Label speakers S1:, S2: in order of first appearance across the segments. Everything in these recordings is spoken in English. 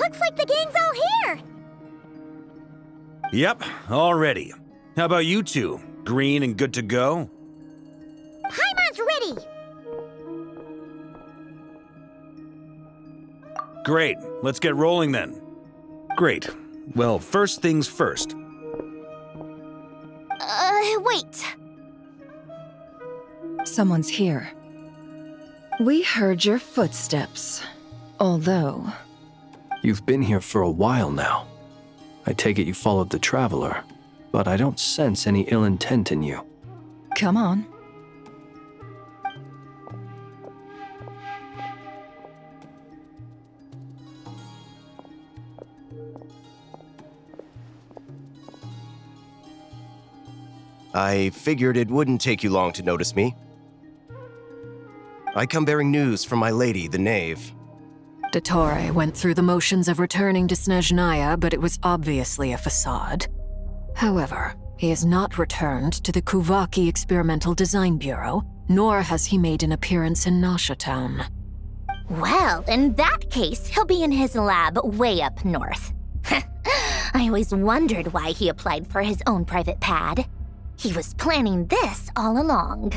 S1: Looks like the gang's all here!
S2: Yep, all ready. How about you two? Green and good to go?
S1: Paimon's ready!
S2: Great, let's get rolling then. Great. Well, first things first.
S1: Wait.
S3: Someone's here. We heard your footsteps. Although...
S4: You've been here for a while now. I take it you followed the Traveler, but I don't sense any ill intent in you.
S3: Come on.
S5: I figured it wouldn't take you long to notice me. I come bearing news from my lady, the Knave.
S6: Dottore went through the motions of returning to Snezhnaya, but it was obviously a facade. However, he has not returned to the Kuvaki Experimental Design Bureau, nor has he made an appearance in Nasha Town.
S1: Well, in that case, he'll be in his lab way up north. I always wondered why he applied for his own private pad. He was planning this all along.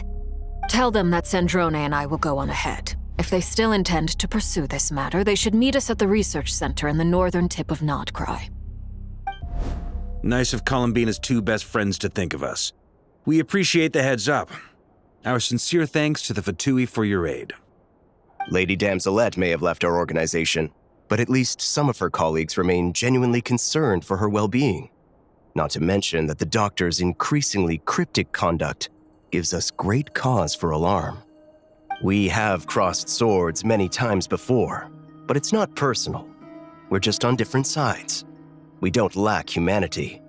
S6: Tell them that Sandrone and I will go on ahead. If they still intend to pursue this matter, they should meet us at the research center in the northern tip of Nodcry.
S2: Nice of Columbina's two best friends to think of us. We appreciate the heads up. Our sincere thanks to the Fatui for your aid.
S5: Lady Damselette may have left our organization, but at least some of her colleagues remain genuinely concerned for her well-being. Not to mention that the Doctor's increasingly cryptic conduct gives us great cause for alarm. We have crossed swords many times before, but it's not personal. We're just on different sides. We don't lack humanity.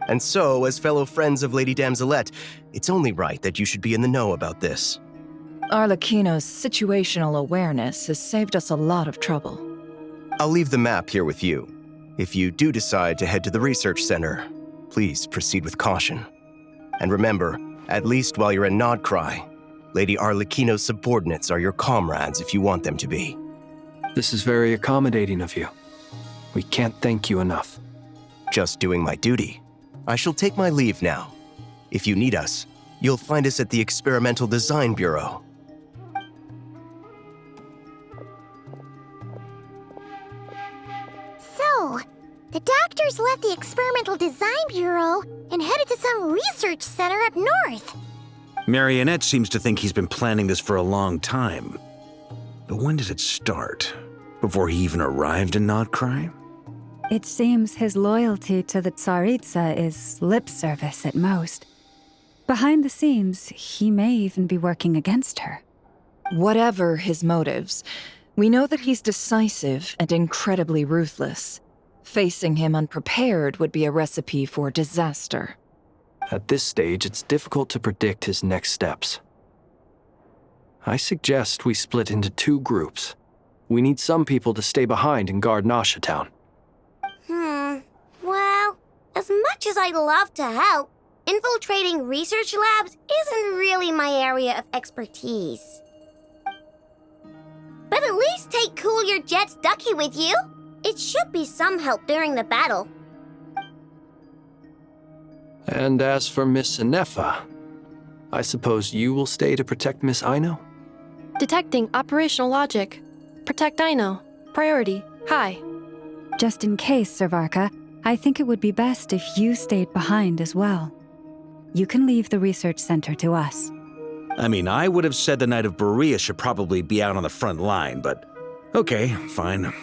S5: And so, as fellow friends of Lady Damselette, it's only right that you should be in the know about this.
S3: Arlecchino's situational awareness has saved us a lot of trouble.
S5: I'll leave the map here with you. If you do decide to head to the research center, please proceed with caution. And remember, at least while you're in Nodcry, Lady Arlecchino's subordinates are your comrades if you want them to be.
S4: This is very accommodating of you. We can't thank you enough.
S5: Just doing my duty. I shall take my leave now. If you need us, you'll find us at the Experimental Design Bureau.
S1: So, the Doctors left the Experimental Design Bureau and headed to some research center up north.
S2: Marionette seems to think he's been planning this for a long time. But when did it start? Before he even arrived in Nodcry?
S7: It seems his loyalty to the Tsaritsa is lip service at most. Behind the scenes, he may even be working against her.
S3: Whatever his motives, we know that he's decisive and incredibly ruthless. Facing him unprepared would be a recipe for disaster.
S4: At this stage, it's difficult to predict his next steps. I suggest we split into two groups. We need some people to stay behind and guard Nasha Town.
S1: Well, as much as I'd love to help, infiltrating research labs isn't really my area of expertise. But at least take Cool Your Jet's Ducky with you. It should be some help during the battle.
S4: And as for Miss Inefa, I suppose you will stay to protect Miss Aino?
S8: Detecting operational logic. Protect Aino. Priority. High.
S7: Just in case, Servarka, I think it would be best if you stayed behind as well. You can leave the research center to us.
S2: I mean, I would have said the Knight of Berea should probably be out on the front line, but okay, fine.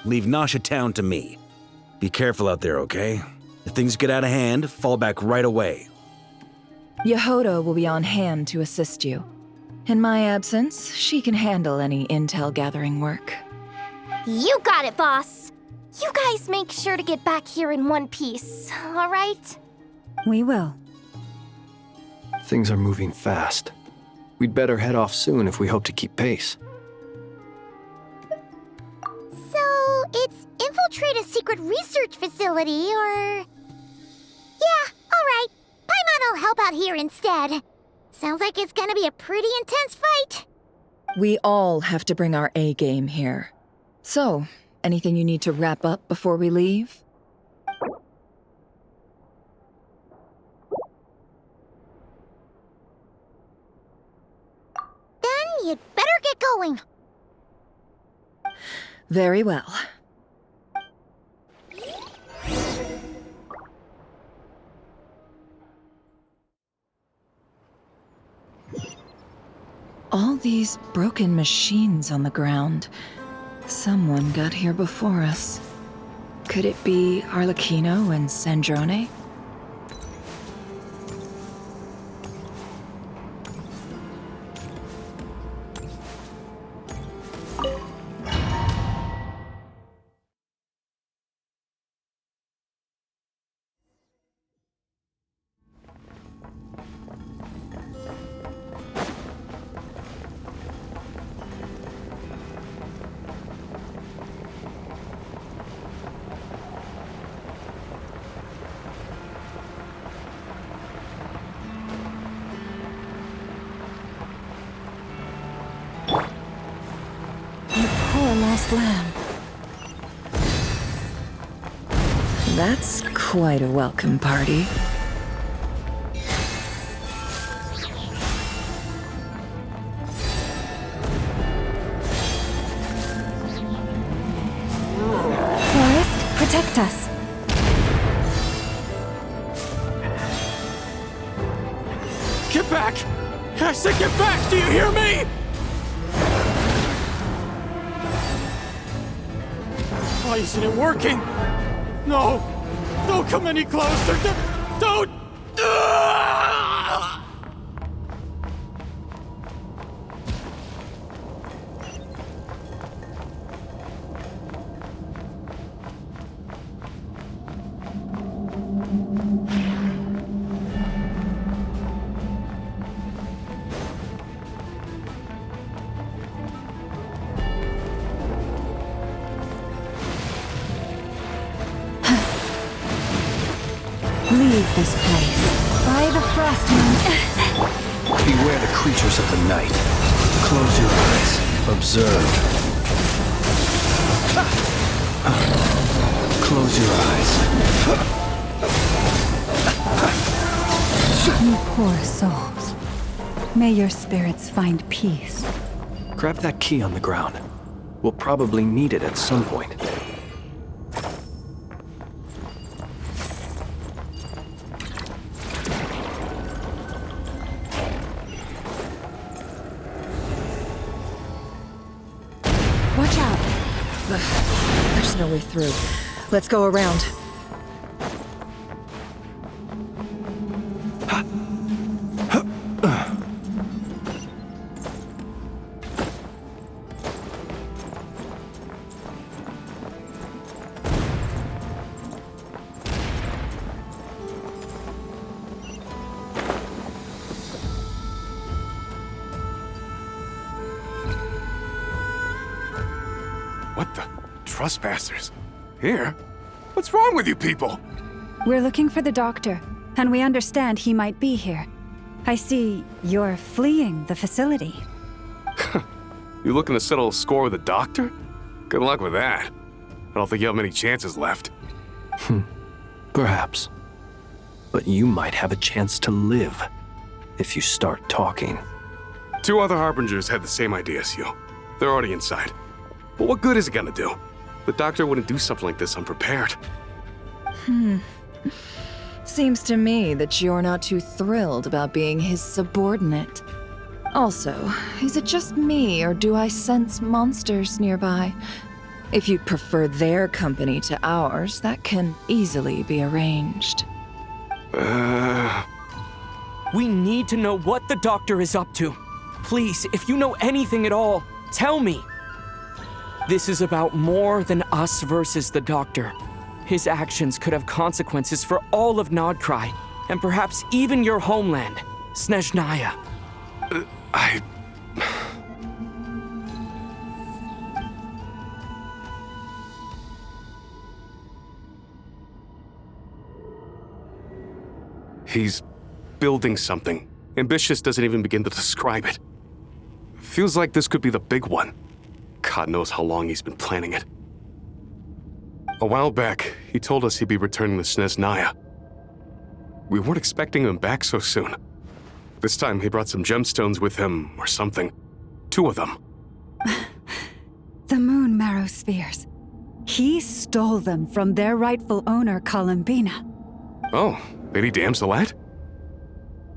S2: Leave Nasha Town to me. Be careful out there, okay? If things get out of hand, fall back right away.
S3: Yehodo will be on hand to assist you. In my absence, she can handle any intel gathering work.
S1: You got it, boss. You guys make sure to get back here in one piece, all right?
S7: We will.
S4: Things are moving fast. We'd better head off soon if we hope to keep pace.
S1: So, it's infiltrate a secret research facility, or... Yeah, all right. Paimon will help out here instead. Sounds like it's gonna be a pretty intense fight.
S3: We all have to bring our A game here. So, anything you need to wrap up before we leave?
S1: Then you'd better get going.
S3: Very well. All these broken machines on the ground. Someone got here before us. Could it be Arlecchino and Sandrone? Poor lost lamb. That's quite a welcome party.
S7: Forest, protect us.
S9: Get back! I said get back! Do you hear me? Why isn't it working? No! Don't come any closer! Don't! Ah!
S7: Leave this place. By the frost moon.
S4: Beware the creatures of the night. Close your eyes. Observe. Close your eyes.
S7: You poor souls. May your spirits find peace.
S4: Grab that key on the ground. We'll probably need it at some point.
S3: Watch out! There's no way through. Let's go around.
S9: What the? Trespassers? Here? What's wrong with you people?
S7: We're looking for the doctor, and we understand he might be here. I see you're fleeing the facility.
S9: You looking to settle a score with a doctor? Good luck with that. I don't think you have many chances left.
S4: Perhaps. But you might have a chance to live if you start talking.
S9: 2 other Harbingers had the same idea as you. They're already inside. But what good is it gonna do? The doctor wouldn't do something like this unprepared.
S3: Seems to me that you're not too thrilled about being his subordinate. Also, is it just me, or do I sense monsters nearby? If you'd prefer their company to ours, that can easily be arranged.
S10: We need to know what the doctor is up to. Please, if you know anything at all, tell me. This is about more than us versus the doctor. His actions could have consequences for all of Nodcry, and perhaps even your homeland, Snezhnaya.
S9: He's building something. Ambitious doesn't even begin to describe it. Feels like this could be the big one. God knows how long he's been planning it. A while back, he told us he'd be returning to Snezhnaya. We weren't expecting him back so soon. This time, he brought some gemstones with him, or something. 2 of them.
S7: The moon marrow spheres. He stole them from their rightful owner, Columbina.
S5: Oh, Lady Damselat?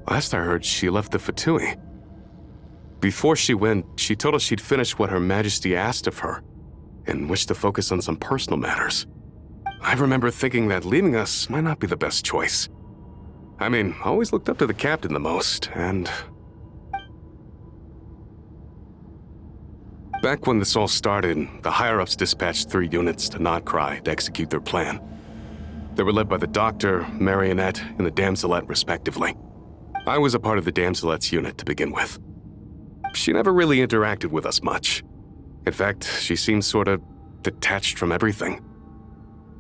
S5: Last I heard, she left the Fatui. Before she went, she told us she'd finished what Her Majesty asked of her, and wished to focus on some personal matters. I remember thinking that leaving us might not be the best choice. I mean, I always looked up to the captain the most, and... Back when this all started, the higher-ups dispatched 3 units to Notcry to execute their plan. They were led by the Doctor, Marionette, and the Damselet, respectively. I was a part of the Damselet's unit to begin with. She never really interacted with us much. In fact, she seemed sort of detached from everything.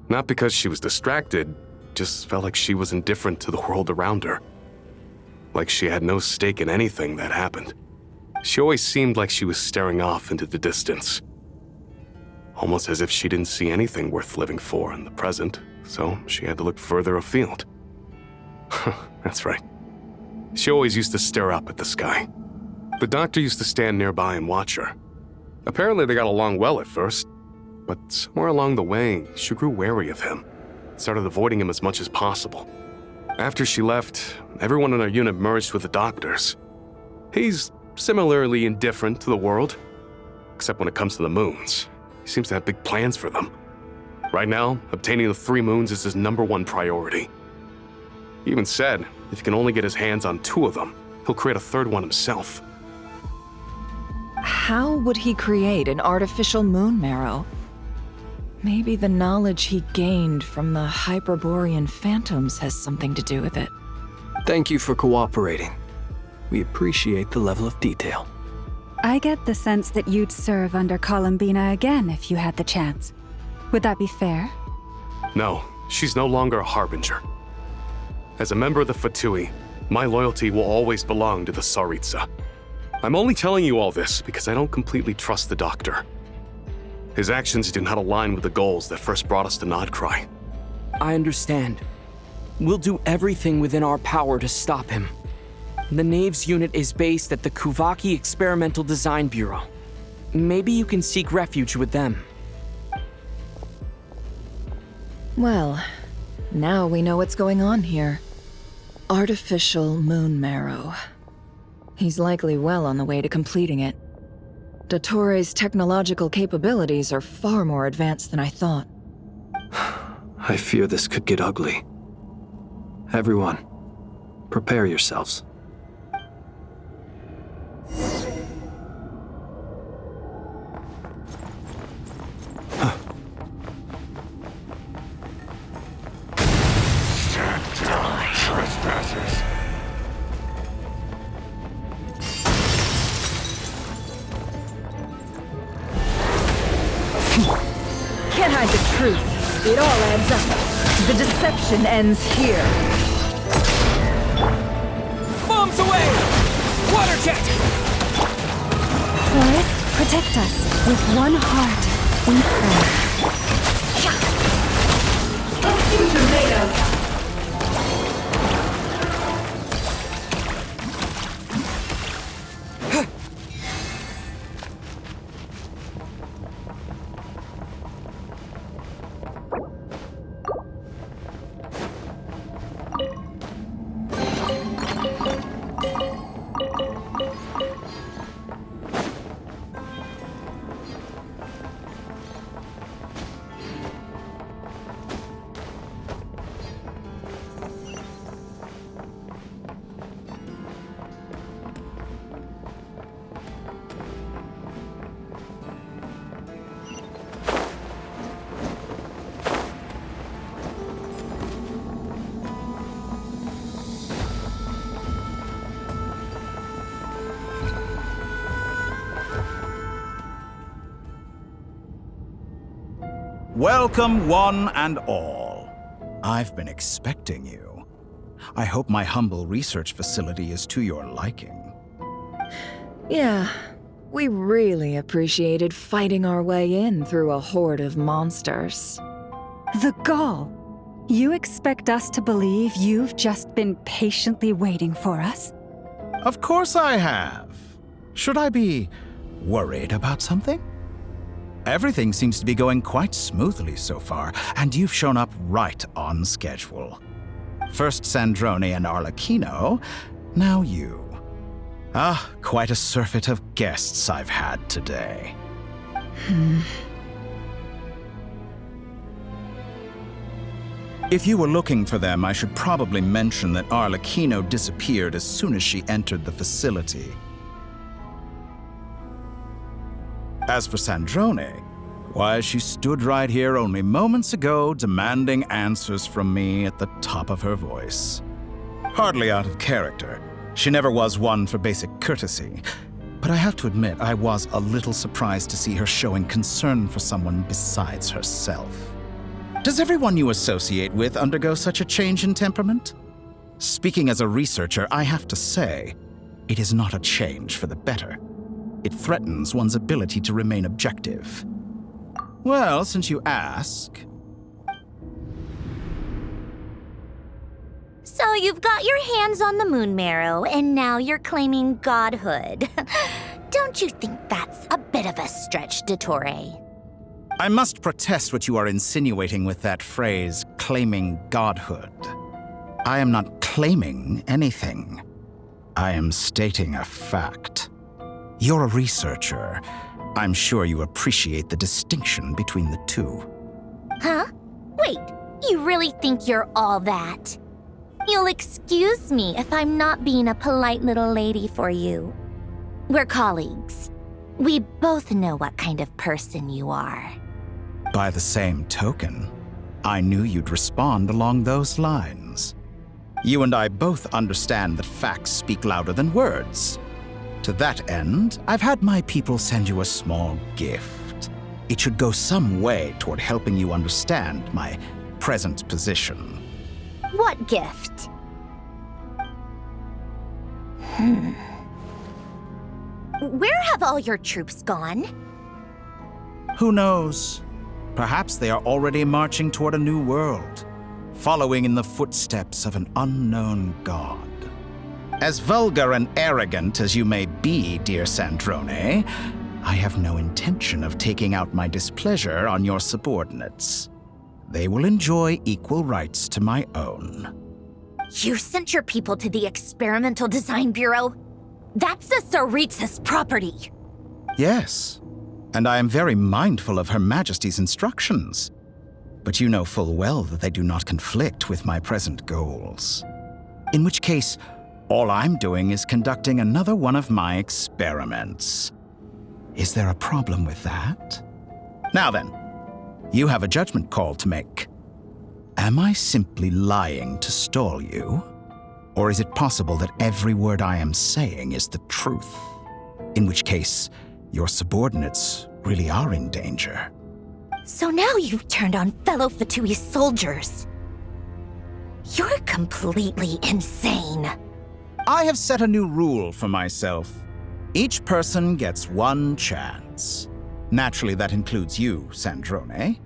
S5: Not because she was distracted, just felt like she was indifferent to the world around her. Like she had no stake in anything that happened. She always seemed like she was staring off into the distance. Almost as if she didn't see anything worth living for in the present, so she had to look further afield. That's right. She always used to stare up at the sky. The Doctor used to stand nearby and watch her. Apparently they got along well at first, but somewhere along the way, she grew wary of him, started avoiding him as much as possible. After she left, everyone in our unit merged with the Doctor's. He's similarly indifferent to the world, except when it comes to the moons. He seems to have big plans for them. Right now, obtaining the 3 moons is his #1 priority. He even said if he can only get his hands on 2 of them, he'll create a 3rd one himself.
S3: How would he create an artificial moon marrow? Maybe the knowledge he gained from the Hyperborean phantoms has something to do with it.
S4: Thank you for cooperating. We appreciate the level of detail.
S7: I get the sense that you'd serve under Columbina again if you had the chance. Would that be fair?
S5: No, she's no longer a Harbinger. As a member of the Fatui, my loyalty will always belong to the Tsaritsa. I'm only telling you all this because I don't completely trust the Doctor. His actions do not align with the goals that first brought us to Notcry.
S10: I understand. We'll do everything within our power to stop him. The Knaves unit is based at the Kuvaki Experimental Design Bureau. Maybe you can seek refuge with them.
S3: Well, now we know what's going on here. Artificial moon marrow. He's likely well on the way to completing it. Dottore's technological capabilities are far more advanced than I thought.
S4: I fear this could get ugly. Everyone, prepare yourselves.
S3: Can't hide the truth. It all adds up. The deception ends here.
S10: Bombs away! Water jet!
S7: Forest, protect us. With one heart, we pray.
S11: Welcome, one and all. I've been expecting you. I hope my humble research facility is to your liking.
S3: Yeah, We really appreciated fighting our way in through a horde of monsters.
S7: The gall! You expect us to believe you've just been patiently waiting for us?
S11: Of course I have. Should I be worried about something? Everything seems to be going quite smoothly so far, and you've shown up right on schedule. First Sandrone and Arlecchino, now you. Ah, quite a surfeit of guests I've had today. If you were looking for them, I should probably mention that Arlecchino disappeared as soon as she entered the facility. As for Sandrone, why, she stood right here only moments ago demanding answers from me at the top of her voice. Hardly out of character. She never was one for basic courtesy. But I have to admit, I was a little surprised to see her showing concern for someone besides herself. Does everyone you associate with undergo such a change in temperament? Speaking as a researcher, I have to say, it is not a change for the better. It threatens one's ability to remain objective. Well, since you ask...
S1: So you've got your hands on the moon marrow, and now you're claiming godhood. Don't you think that's a bit of a stretch, Dottore?
S11: I must protest what you are insinuating with that phrase, claiming godhood. I am not claiming anything. I am stating a fact. You're a researcher. I'm sure you appreciate the distinction between the two.
S1: Huh? Wait, you really think you're all that? You'll excuse me if I'm not being a polite little lady for you. We're colleagues. We both know what kind of person you are.
S11: By the same token, I knew you'd respond along those lines. You and I both understand that facts speak louder than words. To that end, I've had my people send you a small gift. It should go some way toward helping you understand my present position.
S1: What gift? Where have all your troops gone?
S11: Who knows? Perhaps they are already marching toward a new world, following in the footsteps of an unknown god. As vulgar and arrogant as you may be, dear Sandrone, I have no intention of taking out my displeasure on your subordinates. They will enjoy equal rights to my own.
S1: You sent your people to the Experimental Design Bureau? That's the Tsaritsa's property.
S11: Yes, and I am very mindful of Her Majesty's instructions. But you know full well that they do not conflict with my present goals. In which case, all I'm doing is conducting another one of my experiments. Is there a problem with that? Now then, you have a judgment call to make. Am I simply lying to stall you? Or is it possible that every word I am saying is the truth? In which case, your subordinates really are in danger.
S1: So now you've turned on fellow Fatui soldiers. You're completely insane.
S11: I have set a new rule for myself. Each person gets one chance. Naturally, that includes you, Sandrone.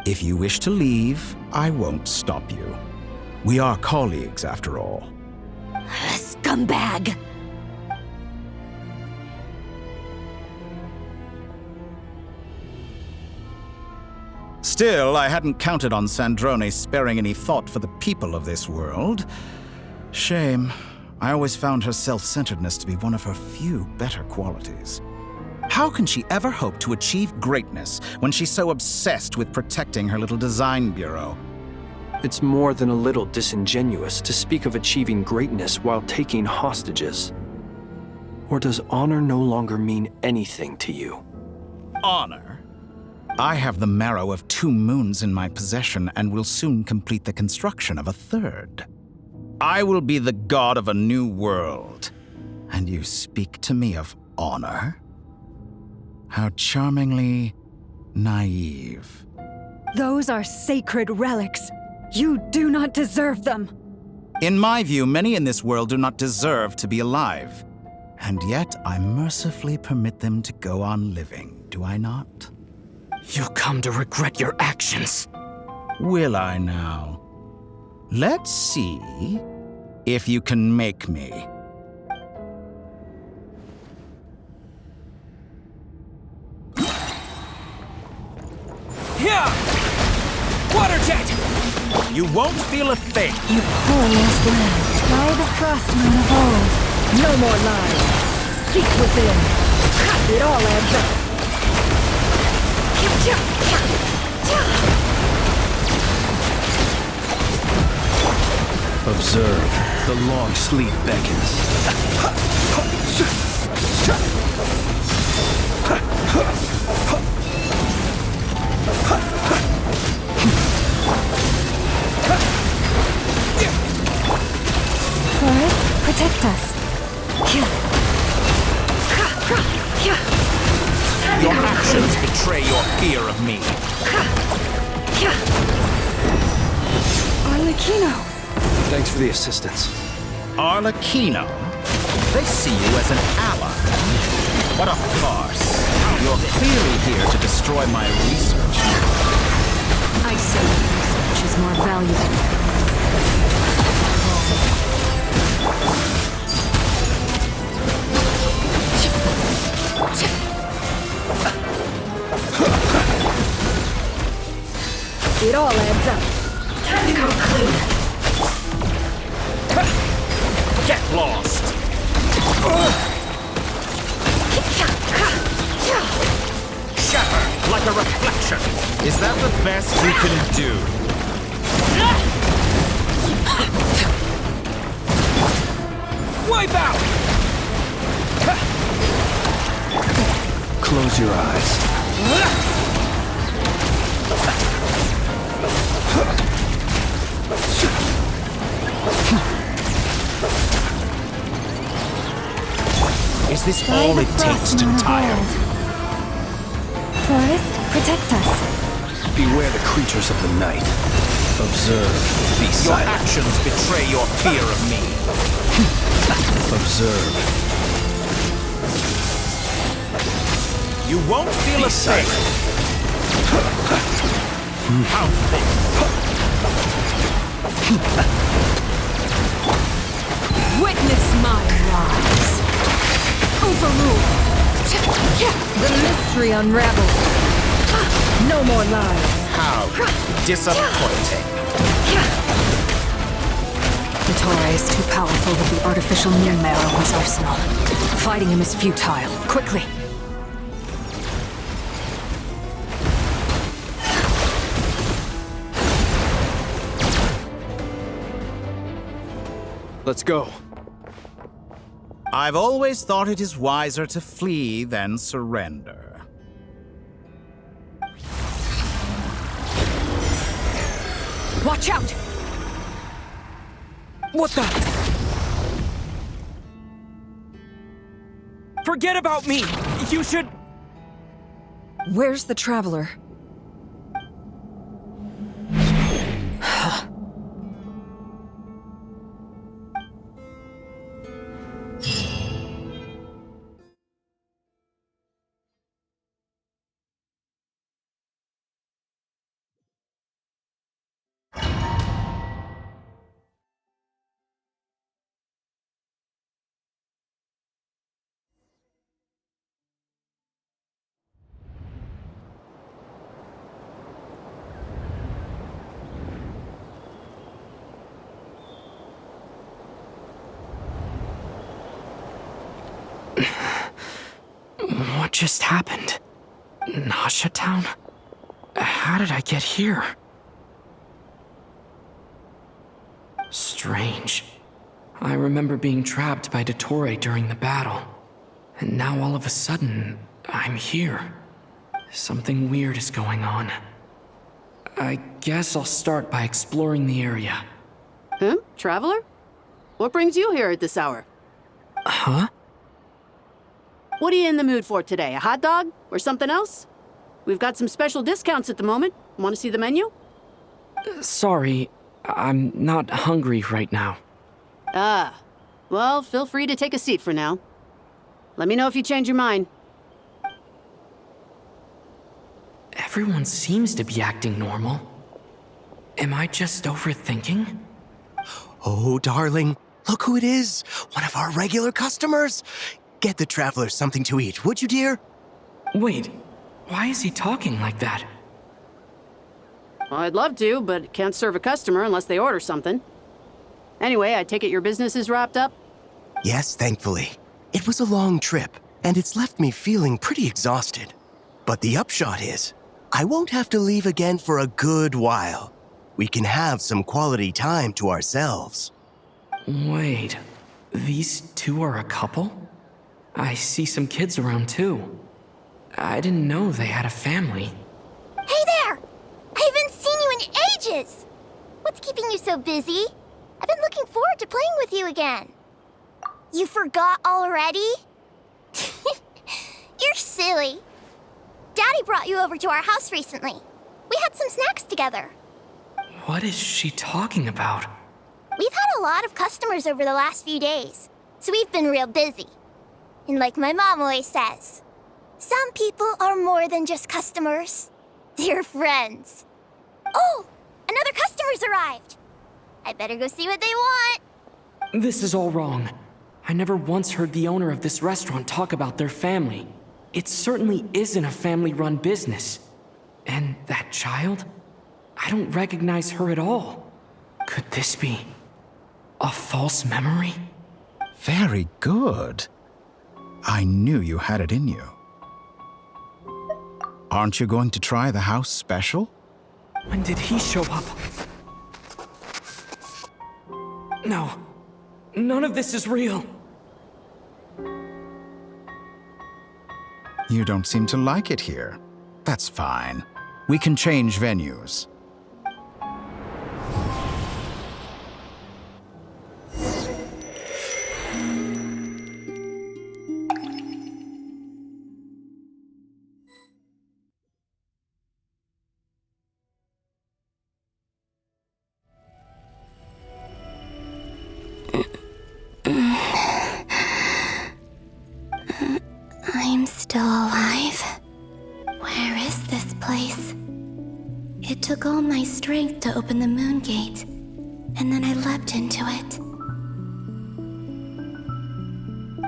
S11: If you wish to leave, I won't stop you. We are colleagues, after all.
S1: Scumbag!
S11: Still, I hadn't counted on Sandrone sparing any thought for the people of this world. Shame. I always found her self-centeredness to be one of her few better qualities. How can she ever hope to achieve greatness when she's so obsessed with protecting her little design bureau?
S4: It's more than a little disingenuous to speak of achieving greatness while taking hostages. Or does honor no longer mean anything to you?
S11: Honor? I have the marrow of 2 moons in my possession and will soon complete the construction of a 3rd. I will be the god of a new world. And you speak to me of honor? How charmingly naive.
S7: Those are sacred relics. You do not deserve them.
S11: In my view, many in this world do not deserve to be alive. And yet I mercifully permit them to go on living, do I not?
S10: You'll come to regret your actions.
S11: Will I now? Let's see if you can make me.
S10: Yeah! Water jet!
S11: You won't feel a thing.
S7: You porous land, by the frostmoon of old. No more lies. Seek within. It all adds up.
S4: Observe. The long sleep beckons.
S7: Forest, protect us.
S11: Your actions betray your fear of me.
S7: Arlecchino.
S4: Thanks for the assistance.
S11: Arlecchino? They see you as an ally. What a farce. You're clearly here to destroy my research.
S6: I say research is more valuable.
S7: It all adds up. Time to come clean.
S11: Get lost! Shatter like a reflection. Is that the best you can do?
S10: Wipe out!
S4: Close your eyes.
S11: Is this all it takes to tire?
S7: Forest, protect us.
S4: Beware the creatures of the night. Observe. Be
S11: Your
S4: silent.
S11: actions betray your fear of me.
S4: Observe.
S11: You won't feel a thing. How thick?
S6: Witness my rise. Overrule.
S7: The mystery unravels. No more lies.
S11: How disappointing.
S6: Vitore is too powerful with the artificial moon marrow in his arsenal. Fighting him is futile. Quickly.
S4: Let's go.
S11: I've always thought it is wiser to flee than surrender.
S10: Watch out! What the? Forget about me! You should...
S3: Where's the Traveler?
S10: What just happened? Nasha Town? How did I get here? Strange. I remember being trapped by Dottore during the battle. And now all of a sudden, I'm here. Something weird is going on. I guess I'll start by exploring the area.
S12: Huh? Traveler? What brings you here at this hour?
S10: Huh?
S12: What are you in the mood for today? A hot dog? Or something else? We've got some special discounts at the moment. Want to see the menu?
S10: Sorry, I'm not hungry right now.
S12: Ah. Well, feel free to take a seat for now. Let me know if you change your mind.
S10: Everyone seems to be acting normal. Am I just overthinking?
S5: Oh, darling, look who it is. One of our regular customers. Get the travelers something to eat, would you, dear?
S10: Wait, why is he talking like that?
S12: Well, I'd love to, but can't serve a customer unless they order something. Anyway, I take it your business is wrapped up?
S5: Yes, thankfully. It was a long trip, and it's left me feeling pretty exhausted. But the upshot is, I won't have to leave again for a good while. We can have some quality time to ourselves.
S10: Wait, these two are a couple? I see some kids around too. I didn't know they had a family.
S1: Hey there! I haven't seen you in ages! What's keeping you so busy? I've been looking forward to playing with you again. You forgot already? You're silly. Daddy brought you over to our house recently. We had some snacks together.
S10: What is she talking about?
S1: We've had a lot of customers over the last few days, so we've been real busy. And like my mom always says, some people are more than just customers. They're friends. Oh, another customer's arrived. I better go see what they want.
S10: This is all wrong. I never once heard the owner of this restaurant talk about their family. It certainly isn't a family-run business. And that child? I don't recognize her at all. Could this be a false memory?
S11: Very good. I knew you had it in you. Aren't you going to try the house special?
S10: When did he show up? No. None of this is real.
S11: You don't seem to like it here. That's fine. We can change venues.
S1: I'm still alive. Where is this place? It took all my strength to open the moon gate, and then I leapt into it.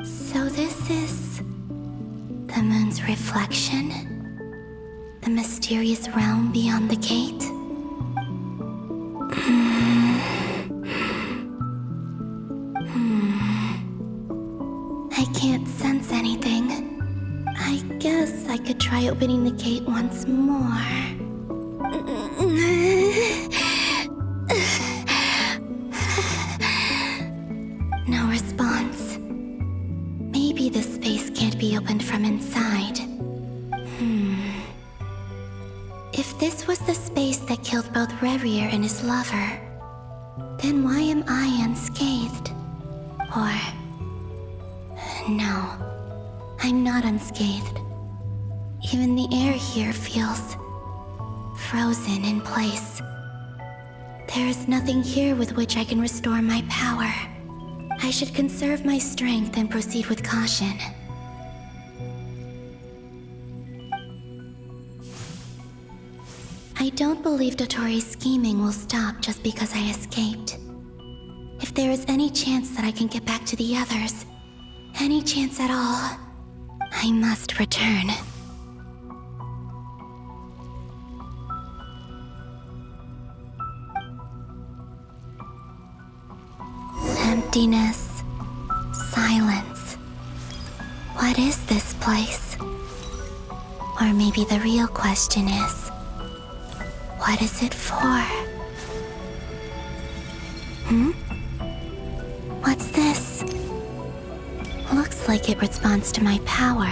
S1: So this is the moon's reflection? The mysterious realm beyond the gate? I can't sense anything. I guess I could try opening the gate once more. No response. Maybe the space can't be opened from inside. If this was the space that killed both Revier and his lover, then why am I unscathed? Or... no, I'm not unscathed. Even the air here feels frozen in place. There is nothing here with which I can restore my power. I should conserve my strength and proceed with caution. I don't believe Dotori's scheming will stop just because I escaped. If there is any chance that I can get back to the others, any chance at all, I must return. Emptiness, silence. What is this place? Or maybe the real question is, what is it for? What's this? Looks like it responds to my power.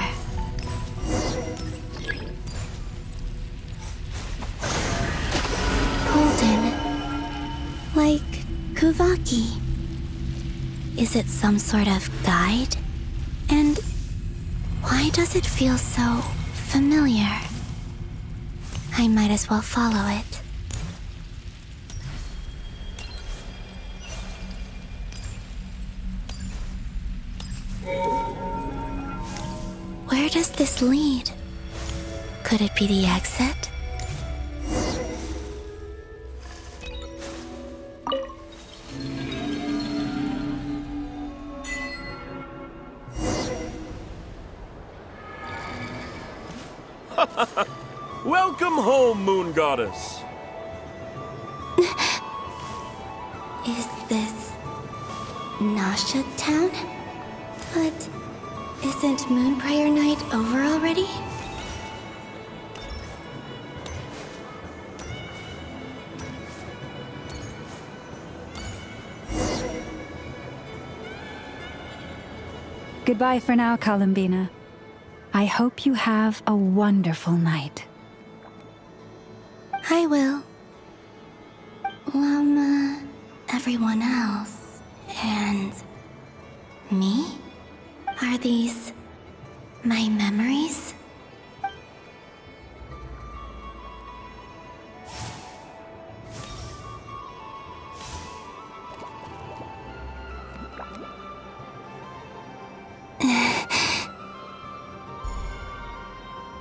S1: Golden. Like Kuvaki. Is it some sort of guide? And why does it feel so familiar? I might as well follow it. Where does this lead? Could it be the exit?
S13: Welcome home, Moon Goddess.
S1: Is this Nasha Town? But isn't Moon Prayer Night over already?
S7: Goodbye for now, Columbina. I hope you have a wonderful night.
S1: I will. Everyone else. And me? Are these my memories?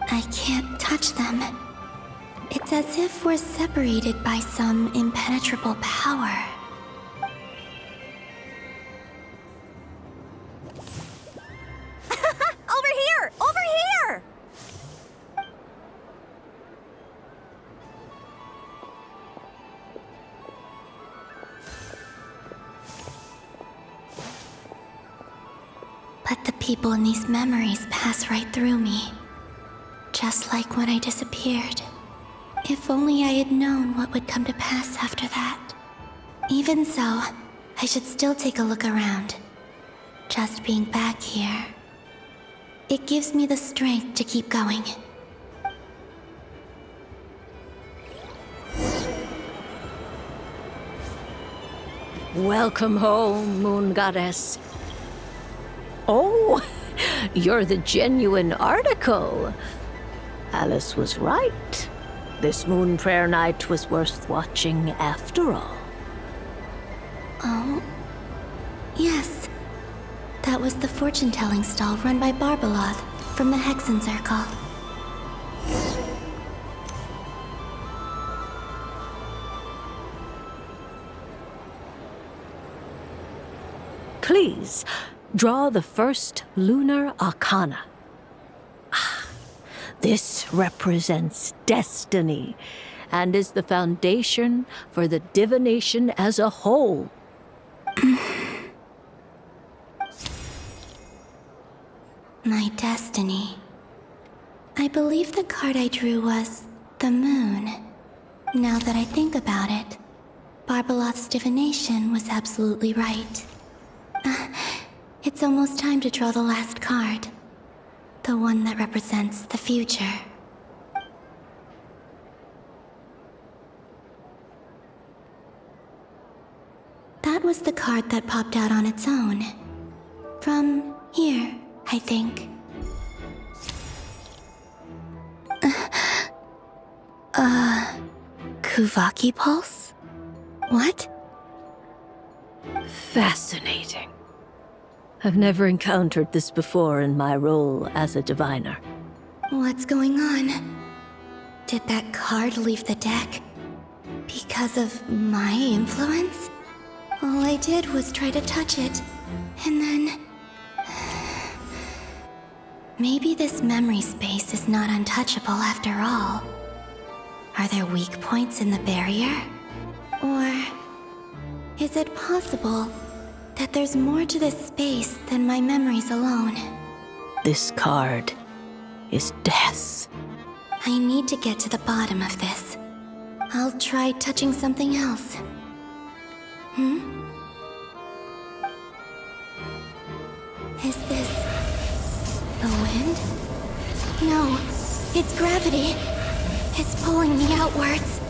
S1: I can't touch them. It's as if we're separated by some impenetrable power.
S14: Over here! Over here!
S1: But the people in these memories pass right through me. Just like when I disappeared. If only I had known what would come to pass after that. Even so, I should still take a look around. Just being back here. It gives me the strength to keep going.
S15: Welcome home, Moon Goddess. Oh, you're the genuine article. Alice was right. This Moon Prayer Night was worth watching after all.
S1: Oh, yes. That was the fortune-telling stall run by Barbaloth from the Hexen Circle.
S15: Please, draw the first lunar arcana. This represents destiny and is the foundation for the divination as a whole.
S1: My destiny. I believe the card I drew was the moon. Now that I think about it, Barbaloth's divination was absolutely right. It's almost time to draw the last card. The one that represents the future. That was the card that popped out on its own. From here, I think. Kuvaki Pulse? What?
S15: Fascinating. I've never encountered this before in my role as a diviner.
S1: What's going on? Did that card leave the deck? Because of my influence? All I did was try to touch it, and then... Maybe this memory space is not untouchable after all. Are there weak points in the barrier? Or... is it possible that there's more to this space than my memories alone?
S15: This card is death.
S1: I need to get to the bottom of this. I'll try touching something else. Is this... the wind? No, it's gravity. It's pulling me outwards.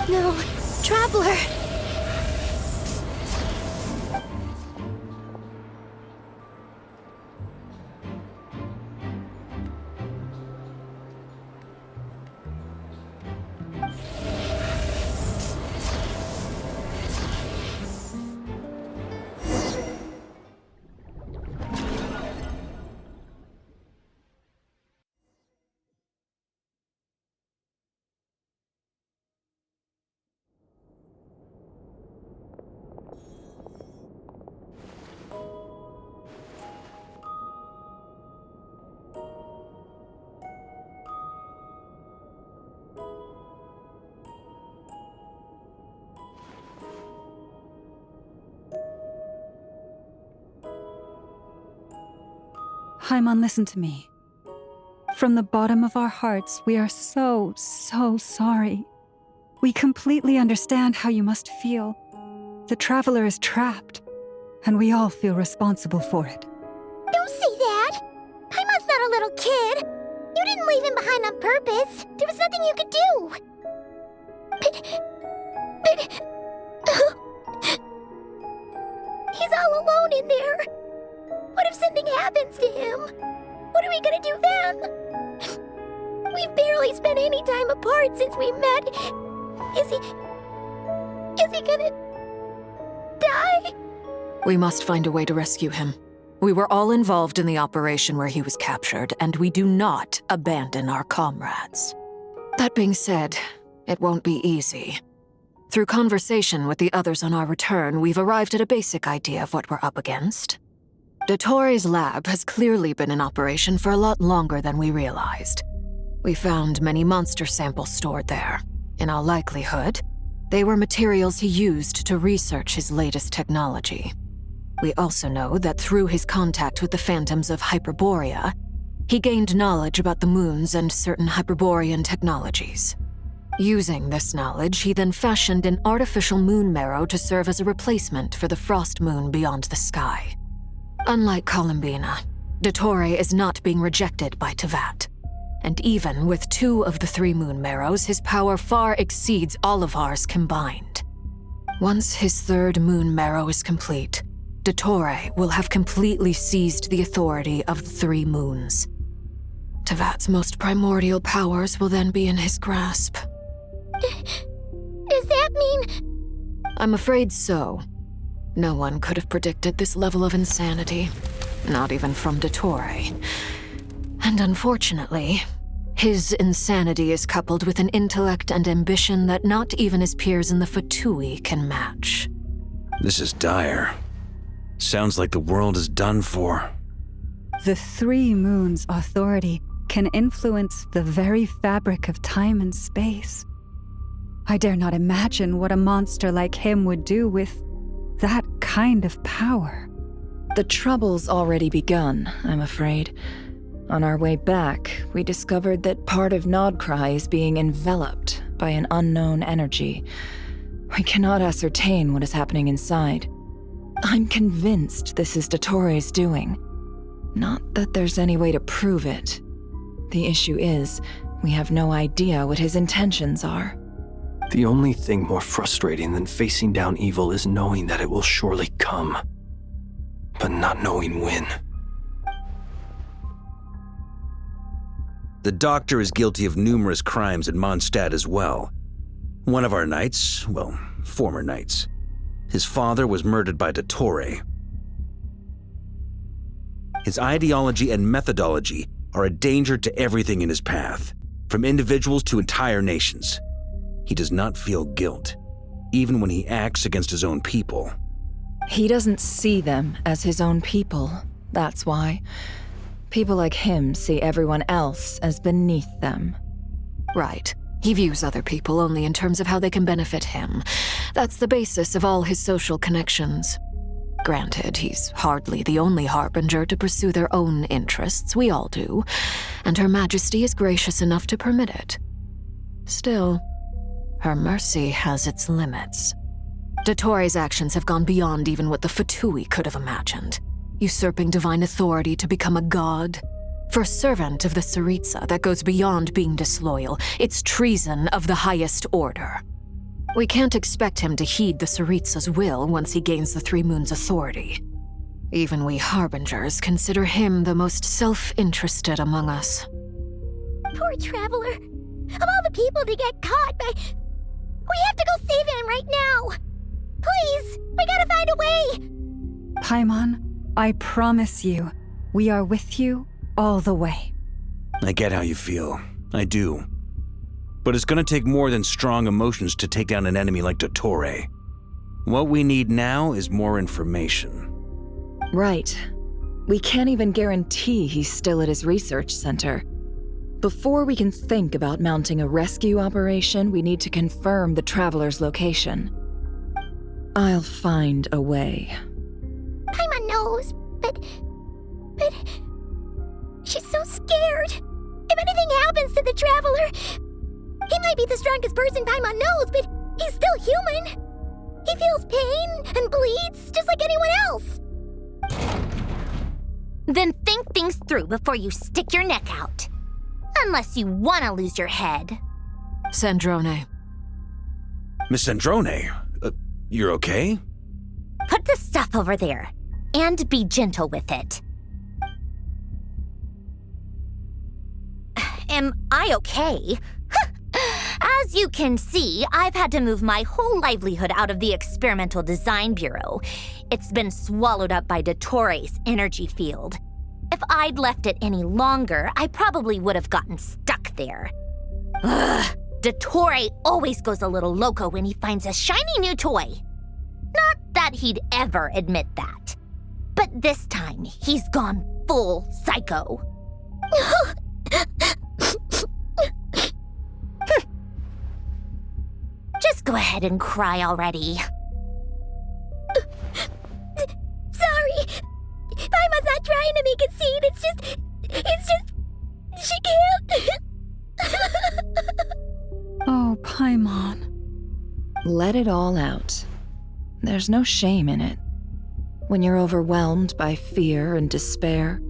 S1: No, Traveler!
S7: Paimon, listen to me. From the bottom of our hearts, we are so sorry. We completely understand how you must feel. The Traveler is trapped, and we all feel responsible for it.
S1: Don't say that! Paimon's not a little kid! You didn't leave him behind on purpose! There was nothing you could do! But... He's all alone in there! What if something happens to him? What are we gonna do then? We've barely spent any time apart since we met. Is he gonna die?
S6: We must find a way to rescue him. We were all involved in the operation where he was captured, and we do not abandon our comrades. That being said, it won't be easy. Through conversation with the others on our return, we've arrived at a basic idea of what we're up against. Dottore lab has clearly been in operation for a lot longer than we realized. We found many monster samples stored there. In all likelihood, they were materials he used to research his latest technology. We also know that through his contact with the phantoms of Hyperborea, he gained knowledge about the moons and certain Hyperborean technologies. Using this knowledge, he then fashioned an artificial moon marrow to serve as a replacement for the frost moon beyond the sky. Unlike Columbina, Dottore is not being rejected by Tevat. And even with 2 of the 3 moon marrows, his power far exceeds all of ours combined. Once his 3rd moon marrow is complete, Dottore will have completely seized the authority of the 3 moons. Tevat's most primordial powers will then be in his grasp.
S1: Does that mean...
S6: I'm afraid so. No one could have predicted this level of insanity, not even from Dottore. And unfortunately, his insanity is coupled with an intellect and ambition that not even his peers in the Fatui can match.
S2: This is dire. Sounds like the world is done for.
S7: The 3 moons' authority can influence the very fabric of time and space. I dare not imagine what a monster like him would do with that kind of power.
S3: The trouble's already begun, I'm afraid. On our way back, we discovered that part of Nodcry is being enveloped by an unknown energy. We cannot ascertain what is happening inside. I'm convinced this is Dottore's doing. Not that there's any way to prove it. The issue is, we have no idea what his intentions are.
S4: The only thing more frustrating than facing down evil is knowing that it will surely come, but not knowing when.
S2: The Doctor is guilty of numerous crimes in Mondstadt as well. One of our knights, well, former knights, his father was murdered by Dottore. His ideology and methodology are a danger to everything in his path, from individuals to entire nations. He does not feel guilt, even when he acts against his own people.
S3: He doesn't see them as his own people, that's why. People like him see everyone else as beneath them.
S6: Right. He views other people only in terms of how they can benefit him. That's the basis of all his social connections. Granted, he's hardly the only harbinger to pursue their own interests. We all do. And Her Majesty is gracious enough to permit it. Still, her mercy has its limits. Dottore's actions have gone beyond even what the Fatui could have imagined. Usurping divine authority to become a god. For a servant of the Tsaritsa, that goes beyond being disloyal. It's treason of the highest order. We can't expect him to heed the Tsaritsa's will once he gains the 3 moons' authority. Even we harbingers consider him the most self-interested among us.
S1: Poor Traveler. Of all the people to get caught by... We have to go save him right now! Please! We gotta find a way!
S7: Paimon, I promise you, we are with you all the way.
S2: I get how you feel. I do. But it's gonna take more than strong emotions to take down an enemy like Dottore. What we need now is more information.
S3: Right. We can't even guarantee he's still at his research center. Before we can think about mounting a rescue operation, we need to confirm the Traveler's location. I'll find a way.
S1: Paimon knows, but... She's so scared. If anything happens to the Traveler, he might be the strongest person Paimon knows, but he's still human. He feels pain and bleeds just like anyone else. Then think things through before you stick your neck out. Unless you want to lose your head.
S6: Sandrone.
S2: Miss Sandrone, you're okay?
S1: Put the stuff over there, and be gentle with it. Am I okay? As you can see, I've had to move my whole livelihood out of the Experimental Design Bureau. It's been swallowed up by Dottoro's energy field. If I'd left it any longer, I probably would have gotten stuck there. Ugh, Dottore always goes a little loco when he finds a shiny new toy. Not that he'd ever admit that. But this time, he's gone full psycho. Just go ahead and cry already. Sorry. Paimon's not trying to make a scene. It's just, she can't.
S7: Oh, Paimon.
S3: Let it all out. There's no shame in it. When you're overwhelmed by fear and despair,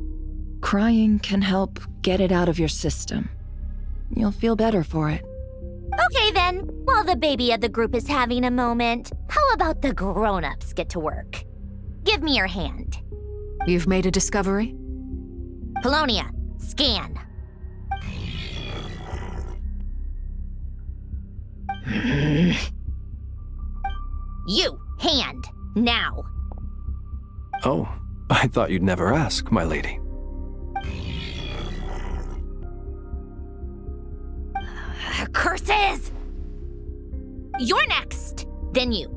S3: crying can help get it out of your system. You'll feel better for it.
S1: Okay then, while the baby of the group is having a moment, how about the grown-ups get to work? Give me your hand.
S6: You've made a discovery?
S1: Polonia, scan. You, hand, now.
S4: Oh, I thought you'd never ask, my lady.
S1: Curses! You're next, then you.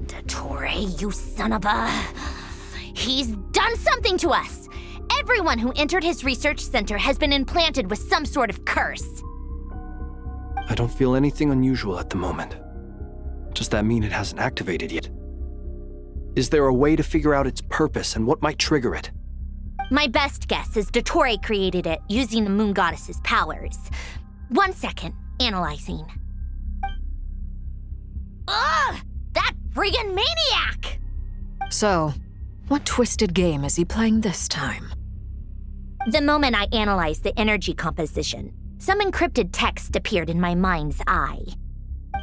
S1: Dottore, you son of a... He's done something to us! Everyone who entered his research center has been implanted with some sort of curse.
S4: I don't feel anything unusual at the moment. Does that mean it hasn't activated yet? Is there a way to figure out its purpose and what might trigger it?
S1: My best guess is Dottore created it using the Moon Goddess's powers. 1 second, analyzing. Ugh! That friggin' maniac!
S6: So, what twisted game is he playing this time?
S1: The moment I analyzed the energy composition, some encrypted text appeared in my mind's eye.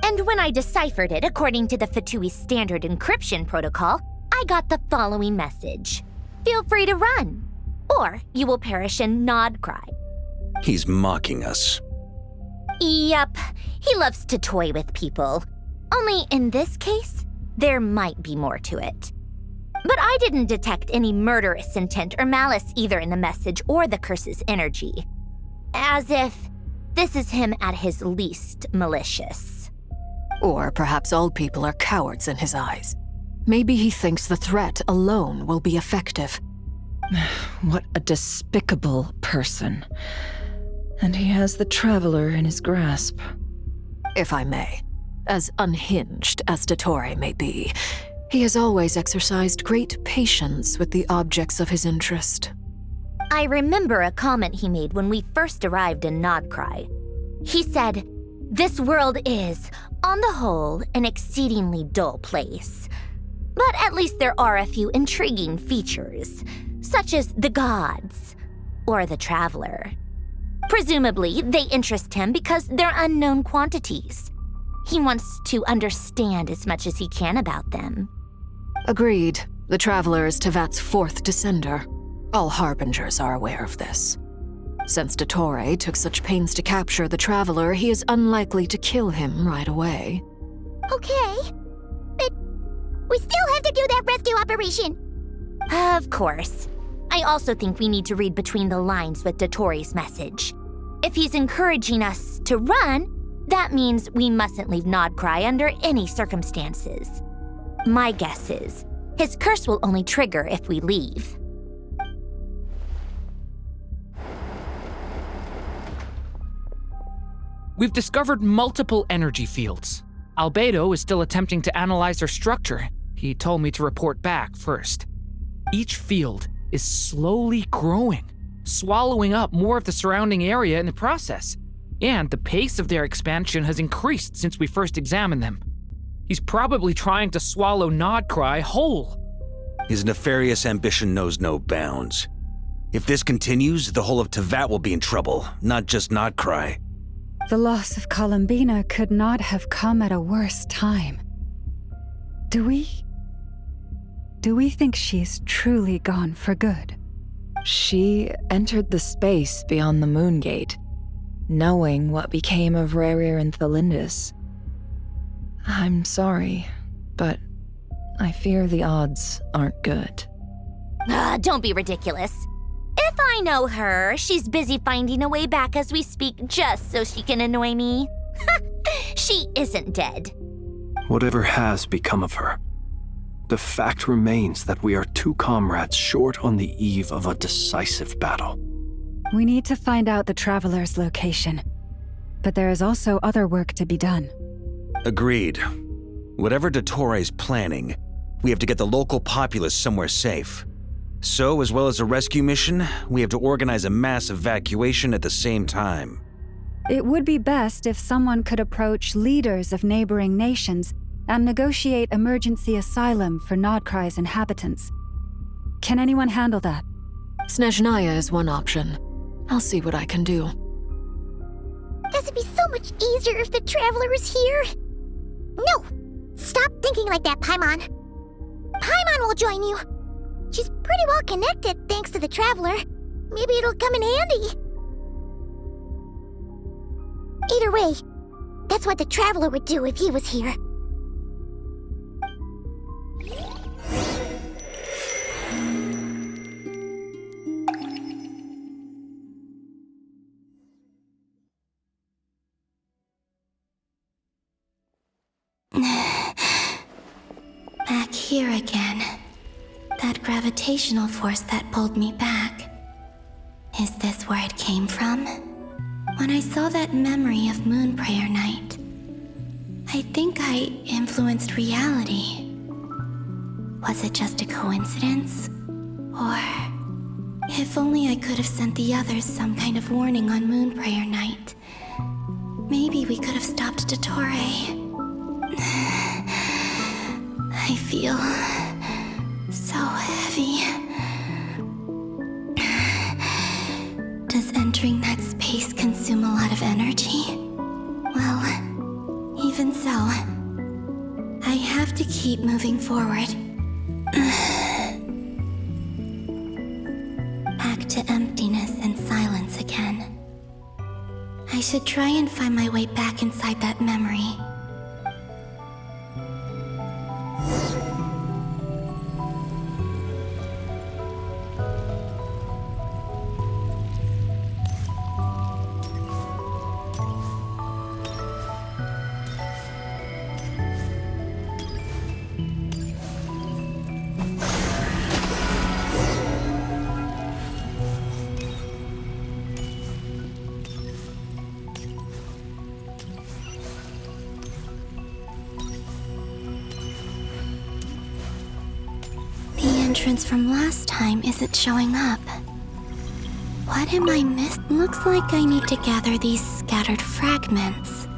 S1: And when I deciphered it according to the Fatui standard encryption protocol, I got the following message. Feel free to run, or you will perish in nod cry.
S2: He's mocking us.
S1: Yep, he loves to toy with people. Only in this case, there might be more to it. But I didn't detect any murderous intent or malice either in the message or the curse's energy. As if this is him at his least malicious.
S6: Or perhaps all people are cowards in his eyes. Maybe he thinks the threat alone will be effective.
S3: What a despicable person. And he has the Traveler in his grasp.
S6: If I may, as unhinged as Dottore may be, he has always exercised great patience with the objects of his interest.
S1: I remember a comment he made when we first arrived in Nodcry. He said, "This world is, on the whole, an exceedingly dull place. But at least there are a few intriguing features, such as the gods, or the Traveler. Presumably, they interest him because they're unknown quantities. He wants to understand as much as he can about them."
S6: Agreed. The Traveler is Tevat's fourth descender. All Harbingers are aware of this. Since Dottore took such pains to capture the Traveler, he is unlikely to kill him right away.
S1: Okay, but we still have to do that rescue operation. Of course. I also think we need to read between the lines with Dottore's message. If he's encouraging us to run, that means we mustn't leave Nodcry under any circumstances. My guess is, his curse will only trigger if we leave.
S16: We've discovered multiple energy fields. Albedo is still attempting to analyze their structure, He told me to report back first. Each field is slowly growing, swallowing up more of the surrounding area in the process, and the pace of their expansion has increased since we first examined them. He's probably trying to swallow Nodcry whole.
S2: His nefarious ambition knows no bounds. If this continues, the whole of Tevat will be in trouble, not just Nodcry.
S7: The loss of Columbina could not have come at a worse time. Do we think she's truly gone for good?
S3: She entered the space beyond the Moon Gate, knowing what became of Rerir and Thalindus. I'm sorry, but I fear the odds aren't good.
S1: Don't be ridiculous. If I know her, she's busy finding a way back as we speak just so she can annoy me. She isn't dead.
S4: Whatever has become of her, the fact remains that we are two comrades short on the eve of a decisive battle.
S7: We need to find out the Traveler's location, but there is also other work to be done.
S2: Agreed. Whatever Dottore planning, we have to get the local populace somewhere safe. So, as well as a rescue mission, we have to organize a mass evacuation at the same time.
S7: It would be best if someone could approach leaders of neighboring nations and negotiate emergency asylum for Nodcry's inhabitants. Can anyone handle that?
S6: Snezhnaya is one option. I'll see what I can do.
S1: This would be so much easier if the Traveler was here. No! Stop thinking like that, Paimon. Paimon will join you. She's pretty well connected thanks to the Traveler. Maybe it'll come in handy. Either way, that's what the Traveler would do if he was here.
S17: Back here again. That gravitational force that pulled me back. Is this where it came from? When I saw that memory of Moon Prayer Night, I think I influenced reality. Was it just a coincidence? Or if only I could have sent the others some kind of warning on Moon Prayer Night. Maybe we could have stopped Dottore. I feel so heavy. Does entering that space consume a lot of energy? Well, even so, I have to keep moving forward. Back to emptiness and silence again. I should try and find my way back inside that memory. Entrance from last time isn't showing up. What am I missing? Looks like I need to gather these scattered fragments.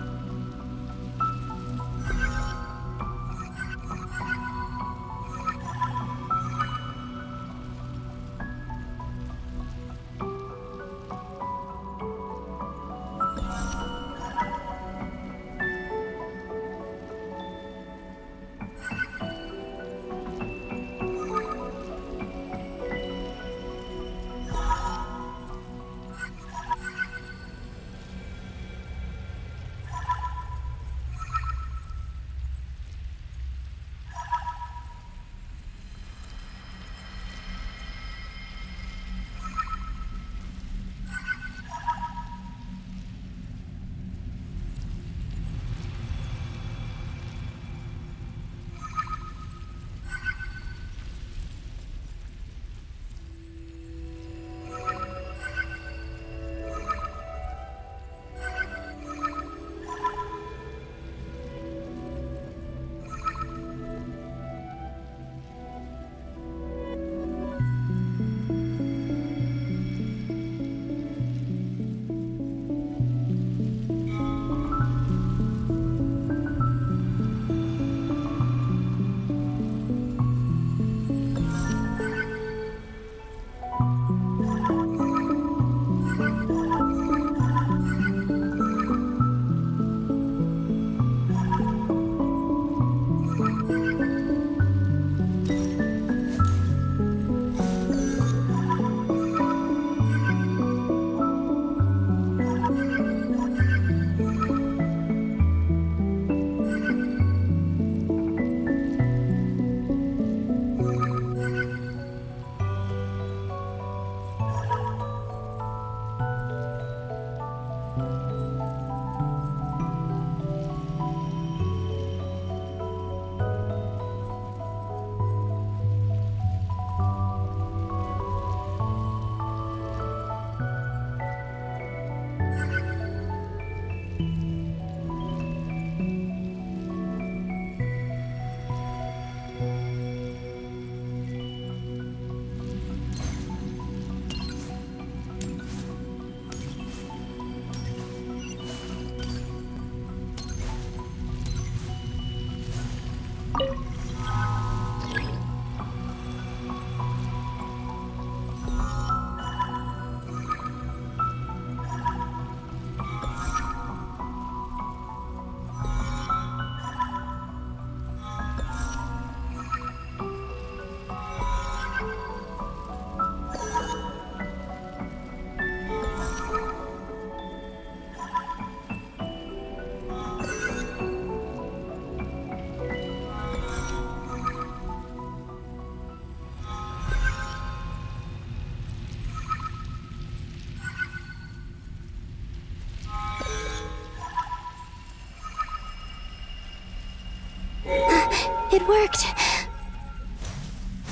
S17: It worked.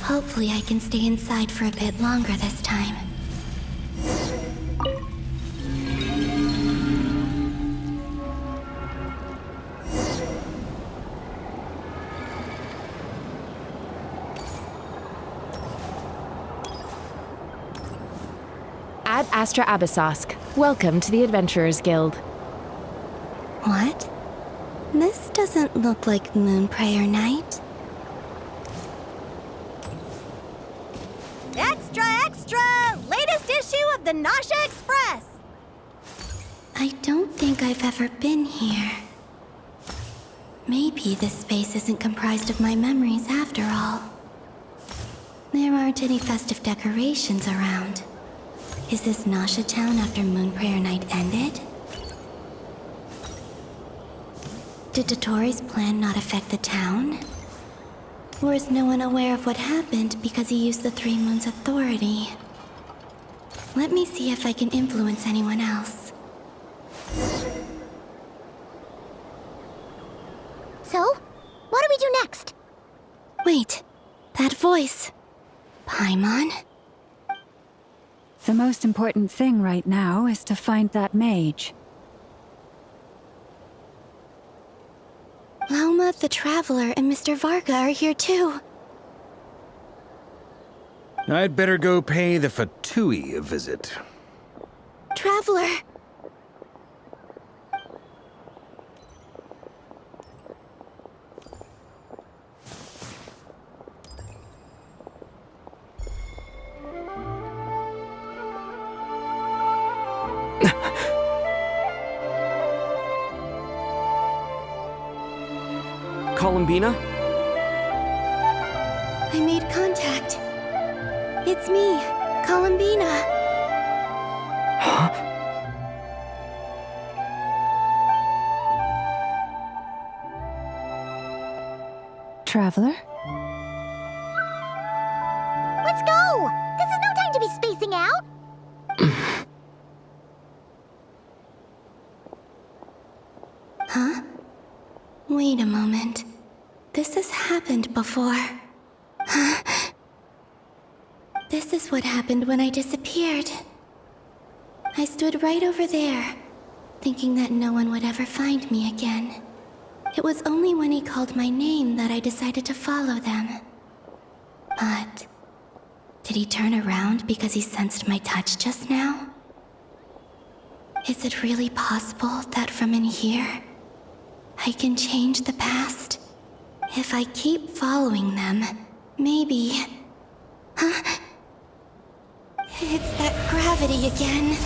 S17: Hopefully I can stay inside for a bit longer this time.
S18: Ad Astra Abyssosk. Welcome to the Adventurers Guild.
S17: What? This doesn't look like Moon Prayer Night.
S14: Extra, extra! Latest issue of the Nausea Express!
S17: I don't think I've ever been here. Maybe this space isn't comprised of my memories after all. There aren't any festive decorations around. Is this Nausea Town after Moon Prayer Night ended? Did Dotori's plan not affect the town? Or is no one aware of what happened because he used the Three Moons' authority? Let me see if I can influence anyone else.
S1: So, what do we do next?
S17: Wait, that voice. Paimon?
S7: The most important thing right now is to find that mage.
S17: Lauma the Traveler and Mr. Varga are here too.
S2: I'd better go pay the Fatui a visit.
S17: Traveler!
S10: Columbina?
S17: I made contact. It's me, Columbina.
S10: Huh?
S7: Traveler?
S1: Let's go! This is no time to be spacing out!
S17: Huh? Wait a moment. This has happened before. Huh? This is what happened when I disappeared. I stood right over there, thinking that no one would ever find me again. It was only when he called my name that I decided to follow them. But did he turn around because he sensed my touch just now? Is it really possible that from in here, I can change the past? If I keep following them, maybe... Huh? It's that gravity again.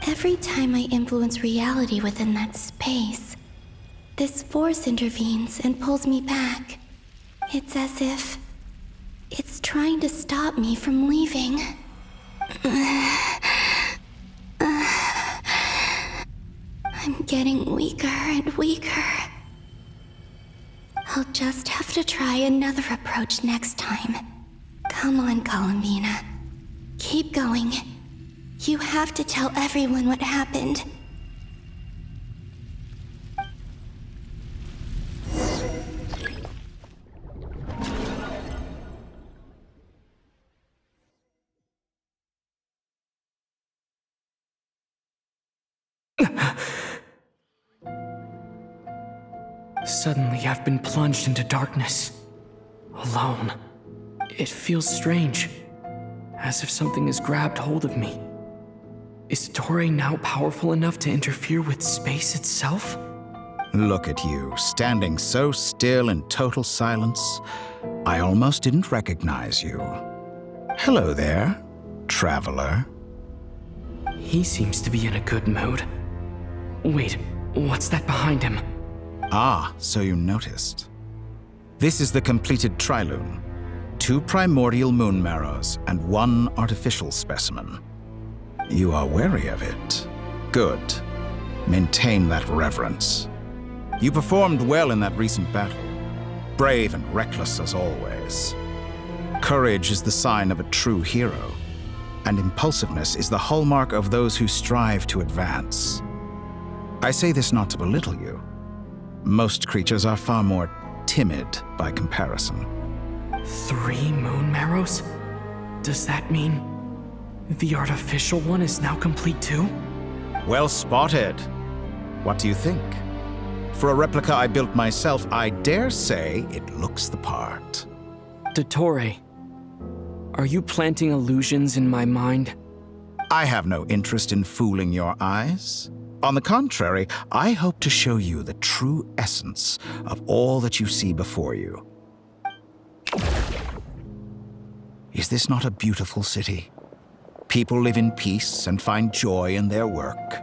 S17: Every time I influence reality within that space, this force intervenes and pulls me back. It's as if it's trying to stop me from leaving. I'm getting weaker and weaker. I'll just have to try another approach next time. Come on, Columbina. Keep going. You have to tell everyone what happened.
S10: Suddenly, I've been plunged into darkness. Alone. It feels strange. As if something has grabbed hold of me. Is Dotori now powerful enough to interfere with space itself?
S11: Look at you, standing so still in total silence. I almost didn't recognize you. Hello there, traveler.
S10: He seems to be in a good mood. Wait, what's that behind him?
S11: Ah, so you noticed. This is the completed Trilune. 2 primordial moon marrows and 1 artificial specimen. You are wary of it. Good. Maintain that reverence. You performed well in that recent battle. Brave and reckless as always. Courage is the sign of a true hero. and impulsiveness is the hallmark of those who strive to advance. I say this not to belittle you. Most creatures are far more timid by comparison.
S10: 3 moon marrows? Does that mean the artificial one is now complete too?
S11: Well spotted. What do you think? For a replica I built myself, I dare say it looks the part.
S10: Dottore, are you planting illusions in my mind?
S11: I have no interest in fooling your eyes. On the contrary, I hope to show you the true essence of all that you see before you. Is this not a beautiful city? People live in peace and find joy in their work.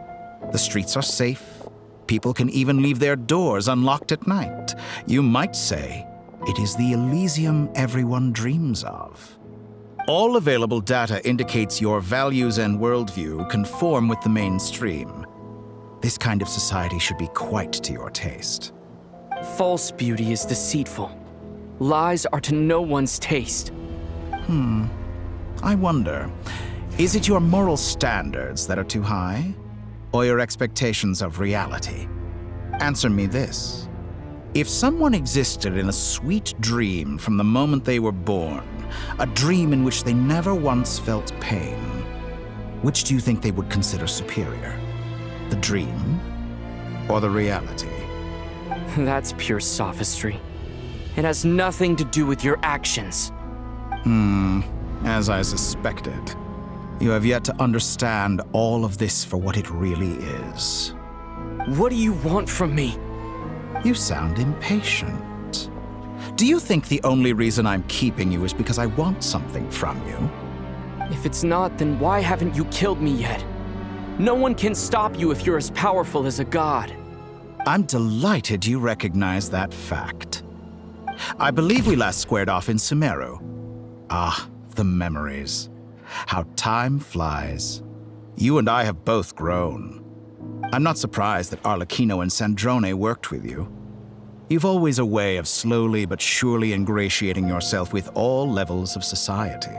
S11: The streets are safe. People can even leave their doors unlocked at night. You might say it is the Elysium everyone dreams of. All available data indicates your values and worldview conform with the mainstream. This kind of society should be quite to your taste.
S10: False beauty is deceitful. Lies are to no one's taste.
S11: I wonder, is it your moral standards that are too high, or your expectations of reality? Answer me this. If someone existed in a sweet dream from the moment they were born, a dream in which they never once felt pain, which do you think they would consider superior? The dream or the reality?
S10: That's pure sophistry. It has nothing to do with your actions.
S11: As I suspected. You have yet to understand all of this for what it really is.
S10: What do you want from me?
S11: You sound impatient. Do you think the only reason I'm keeping you is because I want something from you?
S10: If it's not, then why haven't you killed me yet? No one can stop you if you're as powerful as a god.
S11: I'm delighted you recognize that fact. I believe we last squared off in Sumeru. Ah, the memories. How time flies. You and I have both grown. I'm not surprised that Arlecchino and Sandrone worked with you. You've always a way of slowly but surely ingratiating yourself with all levels of society.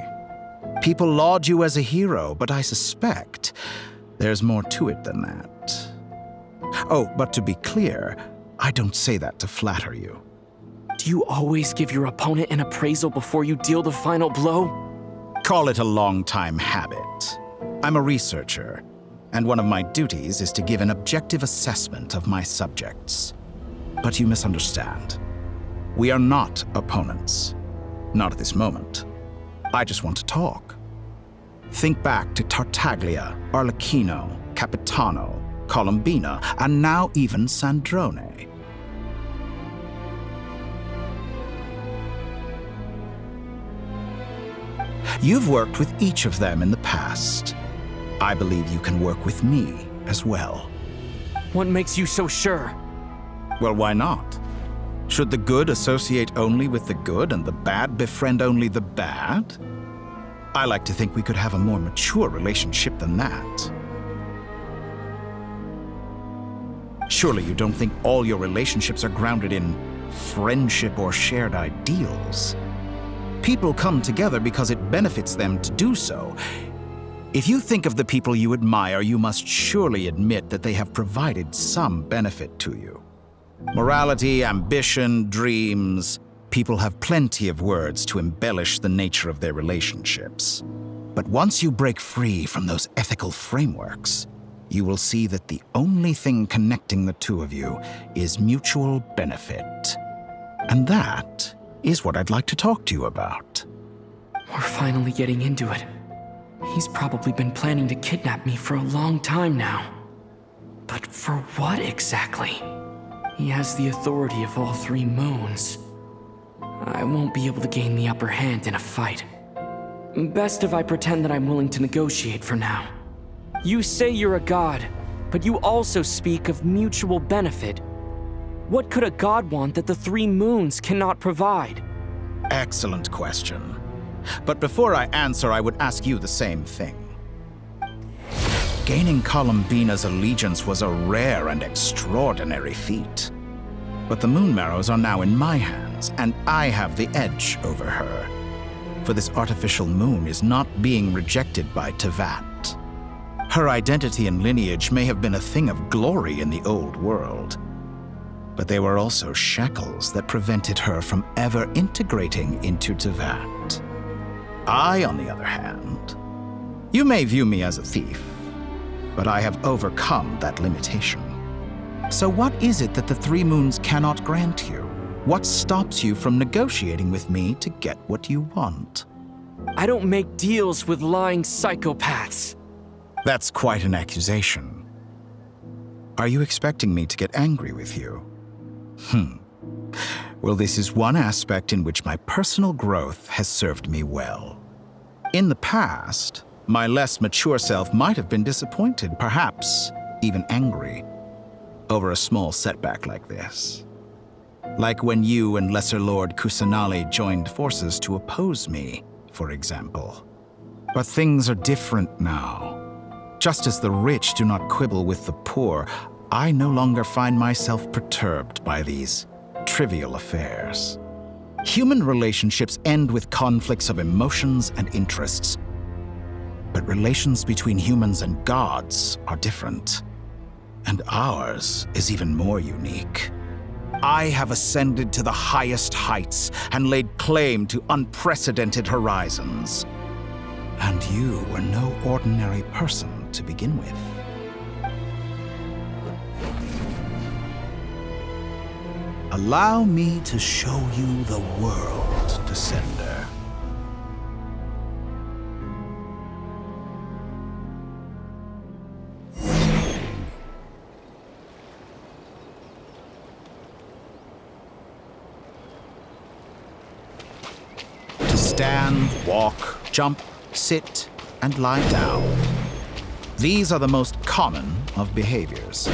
S11: People laud you as a hero, but I suspect there's more to it than that. Oh, but to be clear, I don't say that to flatter you.
S10: Do you always give your opponent an appraisal before you deal the final blow?
S11: Call it a long-time habit. I'm a researcher, and one of my duties is to give an objective assessment of my subjects. But you misunderstand. We are not opponents. Not at this moment. I just want to talk. Think back to Tartaglia, Arlecchino, Capitano, Colombina, and now even Sandrone. You've worked with each of them in the past. I believe you can work with me as well.
S10: What makes you so sure?
S11: Well, why not? Should the good associate only with the good and the bad befriend only the bad? I like to think we could have a more mature relationship than that. Surely you don't think all your relationships are grounded in friendship or shared ideals? People come together because it benefits them to do so. If you think of the people you admire, you must surely admit that they have provided some benefit to you. Morality, ambition, dreams. People have plenty of words to embellish the nature of their relationships. But once you break free from those ethical frameworks, you will see that the only thing connecting the two of you is mutual benefit. And that is what I'd like to talk to you about.
S10: We're finally getting into it. He's probably been planning to kidnap me for a long time now. But for what exactly? He has the authority of all 3 moons. I won't be able to gain the upper hand in a fight. Best if I pretend that I'm willing to negotiate for now. You say you're a god, but you also speak of mutual benefit. What could a god want that the 3 moons cannot provide?
S11: Excellent question. But before I answer, I would ask you the same thing. Gaining Colombina's allegiance was a rare and extraordinary feat. But the Moon Marrows are now in my hands, and I have the edge over her. for this artificial moon is not being rejected by Tevat. Her identity and lineage may have been a thing of glory in the old world, but they were also shackles that prevented her from ever integrating into Tevat. I, on the other hand, you may view me as a thief, but I have overcome that limitation. So what is it that the Three Moons cannot grant you? What stops you from negotiating with me to get what you want?
S10: I don't make deals with lying psychopaths.
S11: That's quite an accusation. Are you expecting me to get angry with you? Well, this is one aspect in which my personal growth has served me well. In the past, my less mature self might have been disappointed, perhaps even angry, over a small setback like this. Like when you and Lesser Lord Kusanali joined forces to oppose me, for example. But things are different now. Just as the rich do not quibble with the poor, I no longer find myself perturbed by these trivial affairs. Human relationships end with conflicts of emotions and interests, but relations between humans and gods are different, and ours is even more unique. I have ascended to the highest heights and laid claim to unprecedented horizons. And you were no ordinary person to begin with. Allow me to show you the world, Descender. To stand, walk, jump, sit, and lie down. These are the most common of behaviors.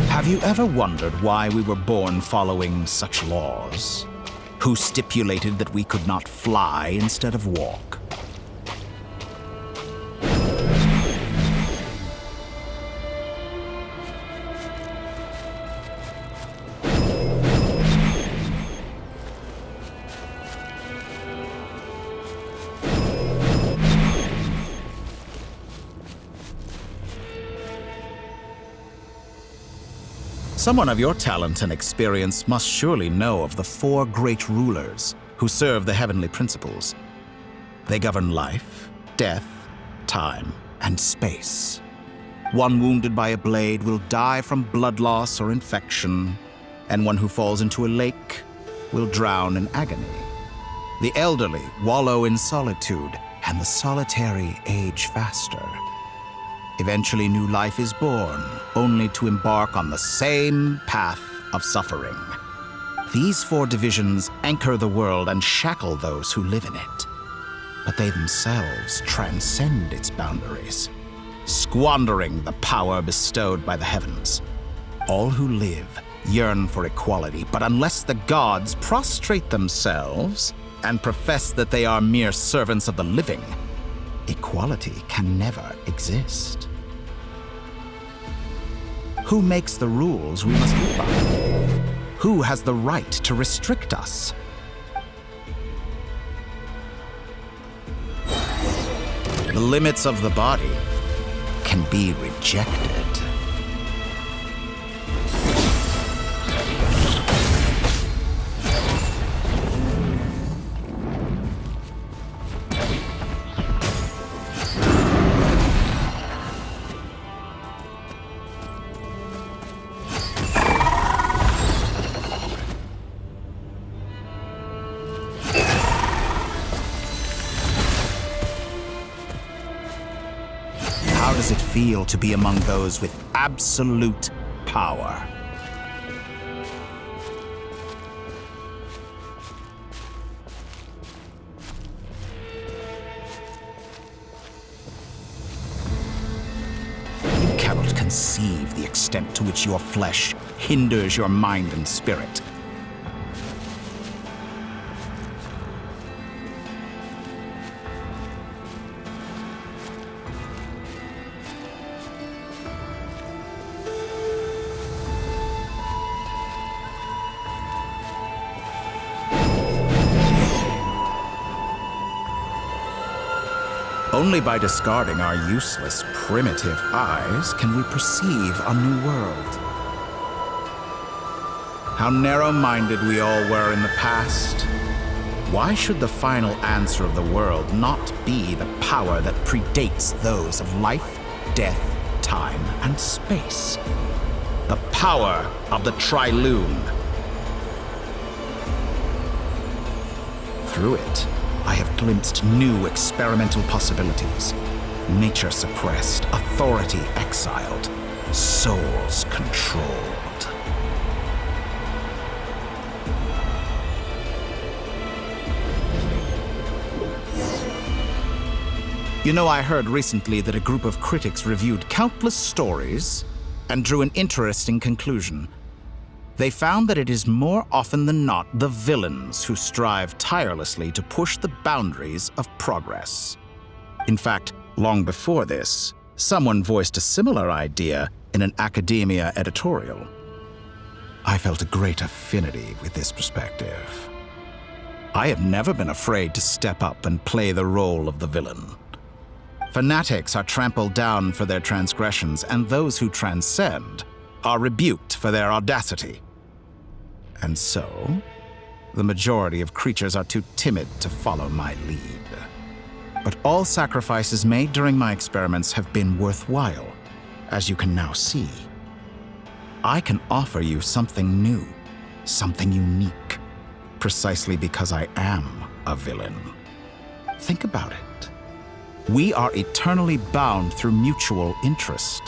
S11: Have you ever wondered why we were born following such laws? Who stipulated that we could not fly instead of walk? Someone of your talent and experience must surely know of the four great rulers who serve the heavenly principles. They govern life, death, time, and space. One wounded by a blade will die from blood loss or infection, and one who falls into a lake will drown in agony. The elderly wallow in solitude, and the solitary age faster. Eventually, new life is born, only to embark on the same path of suffering. These four divisions anchor the world and shackle those who live in it. But they themselves transcend its boundaries, squandering the power bestowed by the heavens. All who live yearn for equality, but unless the gods prostrate themselves and profess that they are mere servants of the living, equality can never exist. Who makes the rules we must live by? Who has the right to restrict us? The limits of the body can be rejected. How does it feel to be among those with absolute power? You cannot conceive the extent to which your flesh hinders your mind and spirit. Only by discarding our useless, primitive eyes can we perceive a new world. How narrow-minded we all were in the past. Why should the final answer of the world not be the power that predates those of life, death, time, and space? The power of the Trilune. Through it, I have glimpsed new experimental possibilities. Nature suppressed, authority exiled, souls controlled. You know, I heard recently that a group of critics reviewed countless stories and drew an interesting conclusion. They found that it is more often than not the villains who strive tirelessly to push the boundaries of progress. In fact, long before this, someone voiced a similar idea in an academia editorial. I felt a great affinity with this perspective. I have never been afraid to step up and play the role of the villain. Fanatics are trampled down for their transgressions, and those who transcend are rebuked for their audacity. And so, the majority of creatures are too timid to follow my lead. But all sacrifices made during my experiments have been worthwhile, as you can now see. I can offer you something new, something unique, precisely because I am a villain. Think about it. We are eternally bound through mutual interest.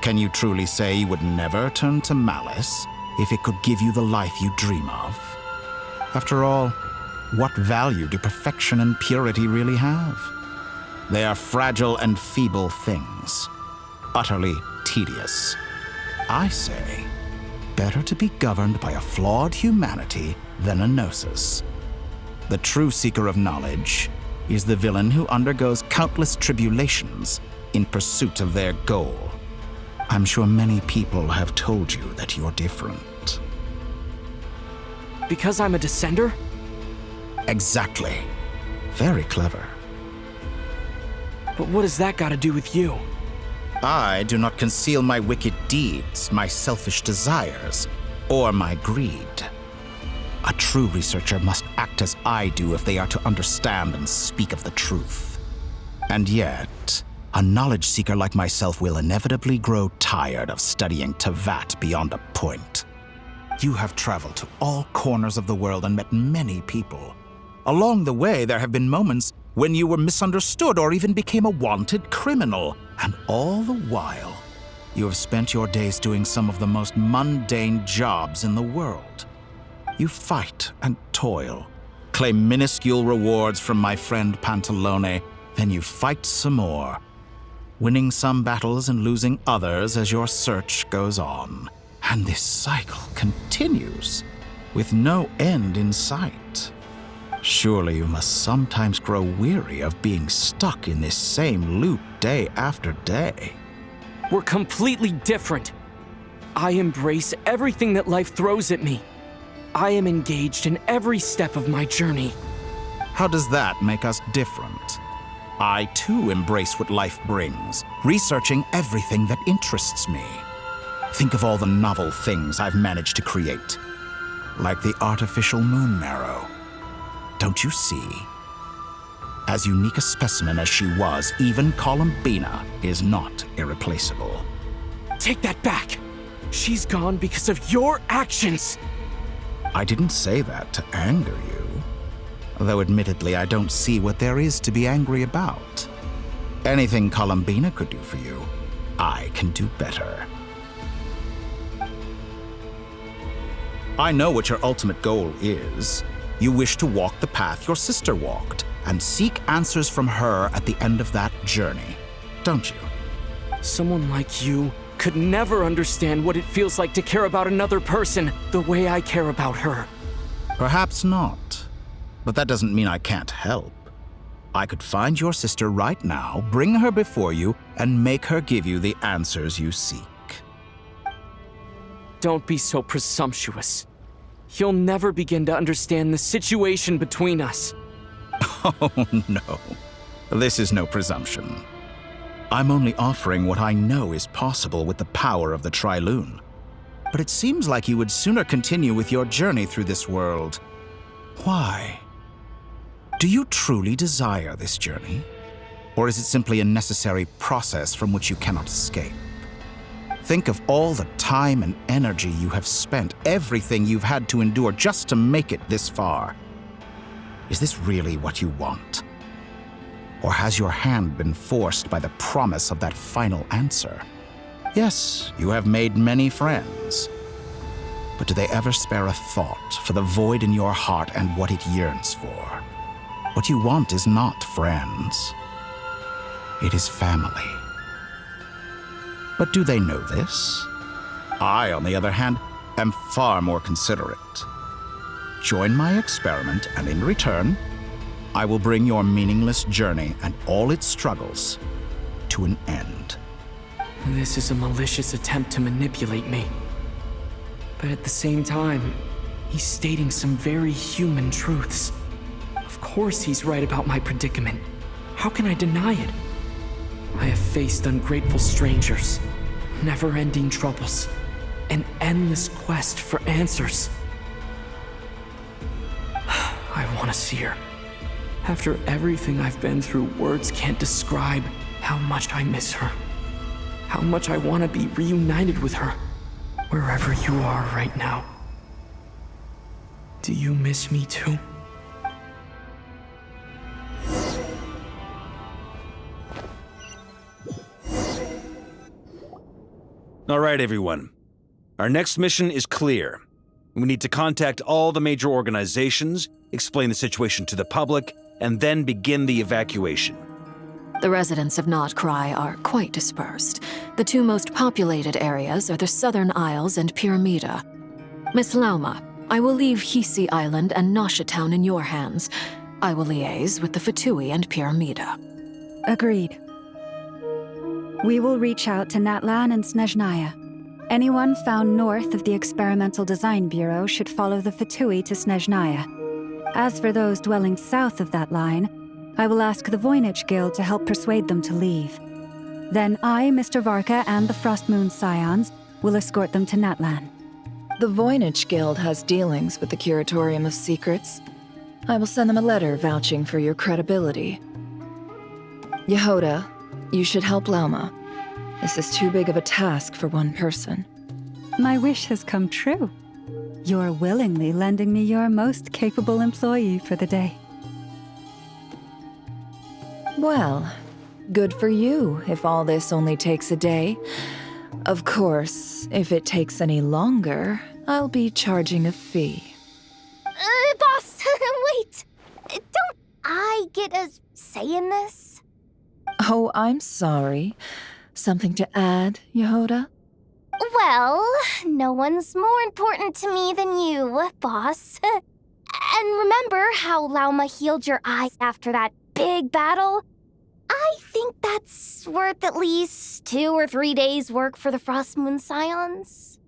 S11: Can you truly say you would never turn to malice if it could give you the life you dream of? After all, what value do perfection and purity really have? They are fragile and feeble things, utterly tedious. I say, better to be governed by a flawed humanity than a gnosis. The true seeker of knowledge is the villain who undergoes countless tribulations in pursuit of their goal. I'm sure many people have told you that you're different.
S10: Because I'm a descender?
S11: Exactly. Very clever.
S10: But what has that got to do with you?
S11: I do not conceal my wicked deeds, my selfish desires, or my greed. A true researcher must act as I do if they are to understand and speak of the truth. And yet, a knowledge seeker like myself will inevitably grow tired of studying Tevat beyond a point. You have traveled to all corners of the world and met many people. Along the way, there have been moments when you were misunderstood or even became a wanted criminal. And all the while, you have spent your days doing some of the most mundane jobs in the world. You fight and toil, claim minuscule rewards from my friend Pantalone, then you fight some more, winning some battles and losing others as your search goes on. And this cycle continues, with no end in sight. Surely you must sometimes grow weary of being stuck in this same loop day after day.
S10: We're completely different. I embrace everything that life throws at me. I am engaged in every step of my journey.
S11: How does that make us different? I too embrace what life brings, researching everything that interests me. Think of all the novel things I've managed to create, like the artificial moon marrow. Don't you see? As unique a specimen as she was, even Columbina is not irreplaceable.
S10: Take that back! She's gone because of your actions!
S11: I didn't say that to anger you. Though admittedly, I don't see what there is to be angry about. Anything Columbina could do for you, I can do better. I know what your ultimate goal is. You wish to walk the path your sister walked, and seek answers from her at the end of that journey, don't you?
S10: Someone like you could never understand what it feels like to care about another person the way I care about her.
S11: Perhaps not, but that doesn't mean I can't help. I could find your sister right now, bring her before you, and make her give you the answers you seek.
S10: Don't be so presumptuous. You'll never begin to understand the situation between us.
S11: Oh, no. This is no presumption. I'm only offering what I know is possible with the power of the Trilune. But it seems like you would sooner continue with your journey through this world. Why? Do you truly desire this journey? Or is it simply a necessary process from which you cannot escape? Think of all the time and energy you have spent, everything you've had to endure just to make it this far. Is this really what you want? Or has your hand been forced by the promise of that final answer? Yes, you have made many friends. But do they ever spare a thought for the void in your heart and what it yearns for? What you want is not friends. It is family. But do they know this? I, on the other hand, am far more considerate. Join my experiment, and in return, I will bring your meaningless journey and all its struggles to an end.
S10: This is a malicious attempt to manipulate me. But at the same time, he's stating some very human truths. Of course he's right about my predicament. How can I deny it? I have faced ungrateful strangers, never-ending troubles, an endless quest for answers. I want to see her. After everything I've been through, words can't describe how much I miss her. How much I want to be reunited with her, wherever you are right now. Do you miss me too?
S2: All right, everyone. Our next mission is clear. We need to contact all the major organizations, explain the situation to the public, and then begin the evacuation.
S6: The residents of Not Cry are quite dispersed. The two most populated areas are the Southern Isles and Pyramida. Miss Lauma, I will leave Hisi Island and Nasha Town in your hands. I will liaise with the Fatui and Pyramida.
S7: Agreed. We will reach out to Natlan and Snezhnaya. Anyone found north of the Experimental Design Bureau should follow the Fatui to Snezhnaya. As for those dwelling south of that line, I will ask the Voynich Guild to help persuade them to leave. Then I, Mr. Varka, and the Frostmoon Scions will escort them to Natlan.
S3: The Voynich Guild has dealings with the Curatorium of Secrets. I will send them a letter vouching for your credibility. Yehoda, you should help Lauma. This is too big of a task for one person.
S7: My wish has come true. You're willingly lending me your most capable employee for the day.
S3: Well, good for you if all this only takes a day. Of course, if it takes any longer, I'll be charging a fee.
S1: Boss, wait! Don't I get a say in this?
S3: Oh, I'm sorry. Something to add, Yehoda?
S1: Well, no one's more important to me than you, boss. And remember how Lauma healed your eyes after that big battle? I think that's worth at least 2 or 3 days' work for the Frostmoon Scions.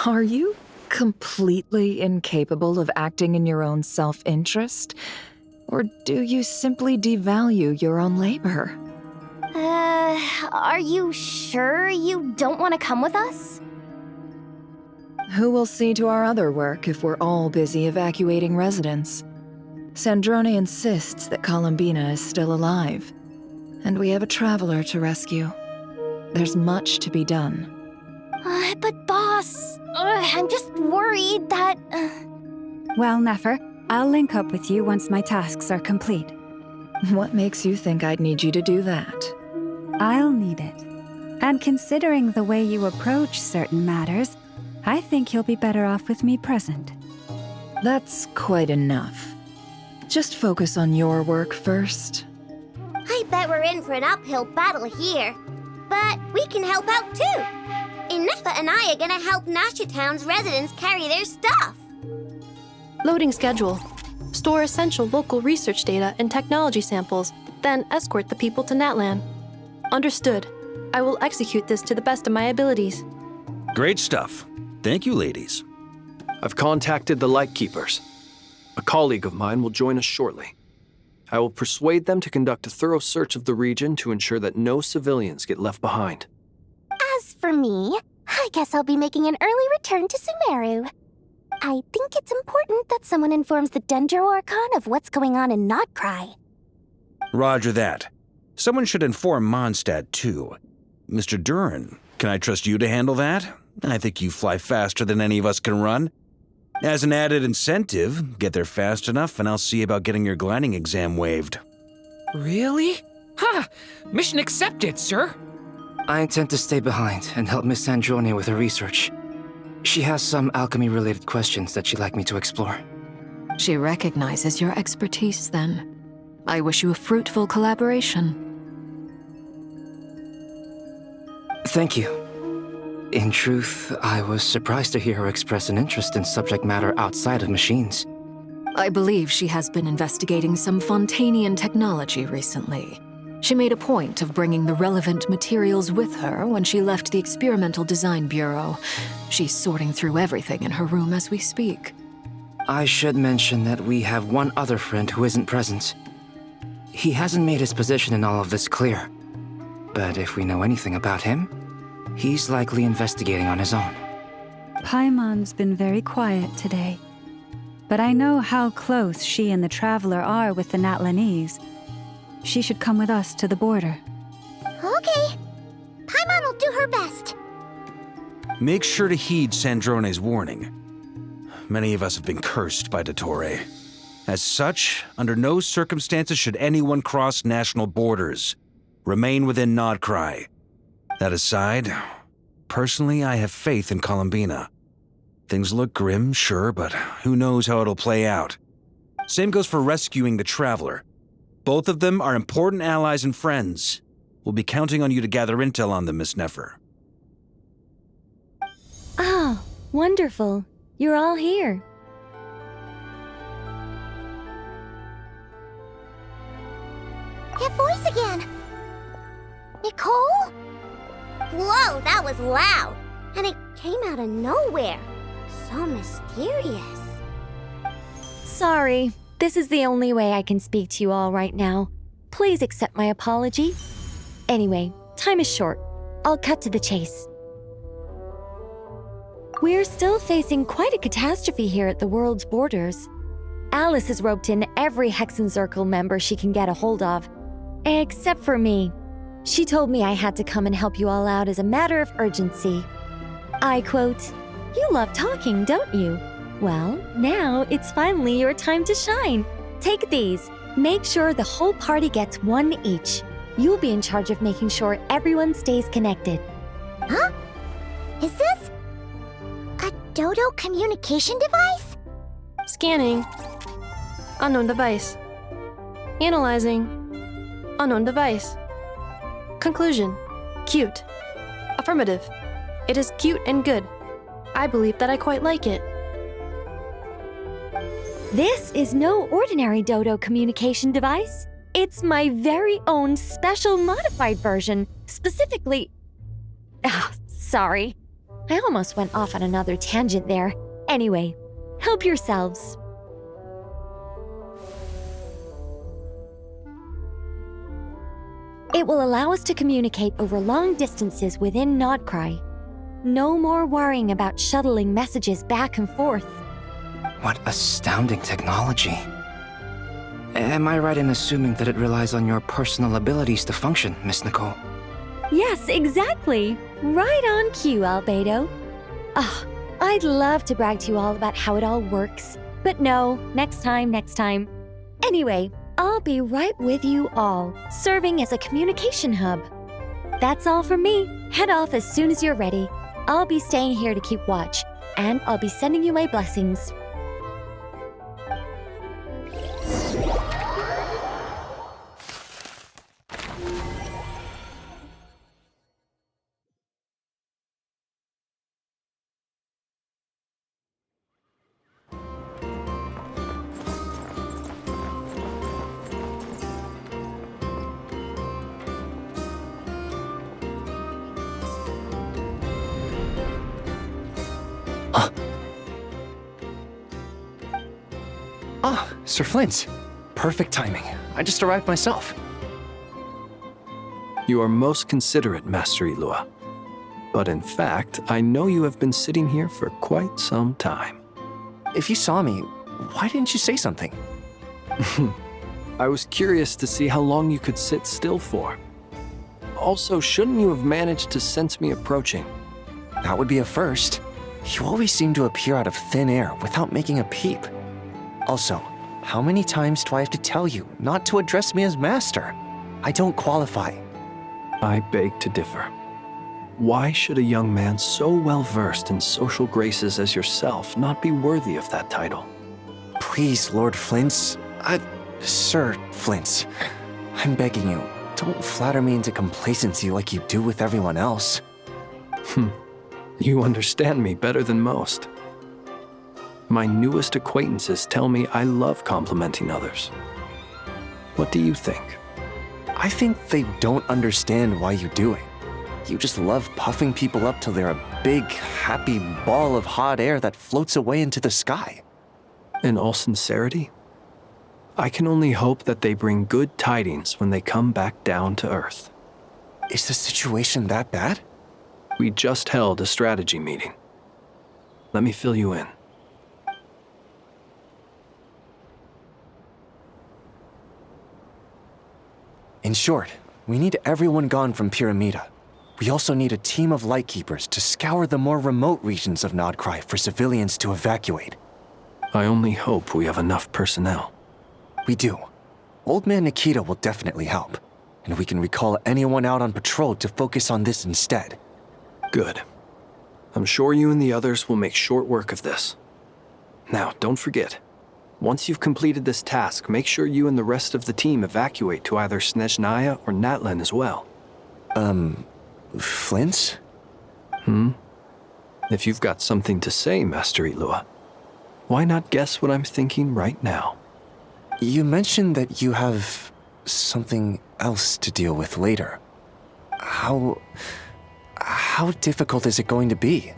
S3: Are you completely incapable of acting in your own self-interest? Or do you simply devalue your own labor?
S1: Are you sure you don't want to come with us?
S3: Who will see to our other work if we're all busy evacuating residents? Sandrone insists that Columbina is still alive, and we have a traveler to rescue. There's much to be done.
S1: But boss, I'm just worried that...
S7: Well, Nefer, I'll link up with you once my tasks are complete.
S3: What makes you think I'd need you to do that?
S7: I'll need it. And considering the way you approach certain matters, I think you'll be better off with me present.
S3: That's quite enough. Just focus on your work first.
S14: I bet we're in for an uphill battle here. But we can help out too. Inefa and I are gonna help Nasha Town's residents carry their stuff.
S8: Loading schedule. Store essential local research data and technology samples, then escort the people to Natlan. Understood. I will execute this to the best of my abilities.
S2: Great stuff. Thank you, ladies.
S4: I've contacted the Lightkeepers. A colleague of mine will join us shortly. I will persuade them to conduct a thorough search of the region to ensure that no civilians get left behind.
S1: As for me, I guess I'll be making an early return to Sumeru. I think it's important that someone informs the Dendro Archon of what's going on in Notcry.
S2: Roger that. Someone should inform Mondstadt, too. Mr. Duran, can I trust you to handle that? I think you fly faster than any of us can run. As an added incentive, get there fast enough and I'll see about getting your gliding exam waived.
S16: Really? Ha! Mission accepted, sir.
S19: I intend to stay behind and help Miss Sandrone with her research. She has some alchemy-related questions that she'd like me to explore.
S6: She recognizes your expertise, then. I wish you a fruitful collaboration.
S19: Thank you. In truth, I was surprised to hear her express an interest in subject matter outside of machines.
S6: I believe she has been investigating some Fontanian technology recently. She made a point of bringing the relevant materials with her when she left the Experimental Design Bureau. She's sorting through everything in her room as we speak.
S19: I should mention that we have one other friend who isn't present. He hasn't made his position in all of this clear. But if we know anything about him, he's likely investigating on his own.
S7: Paimon's been very quiet today. But I know how close she and the Traveler are with the Natlanese. She should come with us to the border.
S14: Okay. Paimon will do her best.
S2: Make sure to heed Sandrone's warning. Many of us have been cursed by Dottore. As such, under no circumstances should anyone cross national borders. Remain within Notcry. That aside, personally, I have faith in Columbina. Things look grim, sure, but who knows how it'll play out. Same goes for rescuing the Traveler. Both of them are important allies and friends. We'll be counting on you to gather intel on them, Miss Nefer.
S20: Oh, wonderful. You're all here.
S14: That voice again! Nicole? Whoa, that was loud! And it came out of nowhere. So mysterious.
S20: Sorry, this is the only way I can speak to you all right now. Please accept my apology. Anyway, time is short. I'll cut to the chase. We're still facing quite a catastrophe here at the world's borders. Alice has roped in every Hexen Circle member she can get a hold of. Except for me. She told me I had to come and help you all out as a matter of urgency. I quote, "You love talking, don't you? Well, now it's finally your time to shine. Take these. Make sure the whole party gets one each. You'll be in charge of making sure everyone stays connected."
S14: Huh? Is this a Dodo communication device?
S8: Scanning. Unknown device. Analyzing. Unknown device. Conclusion. Cute. Affirmative. It is cute and good. I believe that I quite like it.
S20: This is no ordinary Dodo communication device. It's my very own special modified version, specifically... sorry. I almost went off on another tangent there. Anyway, help yourselves. It will allow us to communicate over long distances within Notcry. No more worrying about shuttling messages back and forth.
S19: What astounding technology. Am I right in assuming that it relies on your personal abilities to function, Miss Nicole?
S20: Yes, exactly. Right on cue, Albedo. I'd love to brag to you all about how it all works. But no, next time. Anyway, I'll be right with you all, serving as a communication hub. That's all from me. Head off as soon as you're ready. I'll be staying here to keep watch, and I'll be sending you my blessings.
S4: Sir Flint. Perfect timing.
S19: I just arrived myself.
S4: You are most considerate, Master Ilua. But in fact, I know you have been sitting here for quite some time.
S19: If you saw me, why didn't you say something?
S4: I was curious to see how long you could sit still for. Also, shouldn't you have managed to sense me approaching?
S19: That would be a first. You always seem to appear out of thin air without making a peep. Also, how many times do I have to tell you not to address me as master? I don't qualify.
S4: I beg to differ. Why should a young man so well versed in social graces as yourself not be worthy of that title?
S19: Please, Lord Flint's... Sir Flint's. I'm begging you, don't flatter me into complacency like you do with everyone else.
S4: You understand me better than most. My newest acquaintances tell me I love complimenting others. What do you think?
S19: I think they don't understand why you do it. You just love puffing people up till they're a big, happy ball of hot air that floats away into the sky.
S4: In all sincerity, I can only hope that they bring good tidings when they come back down to Earth.
S19: Is the situation that bad?
S4: We just held a strategy meeting. Let me fill you in.
S19: In short, we need everyone gone from Pyramida. We also need a team of lightkeepers to scour the more remote regions of Nodcry for civilians to evacuate.
S4: I only hope we have enough personnel.
S19: We do. Old Man Nikita will definitely help, and we can recall anyone out on patrol to focus on this instead.
S4: Good. I'm sure you and the others will make short work of this. Now, don't forget, once you've completed this task, make sure you and the rest of the team evacuate to either Snezhnaya or Natlan as well.
S19: Flint's?
S4: If you've got something to say, Master Ilua, why not guess what I'm thinking right now?
S19: You mentioned that you have something else to deal with later. How difficult is it going to be?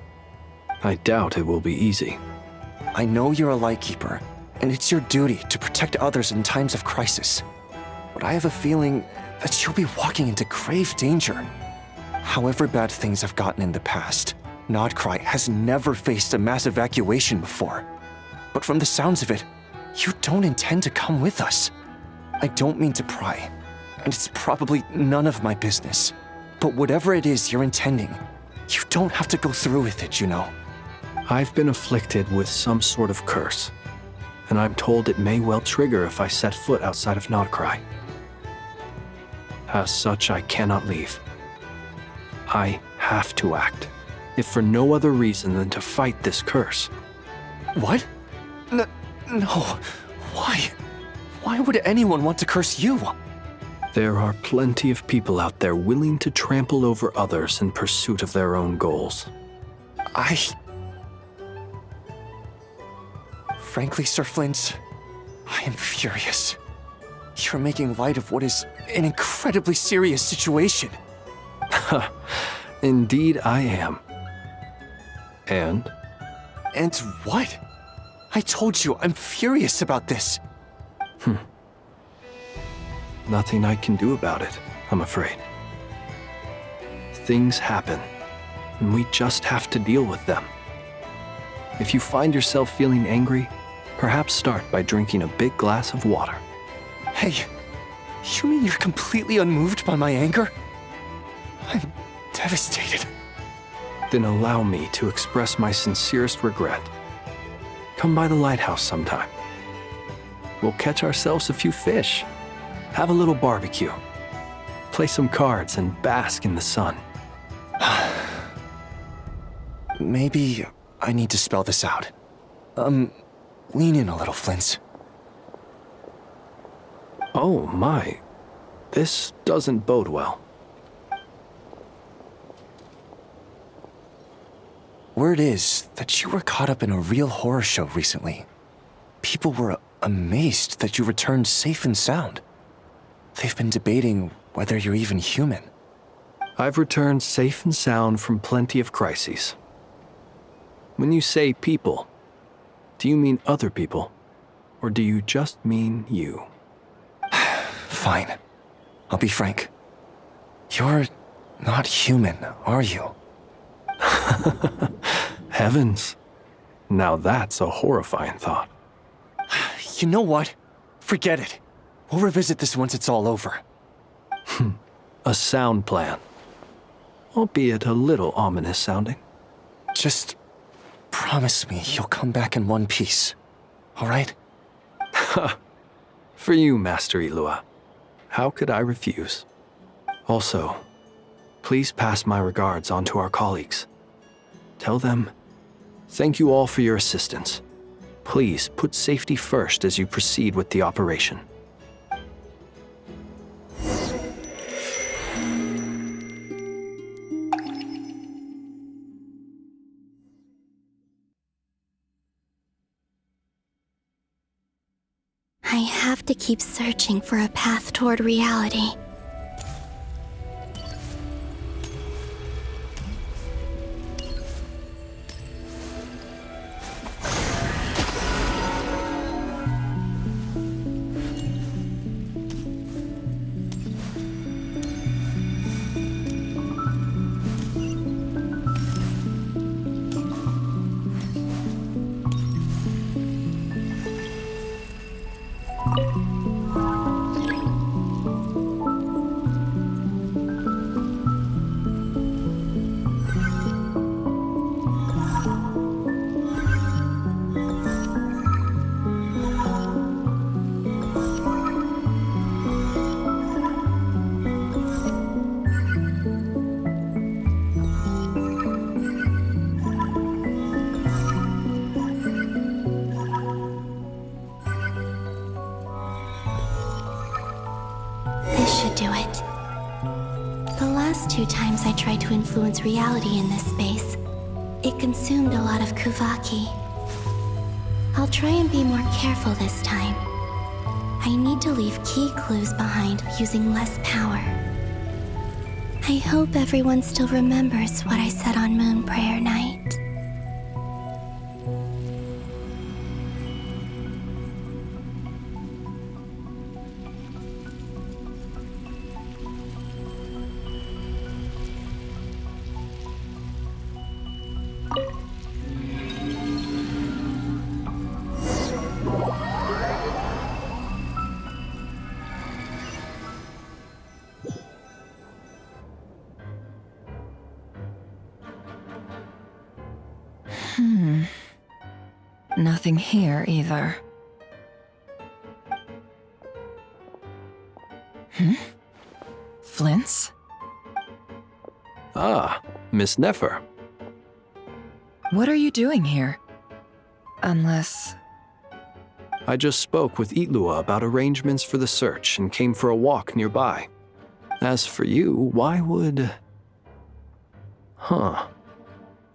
S4: I doubt it will be easy.
S19: I know you're a lightkeeper, and it's your duty to protect others in times of crisis. But I have a feeling that you'll be walking into grave danger. However bad things have gotten in the past, Nodcry has never faced a mass evacuation before. But from the sounds of it, you don't intend to come with us. I don't mean to pry, and it's probably none of my business. But whatever it is you're intending, you don't have to go through with it, you know.
S4: I've been afflicted with some sort of curse, and I'm told it may well trigger if I set foot outside of Nodcry. As such, I cannot leave. I have to act, if for no other reason than to fight this curse.
S19: What? No. Why? Why would anyone want to curse you?
S4: There are plenty of people out there willing to trample over others in pursuit of their own goals.
S19: Frankly, Sir Flint, I am furious. You're making light of what is an incredibly serious situation.
S4: Indeed I am. And?
S19: And what? I told you, I'm furious about this.
S4: Nothing I can do about it, I'm afraid. Things happen, and we just have to deal with them. If you find yourself feeling angry, perhaps start by drinking a big glass of water.
S19: Hey, you mean you're completely unmoved by my anger? I'm devastated.
S4: Then allow me to express my sincerest regret. Come by the lighthouse sometime. We'll catch ourselves a few fish, have a little barbecue, play some cards, and bask in the sun.
S19: Maybe I need to spell this out. Lean in a little, Flint.
S4: Oh my, this doesn't bode well.
S19: Word is that you were caught up in a real horror show recently. People were amazed that you returned safe and sound. They've been debating whether you're even human.
S4: I've returned safe and sound from plenty of crises. When you say people, do you mean other people? Or do you just mean you? Fine. I'll be frank. You're not human, are you? Heavens. Now that's a horrifying thought.
S21: You know what? Forget it. We'll revisit this once it's all over.
S4: A sound plan. Albeit a little ominous sounding.
S21: Just promise me you'll come back in one piece. All right?
S4: For you, Master Ilua. How could I refuse? Also, please pass my regards on to our colleagues. Tell them, thank you all for your assistance. Please put safety first as you proceed with the operation.
S17: I have to keep searching for a path toward reality. This should do it. The last 2 times I tried to influence reality in this space, it consumed a lot of Kuvaki. I'll try and be more careful this time. I need to leave key clues behind using less power. I hope everyone still remembers what I said on Moon Prayer Night.
S3: Nothing here either. Flints?
S4: Ah, Miss Nefer.
S3: What are you doing here? Unless...
S4: I just spoke with Itlua about arrangements for the search and came for a walk nearby. As for you, why would...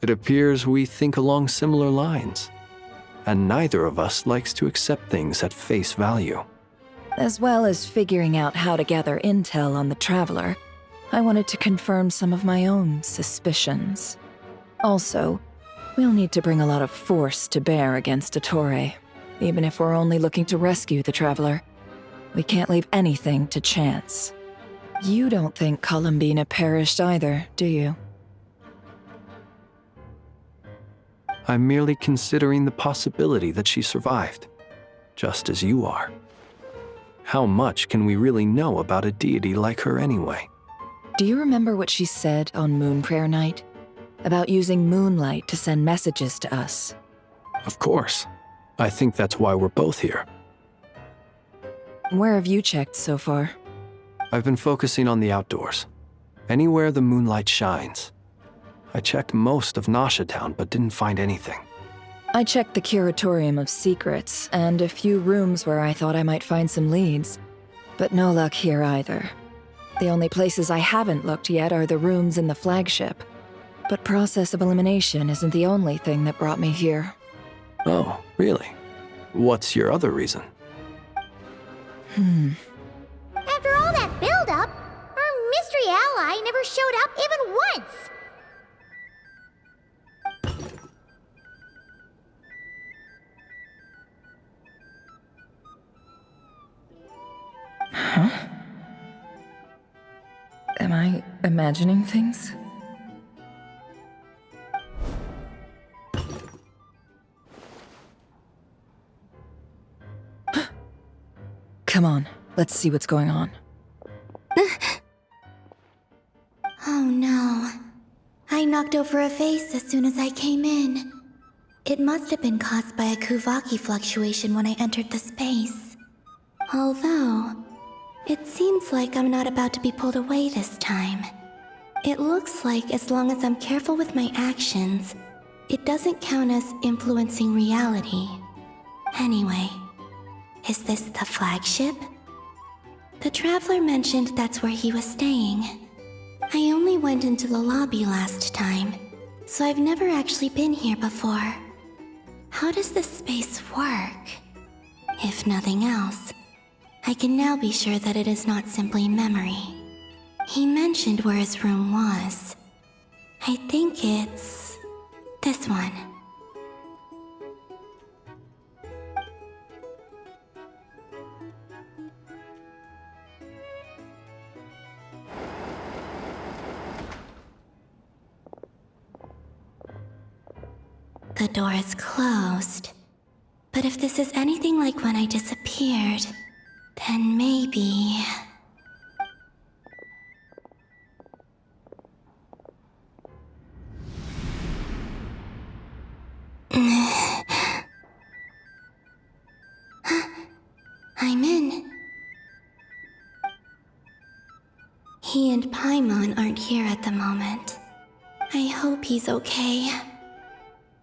S4: It appears we think along similar lines. And neither of us likes to accept things at face value.
S3: As well as figuring out how to gather intel on the Traveler, I wanted to confirm some of my own suspicions. Also, we'll need to bring a lot of force to bear against Ettore, even if we're only looking to rescue the Traveler. We can't leave anything to chance. You don't think Columbina perished either, do you?
S4: I'm merely considering the possibility that she survived, just as you are. How much can we really know about a deity like her anyway?
S3: Do you remember what she said on Moon Prayer Night? About using moonlight to send messages to us?
S4: Of course. I think that's why we're both here.
S3: Where have you checked so far?
S4: I've been focusing on the outdoors. Anywhere the moonlight shines. I checked most of Nasha Town, but didn't find anything.
S3: I checked the Curatorium of Secrets, and a few rooms where I thought I might find some leads. But no luck here either. The only places I haven't looked yet are the rooms in the flagship. But process of elimination isn't the only thing that brought me here.
S4: Oh, really? What's your other reason?
S14: After all that build-up, our mystery ally never showed up even once!
S3: Huh? I imagining things? Come on, let's see what's going on.
S17: Oh no. I knocked over a vase as soon as I came in. It must have been caused by a Kuvaki fluctuation when I entered the space. Although, it seems like I'm not about to be pulled away this time. It looks like as long as I'm careful with my actions, it doesn't count as influencing reality. Anyway, is this the flagship? The Traveler mentioned that's where he was staying. I only went into the lobby last time, so I've never actually been here before. How does this space work? If nothing else, I can now be sure that it is not simply memory. He mentioned where his room was. I think it's this one. The door is closed. But if this is anything like when I disappeared, then maybe... I'm in. He and Paimon aren't here at the moment. I hope he's okay.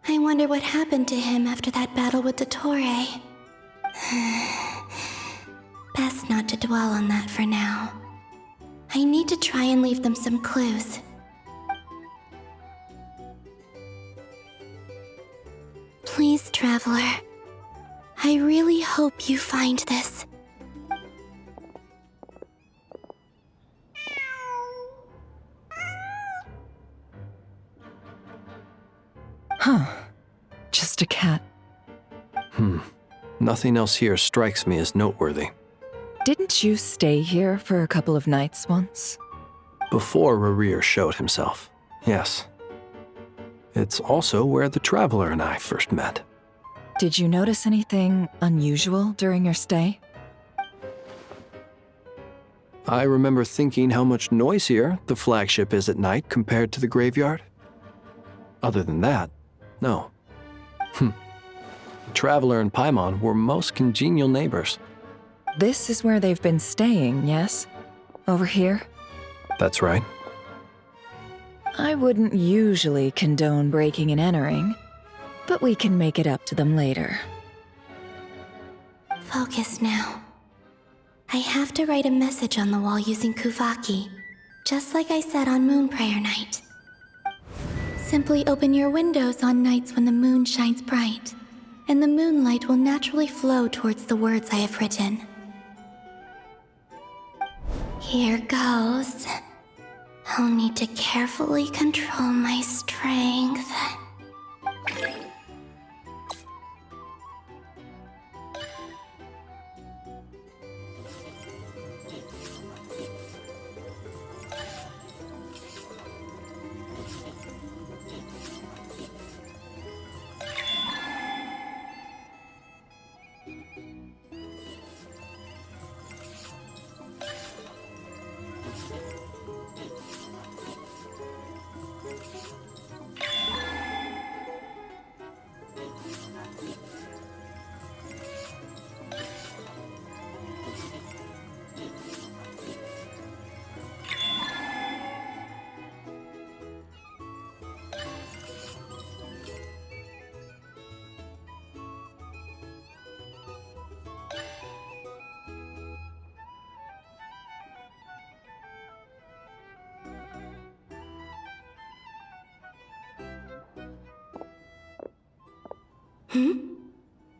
S17: I wonder what happened to him after that battle with Dottore. Best not to dwell on that for now. I need to try and leave them some clues. Please, Traveler. I really hope you find this.
S3: Huh. Just a cat.
S4: Nothing else here strikes me as noteworthy.
S3: Didn't you stay here for a couple of nights once?
S4: Before Rerir showed himself, yes. It's also where the Traveler and I first met.
S3: Did you notice anything unusual during your stay?
S4: I remember thinking how much noisier the flagship is at night compared to the graveyard. Other than that, no. The Traveler and Paimon were most congenial neighbors.
S3: This is where they've been staying, yes? Over here?
S4: That's right.
S3: I wouldn't usually condone breaking and entering, but we can make it up to them later.
S17: Focus now. I have to write a message on the wall using Kuvaki, just like I said on Moon Prayer Night. Simply open your windows on nights when the moon shines bright, and the moonlight will naturally flow towards the words I have written. Here goes. I'll need to carefully control my strength.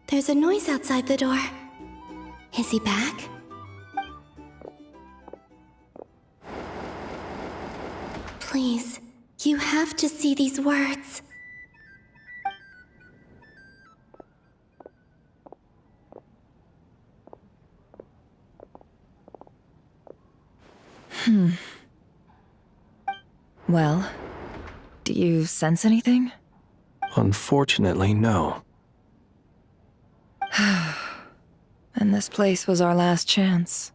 S17: There's a noise outside the door. Is he back? Please, you have to see these words.
S3: Well, do you sense anything?
S4: Unfortunately, no.
S3: And this place was our last chance.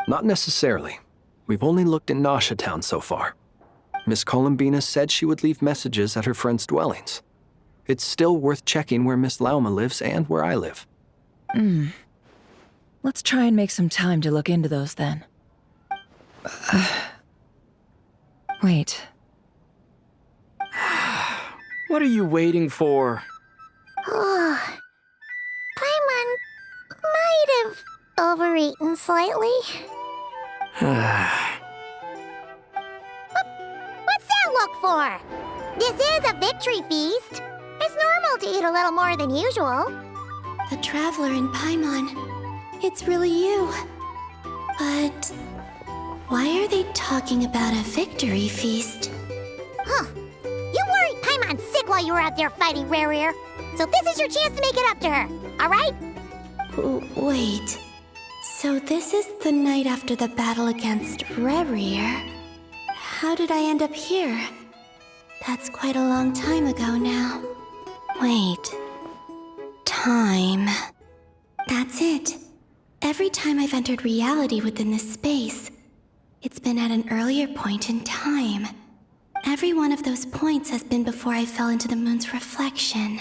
S4: Not necessarily. We've only looked in Nasha Town so far. Miss Columbina said she would leave messages at her friends' dwellings. It's still worth checking where Miss Lauma lives and where I live.
S3: Let's try and make some time to look into those then. Wait.
S10: What are you waiting for?
S14: Oh, Paimon might have overeaten slightly. What's that look for? This is a victory feast. It's normal to eat a little more than usual.
S17: The Traveler in Paimon. It's really you. But why are they talking about a victory feast?
S14: Huh. You worried Paimon sick while you were out there fighting Rare. So this is your chance to make it up to her, alright?
S17: Wait. So this is the night after the battle against Rare. How did I end up here? That's quite a long time ago now. Wait. Time. That's it. Every time I've entered reality within this space, it's been at an earlier point in time. Every one of those points has been before I fell into the moon's reflection.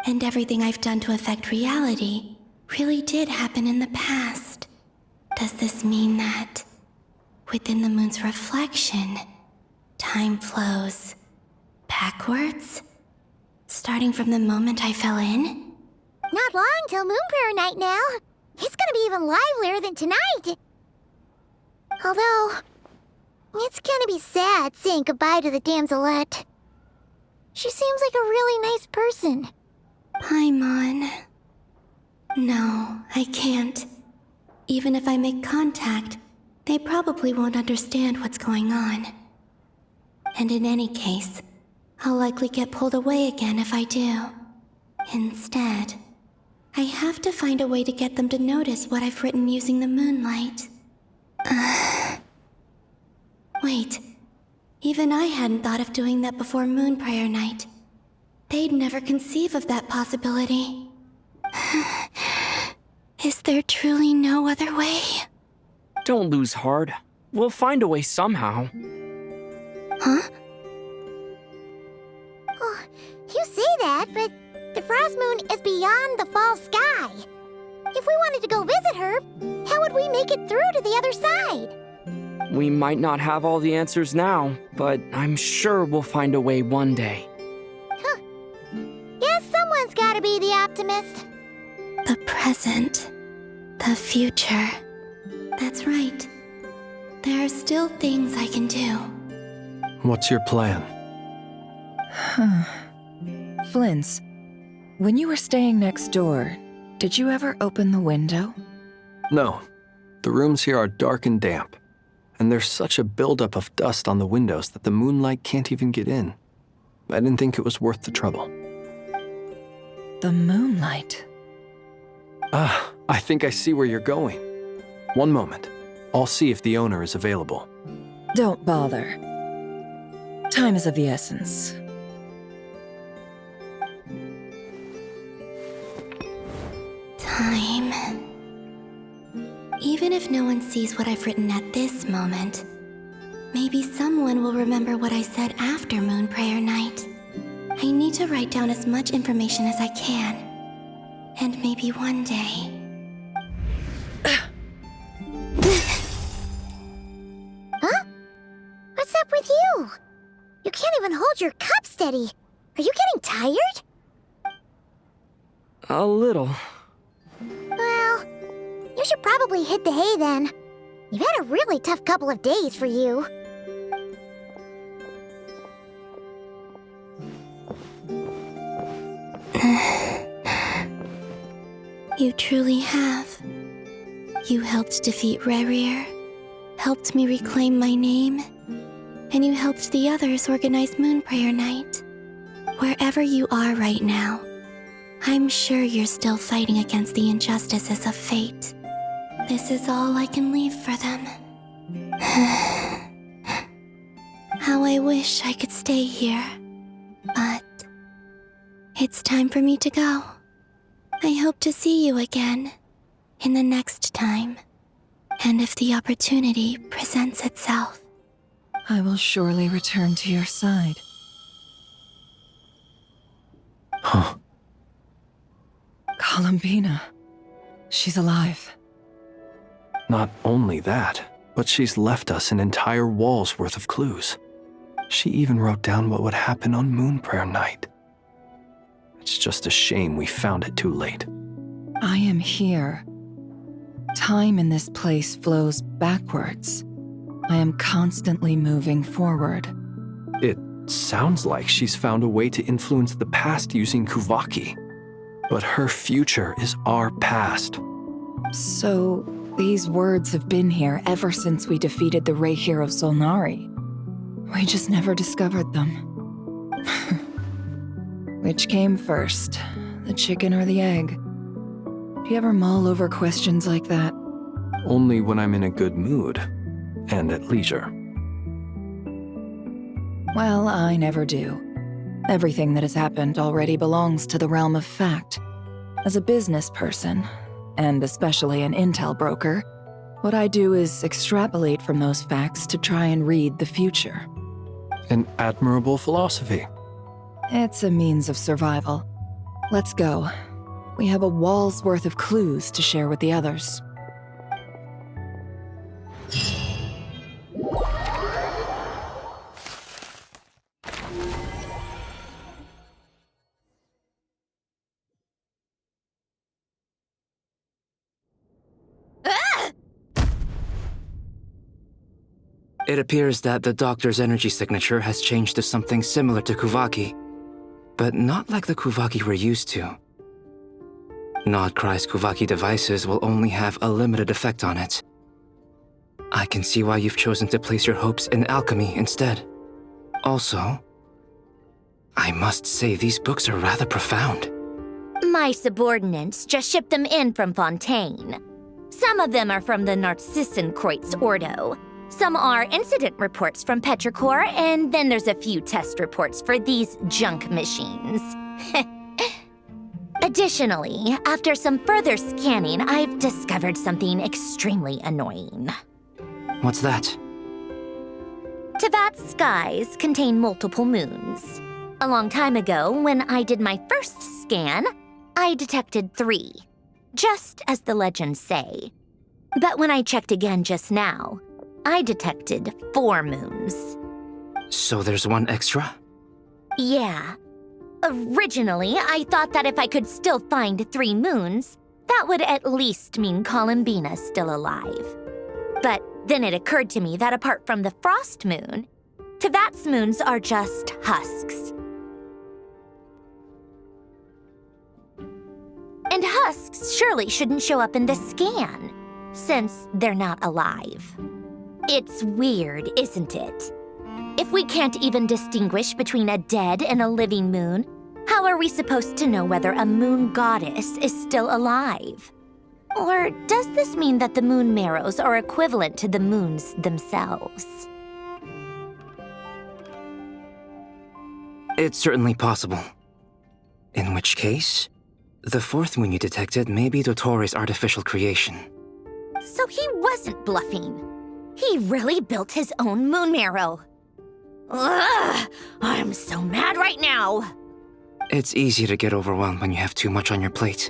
S17: And everything I've done to affect reality really did happen in the past. Does this mean that within the moon's reflection, time flows backwards? Starting from the moment I fell in?
S14: Not long till Moon Prayer Night now. It's gonna be even livelier than tonight. Although, it's gonna be sad saying goodbye to the damselette. She seems like a really nice person.
S17: Paimon. No, I can't. Even if I make contact, they probably won't understand what's going on. And in any case, I'll likely get pulled away again if I do. Instead, I have to find a way to get them to notice what I've written using the moonlight. Wait, even I hadn't thought of doing that before Moon Prayer Night. They'd never conceive of that possibility. Is there truly no other way?
S10: Don't lose heart. We'll find a way somehow.
S17: Huh?
S14: Oh, you say that, but the Frost Moon is beyond the fall sky. If we wanted to go visit her, how would we make it through to the other side?
S10: We might not have all the answers now, but I'm sure we'll find a way one day.
S14: Huh. Guess someone's gotta be the optimist.
S17: The present. The future. That's right. There are still things I can do.
S4: What's your plan?
S3: Flint's, when you were staying next door, did you ever open the window?
S4: No. The rooms here are dark and damp. And there's such a buildup of dust on the windows that the moonlight can't even get in. I didn't think it was worth the trouble.
S3: The moonlight?
S4: Ah, I think I see where you're going. One moment. I'll see if the owner is available.
S3: Don't bother. Time is of the essence.
S17: Time. Even if no one sees what I've written at this moment, maybe someone will remember what I said after Moon Prayer Night. I need to write down as much information as I can. And maybe one day...
S14: Huh? What's up with you? You can't even hold your cup steady. Are you getting tired?
S10: A little.
S14: Well, you should probably hit the hay then. You've had a really tough couple of days for you.
S17: You truly have. You helped defeat Rare, helped me reclaim my name, and you helped the others organize Moon Prayer Night. Wherever you are right now, I'm sure you're still fighting against the injustices of fate. This is all I can leave for them. How I wish I could stay here. But it's time for me to go. I hope to see you again in the next time. And if the opportunity presents itself.
S3: I will surely return to your side.
S4: Huh.
S3: Columbina. She's alive.
S4: Not only that, but she's left us an entire wall's worth of clues. She even wrote down what would happen on Moon Prayer Night. It's just a shame we found it too late.
S3: I am here. Time in this place flows backwards. I am constantly moving forward.
S4: It sounds like she's found a way to influence the past using Kuvaki. But her future is our past.
S3: So, these words have been here ever since we defeated the Ray Hero Solnari. We just never discovered them. Which came first, the chicken or the egg? Do you ever mull over questions like that?
S4: Only when I'm in a good mood and at leisure.
S3: Well, I never do. Everything that has happened already belongs to the realm of fact. As a business person, and especially an intel broker, what I do is extrapolate from those facts to try and read the future.
S4: An admirable philosophy.
S3: It's a means of survival. Let's go. We have a wall's worth of clues to share with the others.
S19: It appears that the doctor's energy signature has changed to something similar to Kuvaki, but not like the Kuvaki we're used to. Nodcry's Kuvaki devices will only have a limited effect on it. I can see why you've chosen to place your hopes in alchemy instead. Also, I must say these books are rather profound.
S1: My subordinates just shipped them in from Fontaine. Some of them are from the Narcissenkreuz Ordo. Some are incident reports from Petrichor, and then there's a few test reports for these junk machines. Additionally, after some further scanning, I've discovered something extremely annoying.
S19: What's that?
S1: Tevat's skies contain multiple moons. A long time ago, when I did my first scan, I detected 3, just as the legends say. But when I checked again just now, I detected 4 moons.
S19: So there's one extra?
S1: Yeah. Originally, I thought that if I could still find 3 moons, that would at least mean Columbina's still alive. But then it occurred to me that apart from the frost moon, Tevat's moons are just husks. And husks surely shouldn't show up in the scan, since they're not alive. It's weird, isn't it? If we can't even distinguish between a dead and a living moon, how are we supposed to know whether a moon goddess is still alive? Or does this mean that the moon marrows are equivalent to the moons themselves?
S19: It's certainly possible. In which case, the 4th moon you detected may be Dottore artificial creation.
S1: So he wasn't bluffing. He really built his own moon marrow. Ugh! I'm so mad right now!
S19: It's easy to get overwhelmed when you have too much on your plate.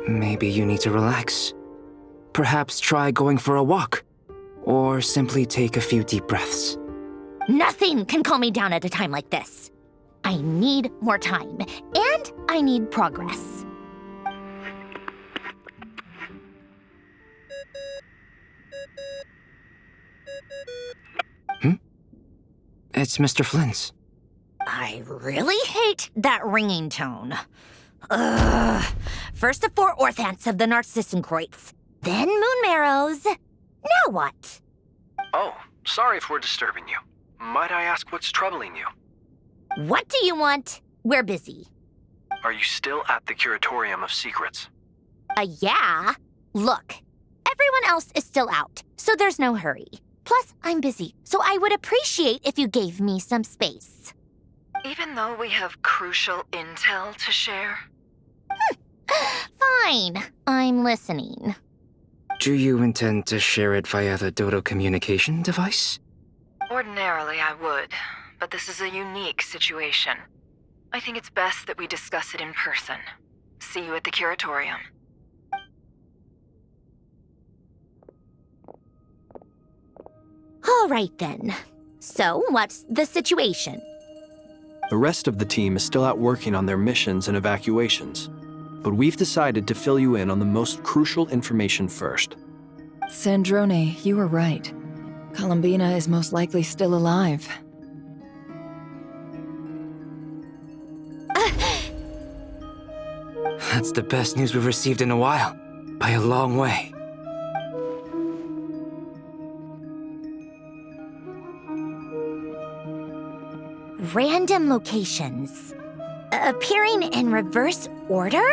S19: Maybe you need to relax. Perhaps try going for a walk, or simply take a few deep breaths.
S1: Nothing can calm me down at a time like this. I need more time, and I need progress.
S19: It's Mr. Flynn's.
S1: I really hate that ringing tone. Ugh. First the 4 orthants of the Narcissenkreuz, then moon marrows. Now what?
S4: Oh, sorry if we're disturbing you. Might I ask what's troubling you?
S1: What do you want? We're busy.
S4: Are you still at the Curatorium of Secrets?
S1: Yeah. Look, everyone else is still out, so there's no hurry. Plus, I'm busy, so I would appreciate if you gave me some space.
S3: Even though we have crucial intel to share?
S1: Fine, I'm listening.
S19: Do you intend to share it via the Dodo communication device?
S3: Ordinarily, I would, but this is a unique situation. I think it's best that we discuss it in person. See you at the curatorium.
S1: All right then. So, what's the situation?
S4: The rest of the team is still out working on their missions and evacuations, but we've decided to fill you in on the most crucial information first.
S3: Sandrone, you were right. Columbina is most likely still alive.
S19: That's the best news we've received in a while, by a long way.
S1: Random locations. Appearing in reverse order?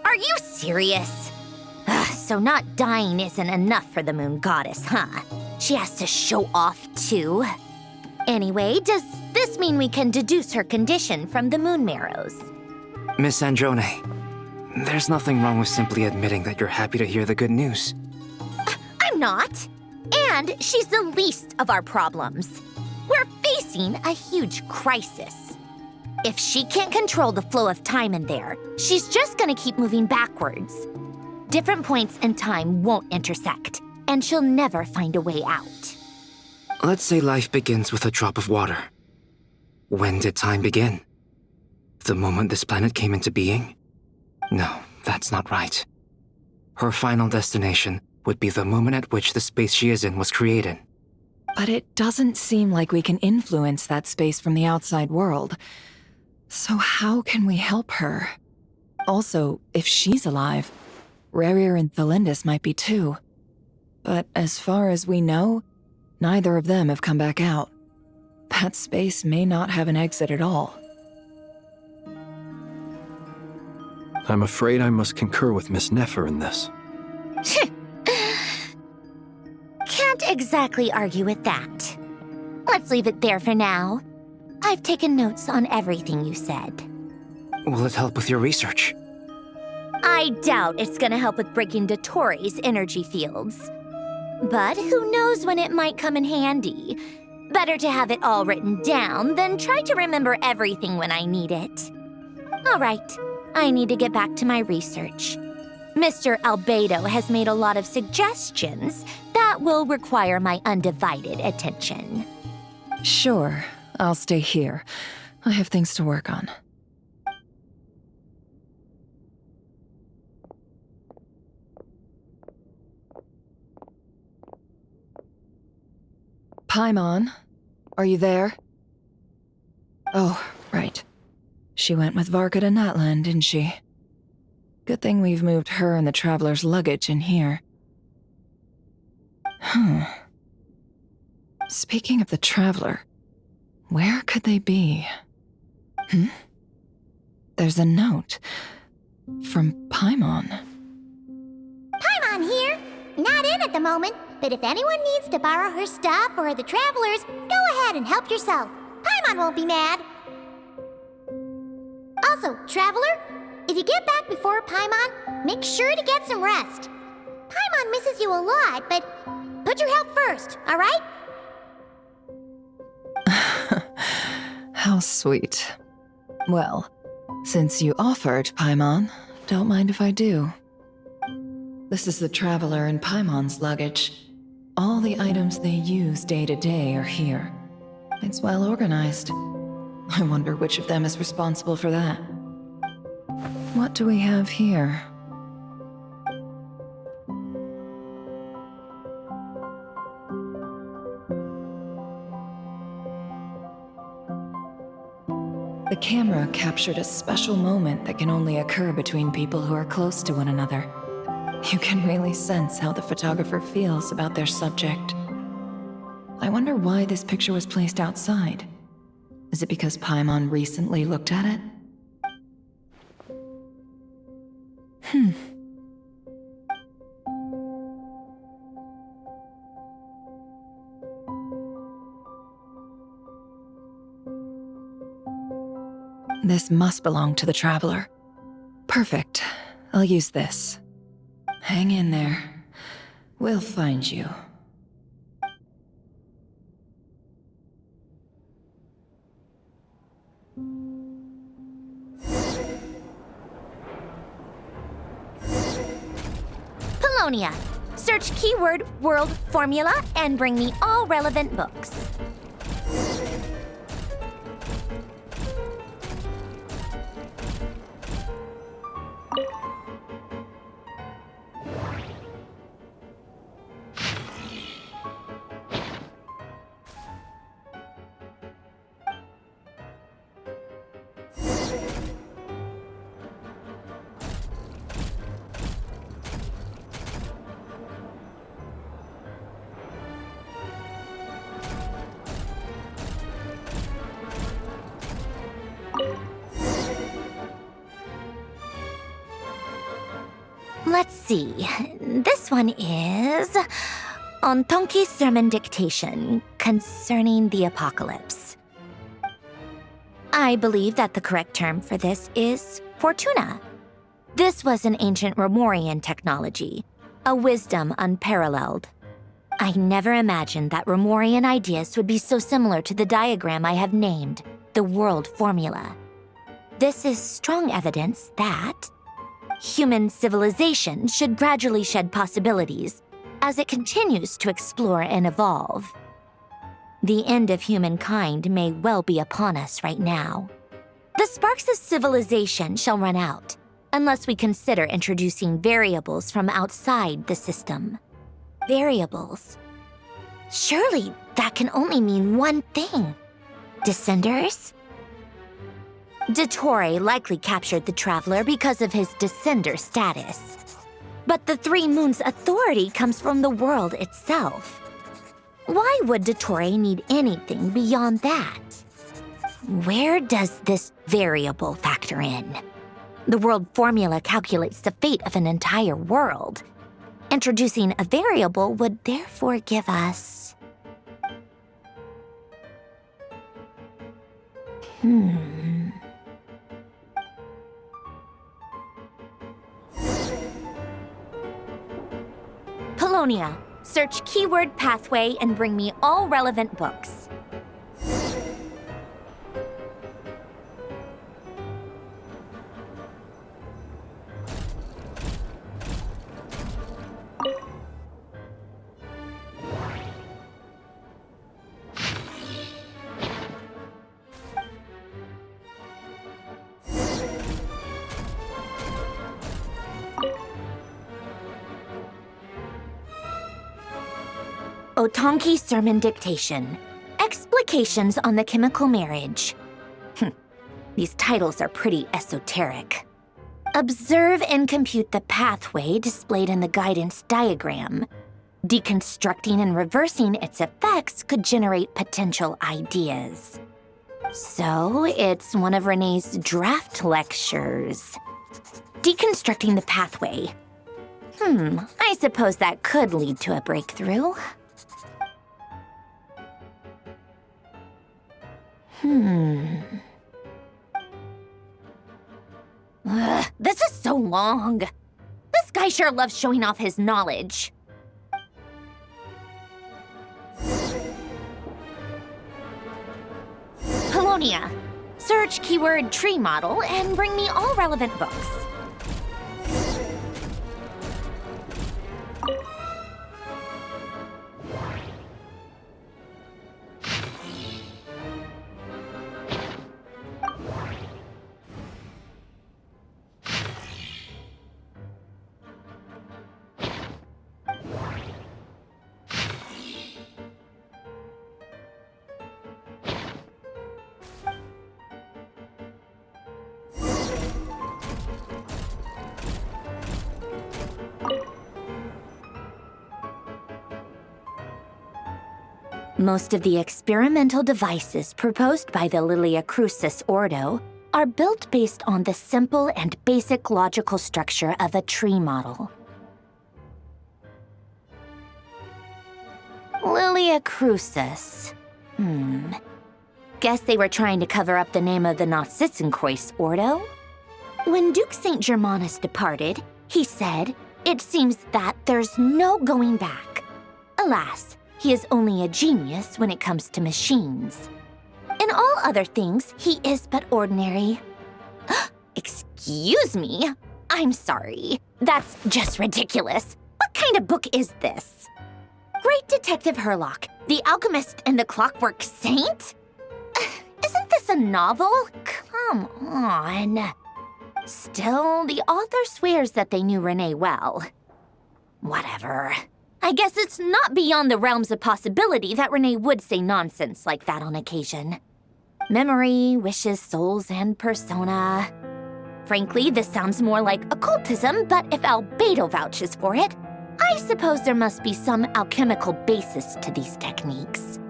S1: Are you serious? So not dying isn't enough for the Moon Goddess, huh? She has to show off too. Anyway, does this mean we can deduce her condition from the moon marrows?
S19: Miss Sandrone, there's nothing wrong with simply admitting that you're happy to hear the good news.
S1: I'm not. And she's the least of our problems. We're facing a huge crisis. If she can't control the flow of time in there, she's just gonna keep moving backwards. Different points in time won't intersect, and she'll never find a way out.
S19: Let's say life begins with a drop of water. When did time begin? The moment this planet came into being? No, that's not right. Her final destination would be the moment at which the space she is in was created.
S3: But it doesn't seem like we can influence that space from the outside world. So how can we help her? Also, if she's alive, Rarier and Thalindus might be too. But as far as we know, neither of them have come back out. That space may not have an exit at all.
S4: I'm afraid I must concur with Miss Nefer in this.
S1: Can't exactly argue with that. Let's leave it there for now. I've taken notes on everything you said.
S19: Will it help with your research?
S1: I doubt it's gonna help with breaking Dottoro's energy fields. But who knows when it might come in handy. Better to have it all written down than try to remember everything when I need it. All right, I need to get back to my research. Mr. Albedo has made a lot of suggestions that will require my undivided attention.
S3: Sure, I'll stay here. I have things to work on. Paimon, are you there? Oh, right. She went with Varka to Natlan, didn't she? Good thing we've moved her and the Traveler's luggage in here. Speaking of the Traveler, where could they be? There's a note from Paimon.
S14: Paimon here. Not in at the moment, but if anyone needs to borrow her stuff or the Travelers, go ahead and help yourself. Paimon won't be mad. Also, Traveler, if you get back before Paimon, make sure to get some rest. Paimon misses you a lot, but put your health first, all right?
S3: How sweet. Well, since you offered, Paimon, don't mind if I do. This is the Traveler and Paimon's luggage. All the items they use day to day are here. It's well organized. I wonder which of them is responsible for that. What do we have here? The camera captured a special moment that can only occur between people who are close to one another. You can really sense how the photographer feels about their subject. I wonder why this picture was placed outside. Is it because Paimon recently looked at it? This must belong to the Traveler. Perfect. I'll use this. Hang in there. We'll find you.
S1: Polonia. Search keyword world formula and bring me all relevant books. Let's see. This one is on Tonki's sermon dictation concerning the apocalypse. I believe that the correct term for this is Fortuna. This was an ancient Romorian technology, a wisdom unparalleled. I never imagined that Romorian ideas would be so similar to the diagram I have named, the world formula. This is strong evidence that human civilization should gradually shed possibilities as it continues to explore and evolve. The end of humankind may well be upon us right now. The sparks of civilization shall run out unless we consider introducing variables from outside the system. Variables. Surely that can only mean one thing. Descenders? Dottore likely captured the Traveler because of his descender status. But the Three Moons' authority comes from the world itself. Why would Dottore need anything beyond that? Where does this variable factor in? The world formula calculates the fate of an entire world. Introducing a variable would therefore give us... Polonia, search keyword pathway and bring me all relevant books. Otonki Sermon Dictation. Explications on the Chemical Marriage. These titles are pretty esoteric. Observe and compute the pathway displayed in the guidance diagram. Deconstructing and reversing its effects could generate potential ideas. So, it's one of Renee's draft lectures. Deconstructing the pathway. I suppose that could lead to a breakthrough. This is so long. This guy sure loves showing off his knowledge. Polonia, search keyword tree model and bring me all relevant books. Most of the experimental devices proposed by the Lilia Crucis Ordo are built based on the simple and basic logical structure of a tree model. Lilia Crucis. Guess they were trying to cover up the name of the Nautitzenkreuz Ordo. When Duke St. Germanus departed, he said, "It seems that there's no going back." Alas, he is only a genius when it comes to machines. In all other things, he is but ordinary. Excuse me? I'm sorry. That's just ridiculous. What kind of book is this? Great Detective Herlock, The Alchemist and the Clockwork Saint? Isn't this a novel? Come on. Still, the author swears that they knew Renee well. Whatever. I guess it's not beyond the realms of possibility that Renee would say nonsense like that on occasion. Memory, wishes, souls, and persona. Frankly, this sounds more like occultism, but if Albedo vouches for it, I suppose there must be some alchemical basis to these techniques.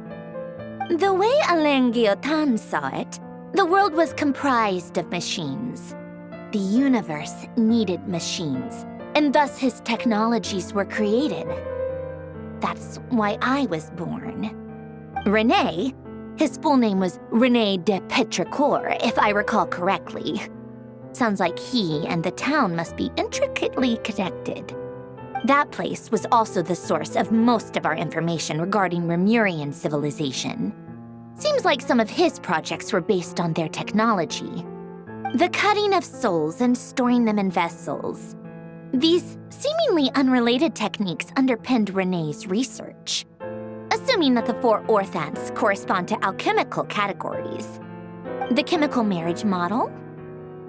S1: The way Alain Guillotin saw it, the world was comprised of machines. The universe needed machines, and thus his technologies were created. That's why I was born. René, his full name was René de Petrichor, if I recall correctly. Sounds like he and the town must be intricately connected. That place was also the source of most of our information regarding Remurian civilization. Seems like some of his projects were based on their technology. The cutting of souls and storing them in vessels. These seemingly unrelated techniques underpinned René's research. Assuming that the 4 orthants correspond to alchemical categories. The chemical marriage model?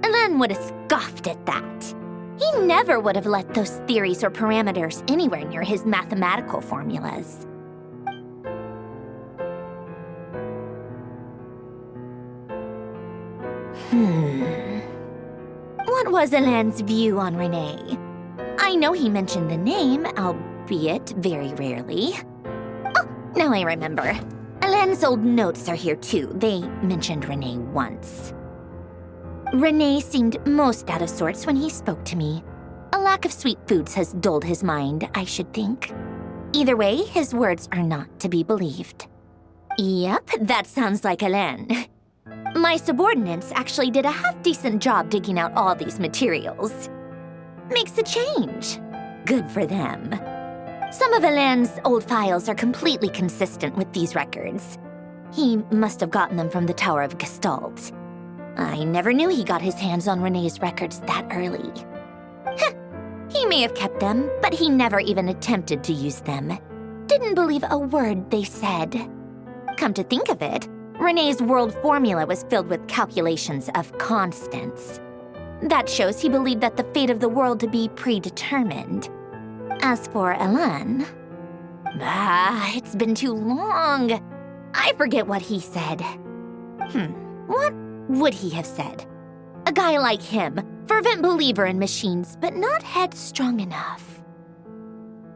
S1: Alain would have scoffed at that. He never would have let those theories or parameters anywhere near his mathematical formulas. What was Alain's view on René? I know he mentioned the name, albeit very rarely. Oh, now I remember. Alain's old notes are here too. They mentioned René once. René seemed most out of sorts when he spoke to me. A lack of sweet foods has dulled his mind, I should think. Either way, his words are not to be believed. Yep, that sounds like Alain. My subordinates actually did a half-decent job digging out all these materials. Makes a change. Good for them. Some of Alain's old files are completely consistent with these records. He must have gotten them from the Tower of Gestalt. I never knew he got his hands on René's records that early. He may have kept them, but he never even attempted to use them. Didn't believe a word they said. Come to think of it, René's world formula was filled with calculations of constants. That shows he believed that the fate of the world to be predetermined. As for Alain, it's been too long. I forget what he said. What would he have said? A guy like him, fervent believer in machines, but not headstrong enough.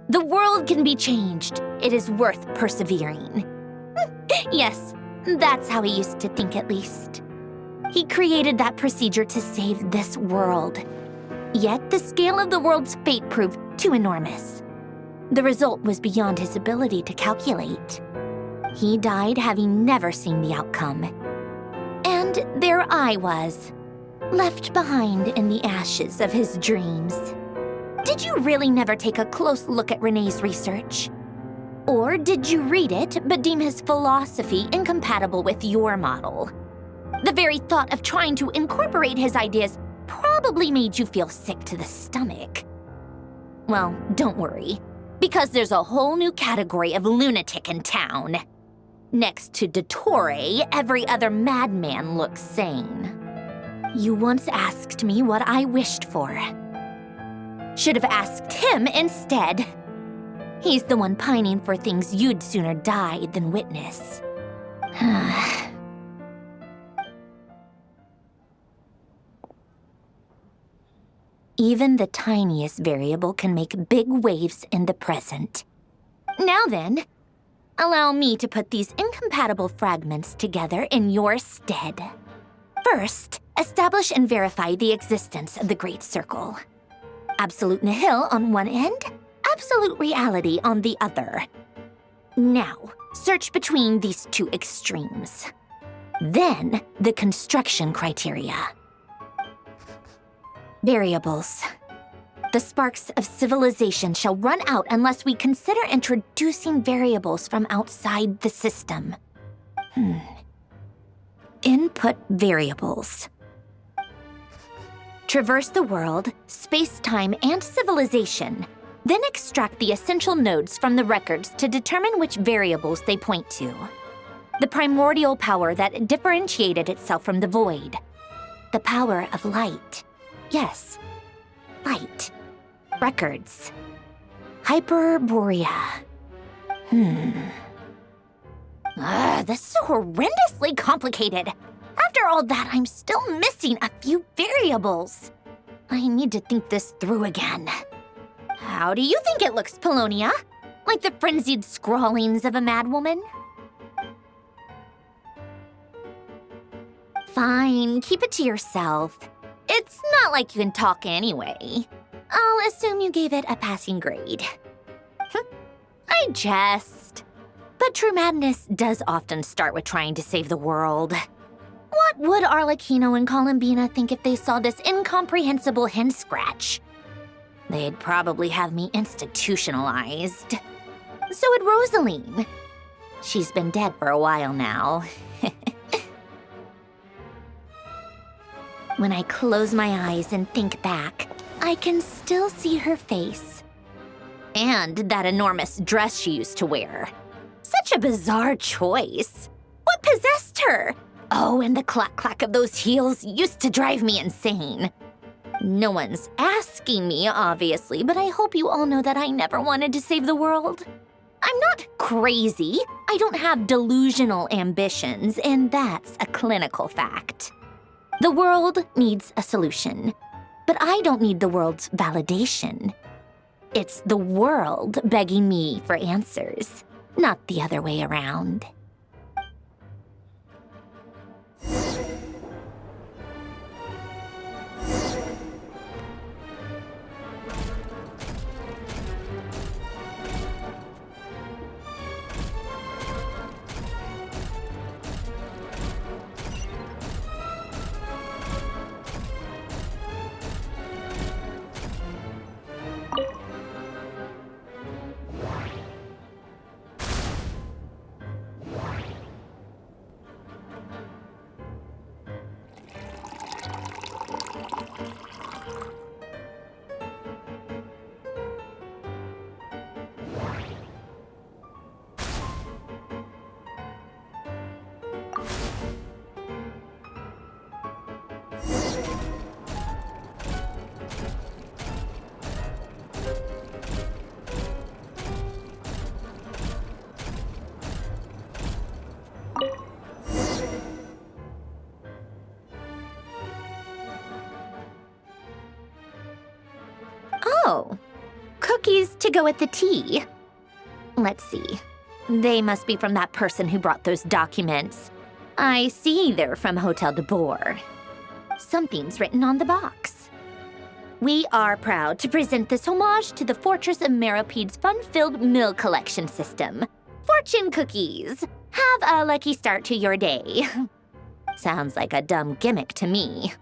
S1: The world can be changed. It is worth persevering. Yes, that's how he used to think at least. He created that procedure to save this world. Yet the scale of the world's fate proved too enormous. The result was beyond his ability to calculate. He died having never seen the outcome. And there I was, left behind in the ashes of his dreams. Did you really never take a close look at René's research? Or did you read it but deem his philosophy incompatible with your model? The very thought of trying to incorporate his ideas probably made you feel sick to the stomach. Well, don't worry, because there's a whole new category of lunatic in town. Next to Dottore, every other madman looks sane. You once asked me what I wished for. Should have asked him instead. He's the one pining for things you'd sooner die than witness. Even the tiniest variable can make big waves in the present. Now then, allow me to put these incompatible fragments together in your stead. First, establish and verify the existence of the Great Circle. Absolute nihil on one end, absolute reality on the other. Now, search between these two extremes. Then, the construction criteria. Variables. The sparks of civilization shall run out unless we consider introducing variables from outside the system. Input variables. Traverse the world, space-time, and civilization. Then extract the essential nodes from the records to determine which variables they point to. The primordial power that differentiated itself from the void. The power of light. Yes, light. Records. Hyperborea. This is horrendously complicated. After all that, I'm still missing a few variables. I need to think this through again. How do you think it looks, Polonia? Like the frenzied scrawlings of a madwoman? Fine, keep it to yourself. It's not like you can talk anyway. I'll assume you gave it a passing grade. I jest. But true madness does often start with trying to save the world. What would Arlecchino and Columbina think if they saw this incomprehensible hen scratch? They'd probably have me institutionalized. So would Rosaline. She's been dead for a while now. When I close my eyes and think back, I can still see her face. And that enormous dress she used to wear. Such a bizarre choice. What possessed her? Oh, and the clack-clack of those heels used to drive me insane. No one's asking me, obviously, but I hope you all know that I never wanted to save the world. I'm not crazy. I don't have delusional ambitions, and that's a clinical fact. The world needs a solution, but I don't need the world's validation. It's the world begging me for answers, not the other way around. Oh, cookies to go with the tea. Let's see. They must be from that person who brought those documents. I see they're from Hotel de Boer. Something's written on the box. We are proud to present this homage to the Fortress of Meropede's fun-filled meal collection system. Fortune cookies. Have a lucky start to your day. Sounds like a dumb gimmick to me.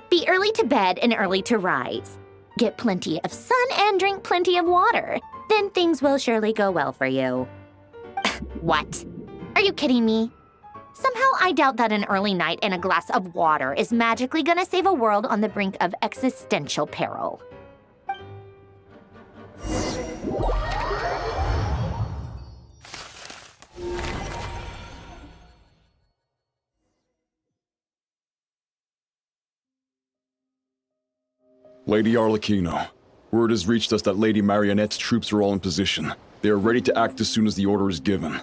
S1: Be early to bed and early to rise. Get plenty of sun and drink plenty of water. Then things will surely go well for you. What? Are you kidding me? Somehow I doubt that an early night and a glass of water is magically gonna save a world on the brink of existential peril.
S9: Lady Arlecchino, word has reached us that Lady Marionette's troops are all in position. They are ready to act as soon as the order is given.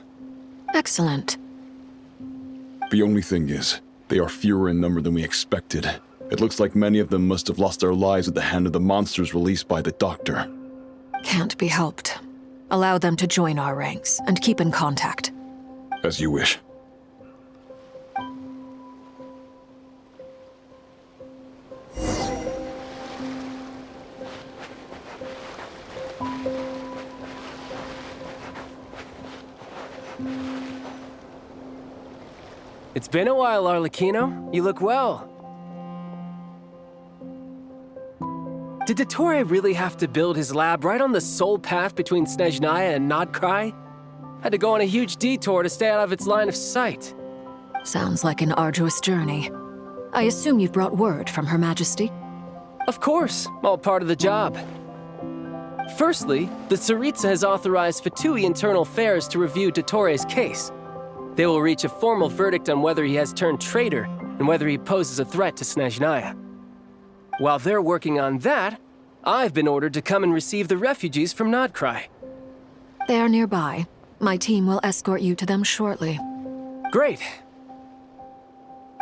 S6: Excellent.
S9: The only thing is, they are fewer in number than we expected. It looks like many of them must have lost their lives at the hand of the monsters released by the Doctor.
S6: Can't be helped. Allow them to join our ranks and keep in contact.
S9: As you wish.
S12: It's been a while, Arlecchino. You look well. Did Dottore really have to build his lab right on the sole path between Snezhnaya and Nodcry? Had to go on a huge detour to stay out of its line of sight.
S6: Sounds like an arduous journey. I assume you've brought word from Her Majesty?
S12: Of course, all part of the job. Firstly, the Tsaritsa has authorized Fatui Internal Affairs to review Dottore's case. They will reach a formal verdict on whether he has turned traitor and whether he poses a threat to Snezhnaya. While they're working on that, I've been ordered to come and receive the refugees from Nodcry.
S6: They are nearby. My team will escort you to them shortly.
S12: Great.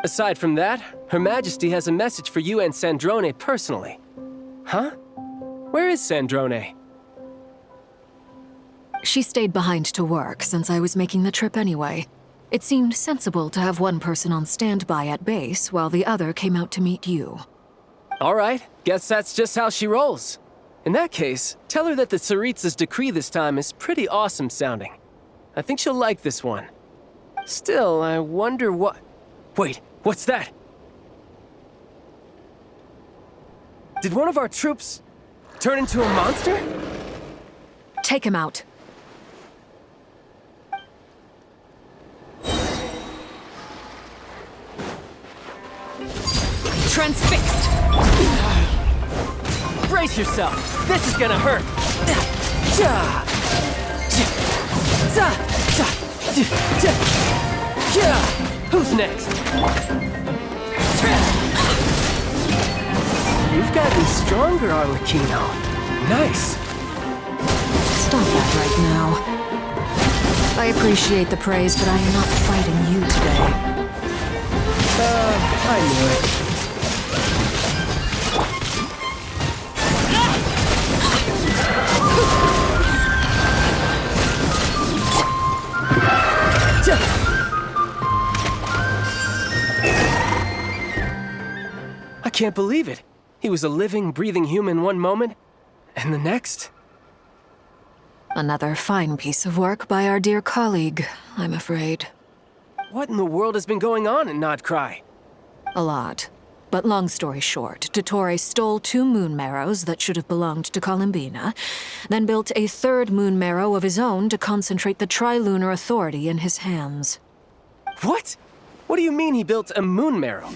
S12: Aside from that, Her Majesty has a message for you and Sandrone personally. Huh? Where is Sandrone?
S6: She stayed behind to work since I was making the trip anyway. It seemed sensible to have one person on standby at base while the other came out to meet you.
S12: All right, guess that's just how she rolls. In that case, tell her that the Tsaritsa's decree this time is pretty awesome sounding. I think she'll like this one. Still, I wonder what... Wait, what's that? Did one of our troops turn into a monster?
S6: Take him out.
S12: Transfixed! Brace yourself! This is gonna hurt! Who's next? You've gotten stronger, Arlecchino. Nice.
S6: Stop that right now. I appreciate the praise, but I am not fighting you today.
S12: I knew it. I can't believe it. He was a living, breathing human one moment, and the next...
S6: Another fine piece of work by our dear colleague, I'm afraid.
S12: What in the world has been going on in Nodcry?
S6: A lot. But long story short, Dottore stole 2 moon marrows that should have belonged to Columbina, then built a 3rd moon marrow of his own to concentrate the Trilunar Authority in his hands.
S12: What? What do you mean he built a moon marrow?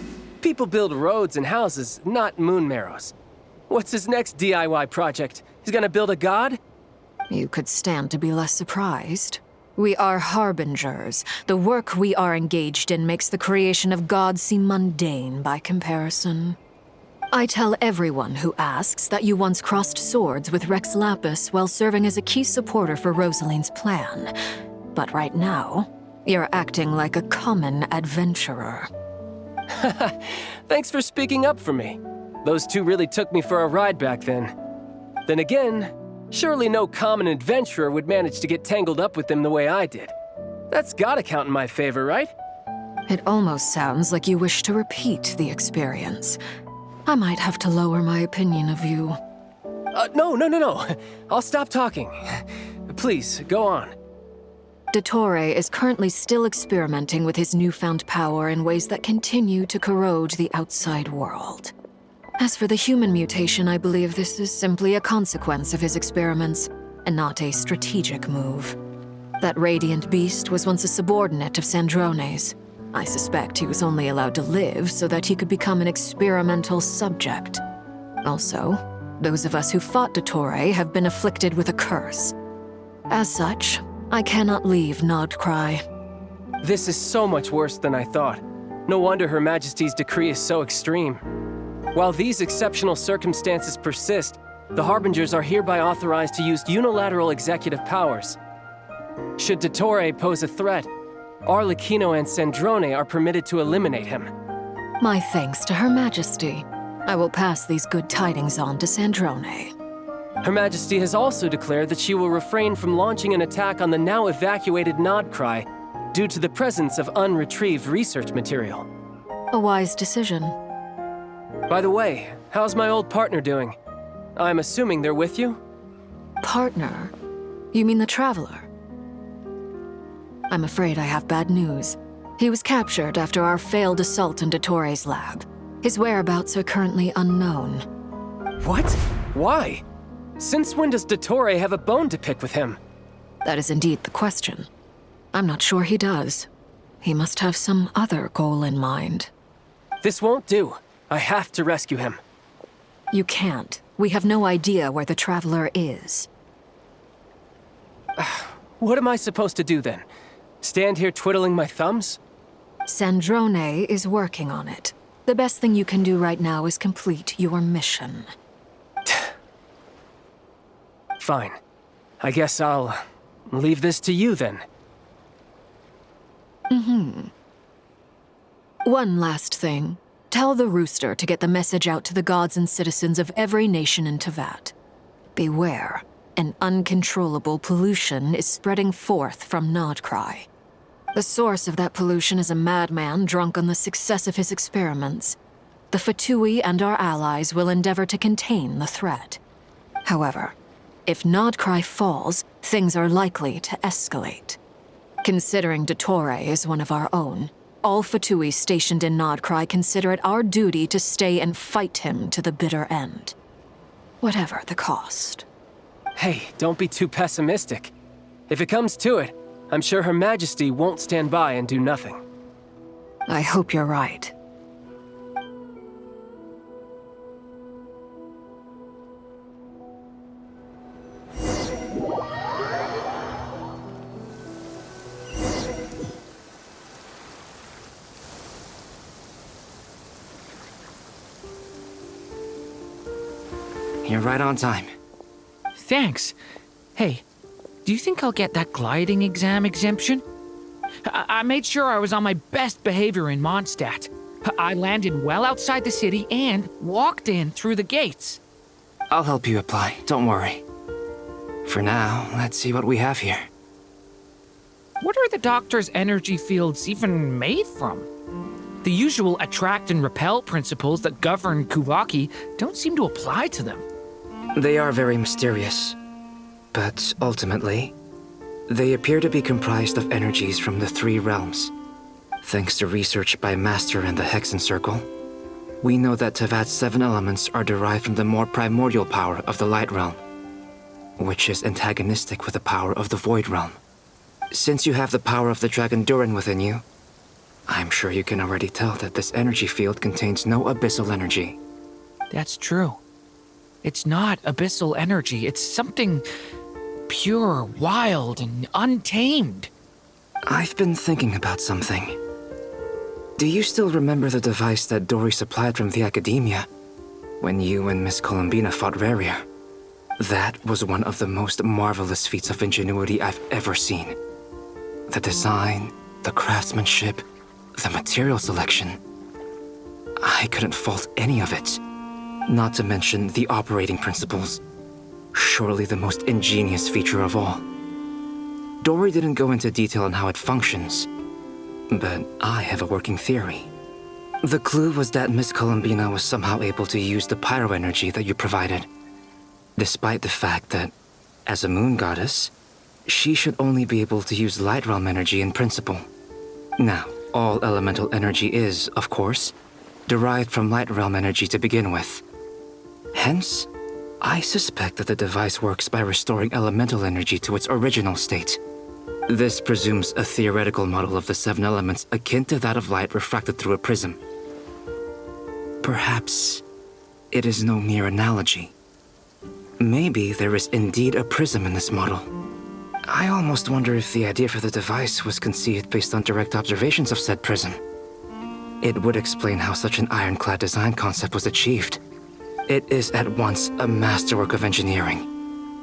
S12: People build roads and houses, not moon marrows. What's his next DIY project? He's gonna build a god?
S6: You could stand to be less surprised. We are harbingers. The work we are engaged in makes the creation of gods seem mundane by comparison. I tell everyone who asks that you once crossed swords with Rex Lapis while serving as a key supporter for Rosaline's plan. But right now, you're acting like a common adventurer.
S12: Thanks for speaking up for me. Those 2 really took me for a ride back then. Then again, surely no common adventurer would manage to get tangled up with them the way I did. That's gotta count in my favor, right?
S6: It almost sounds like you wish to repeat the experience. I might have to lower my opinion of you.
S12: No. I'll stop talking. Please, go on.
S6: Dottore is currently still experimenting with his newfound power in ways that continue to corrode the outside world. As for the human mutation, I believe this is simply a consequence of his experiments, and not a strategic move. That radiant beast was once a subordinate of Sandrone's. I suspect he was only allowed to live so that he could become an experimental subject. Also, those of us who fought Dottore have been afflicted with a curse. As such, I cannot leave Nodcry.
S12: This is so much worse than I thought. No wonder Her Majesty's decree is so extreme. While these exceptional circumstances persist, the Harbingers are hereby authorized to use unilateral executive powers. Should Dottore pose a threat, Arlecchino and Sandrone are permitted to eliminate him.
S6: My thanks to Her Majesty. I will pass these good tidings on to Sandrone.
S12: Her Majesty has also declared that she will refrain from launching an attack on the now evacuated Nodcry due to the presence of unretrieved research material.
S6: A wise decision.
S12: By the way, how's my old partner doing? I'm assuming they're with you?
S6: Partner? You mean the Traveler? I'm afraid I have bad news. He was captured after our failed assault into Torre's lab. His whereabouts are currently unknown.
S12: What? Why? Since when does Dottore have a bone to pick with him?
S6: That is indeed the question. I'm not sure he does. He must have some other goal in mind.
S12: This won't do. I have to rescue him.
S6: You can't. We have no idea where the Traveler is.
S12: What am I supposed to do then? Stand here twiddling my thumbs?
S6: Sandrone is working on it. The best thing you can do right now is complete your mission.
S12: Fine. I guess I'll leave this to you then.
S6: One last thing. Tell the Rooster to get the message out to the gods and citizens of every nation in Tevat. Beware. An uncontrollable pollution is spreading forth from Nodcry. The source of that pollution is a madman drunk on the success of his experiments. The Fatui and our allies will endeavor to contain the threat. However, if Nodcry falls, things are likely to escalate. Considering Dottore is one of our own, all Fatui stationed in Nodcry consider it our duty to stay and fight him to the bitter end. Whatever the cost.
S12: Hey, don't be too pessimistic. If it comes to it, I'm sure Her Majesty won't stand by and do nothing.
S6: I hope you're right.
S19: You're right on time.
S16: Thanks. Hey, do you think I'll get that gliding exam exemption? I made sure I was on my best behavior in Mondstadt. I landed well outside the city and walked in through the gates.
S19: I'll help you apply, don't worry. For now, let's see what we have here.
S16: What are the Doctor's energy fields even made from? The usual attract and repel principles that govern Kuvaki don't seem to apply to them.
S19: They are very mysterious, but ultimately, they appear to be comprised of energies from the three realms. Thanks to research by Master and the Hexen Circle, we know that Tevat's 7 elements are derived from the more primordial power of the Light Realm, which is antagonistic with the power of the Void Realm. Since you have the power of the Dragon Durin within you, I'm sure you can already tell that this energy field contains no abyssal energy.
S16: That's true. It's not abyssal energy. It's something pure, wild, and untamed.
S19: I've been thinking about something. Do you still remember the device that Dory supplied from the Academia when you and Miss Columbina fought Rarier? That was one of the most marvelous feats of ingenuity I've ever seen. The design, the craftsmanship, the material selection. I couldn't fault any of it. Not to mention the operating principles. Surely the most ingenious feature of all. Dory didn't go into detail on how it functions, but I have a working theory. The clue was that Miss Columbina was somehow able to use the pyro energy that you provided, despite the fact that, as a moon goddess, she should only be able to use light realm energy in principle. Now, all elemental energy is, of course, derived from light realm energy to begin with. Hence, I suspect that the device works by restoring elemental energy to its original state. This presumes a theoretical model of the 7 elements akin to that of light refracted through a prism. Perhaps it is no mere analogy. Maybe there is indeed a prism in this model. I almost wonder if the idea for the device was conceived based on direct observations of said prism. It would explain how such an ironclad design concept was achieved. It is at once a masterwork of engineering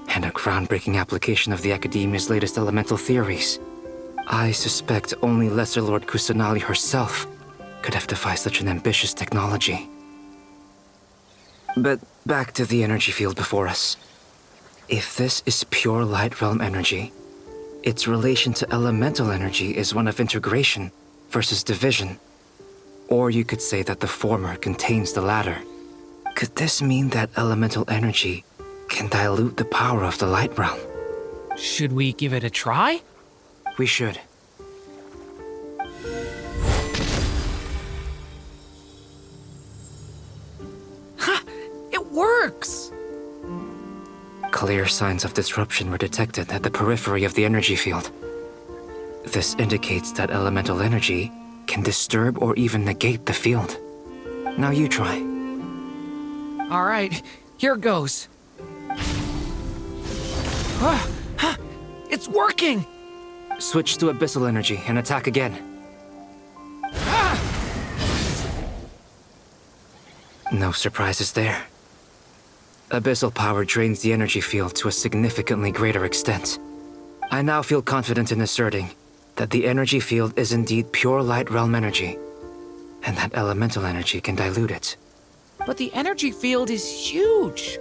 S19: and a groundbreaking application of the Academia's latest elemental theories. I suspect only Lesser Lord Kusanali herself could have devised such an ambitious technology. But back to the energy field before us. If this is pure light realm energy, its relation to elemental energy is one of integration versus division. Or you could say that the former contains the latter. Could this mean that elemental energy can dilute the power of the light realm?
S16: Should we give it a try?
S19: We should. Clear signs of disruption were detected at the periphery of the energy field. This indicates that elemental energy can disturb or even negate the field. Now you try.
S16: All right, here goes. It's working!
S19: Switch to abyssal energy and attack again. No surprises there. Abyssal power drains the energy field to a significantly greater extent. I now feel confident in asserting that the energy field is indeed pure light realm energy, and that elemental energy can dilute it.
S16: But the energy field is huge.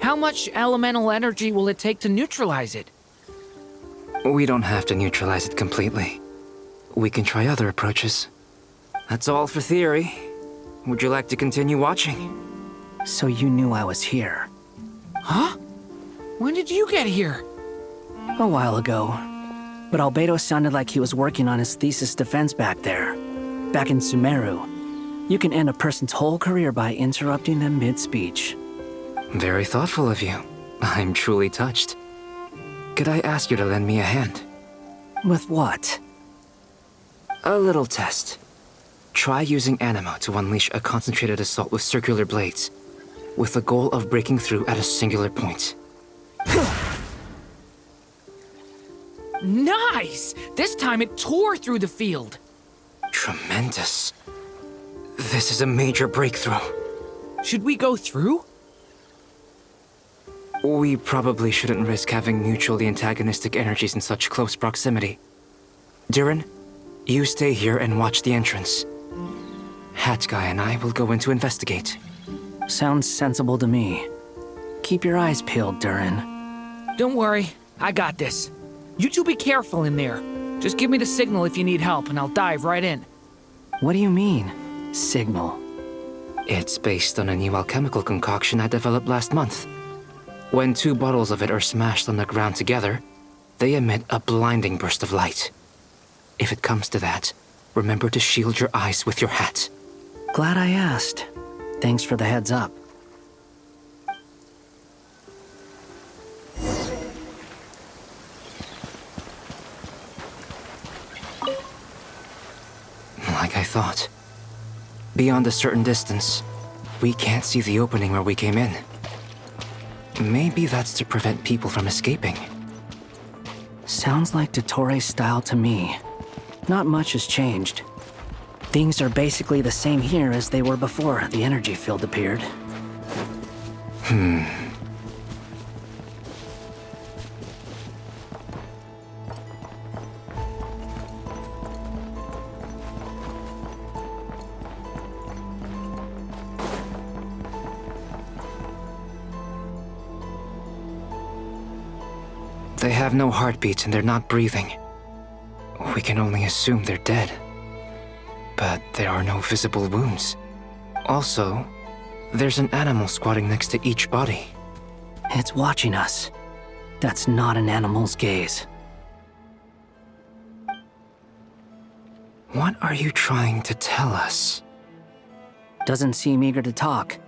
S16: How much elemental energy will it take to neutralize it?
S19: We don't have to neutralize it completely. We can try other approaches. That's all for theory. Would you like to continue watching?
S5: So you knew I was here?
S16: Huh? When did you get here?
S5: A while ago. But Albedo sounded like he was working on his thesis defense back there. Back in Sumeru. You can end a person's whole career by interrupting them mid-speech.
S19: Very thoughtful of you. I'm truly touched. Could I ask you to lend me a hand?
S5: With what?
S19: A little test. Try using Animo to unleash a concentrated assault with circular blades, with the goal of breaking through at a singular point.
S16: Nice! This time it tore through the field.
S19: Tremendous. This is a major breakthrough.
S16: Should we go through?
S19: We probably shouldn't risk having mutually antagonistic energies in such close proximity. Durin, you stay here and watch the entrance. Hat Guy and I will go in to investigate.
S5: Sounds sensible to me. Keep your eyes peeled, Durin.
S16: Don't worry, I got this. You two be careful in there. Just give me the signal if you need help and I'll dive right in.
S5: What do you mean, signal?
S19: It's based on a new alchemical concoction I developed last month. When 2 bottles of it are smashed on the ground together, they emit a blinding burst of light. If it comes to that, remember to shield your eyes with your hat.
S5: Glad I asked. Thanks for the heads up.
S19: Like I thought. Beyond a certain distance, we can't see the opening where we came in. Maybe that's to prevent people from escaping.
S5: Sounds like Dottore style to me. Not much has changed. Things are basically the same here as they were before the energy field appeared.
S19: They have no heartbeats and they're not breathing. We can only assume they're dead. But there are no visible wounds. Also, there's an animal squatting next to each body.
S5: It's watching us. That's not an animal's gaze.
S19: What are you trying to tell us?
S5: Doesn't seem eager to talk.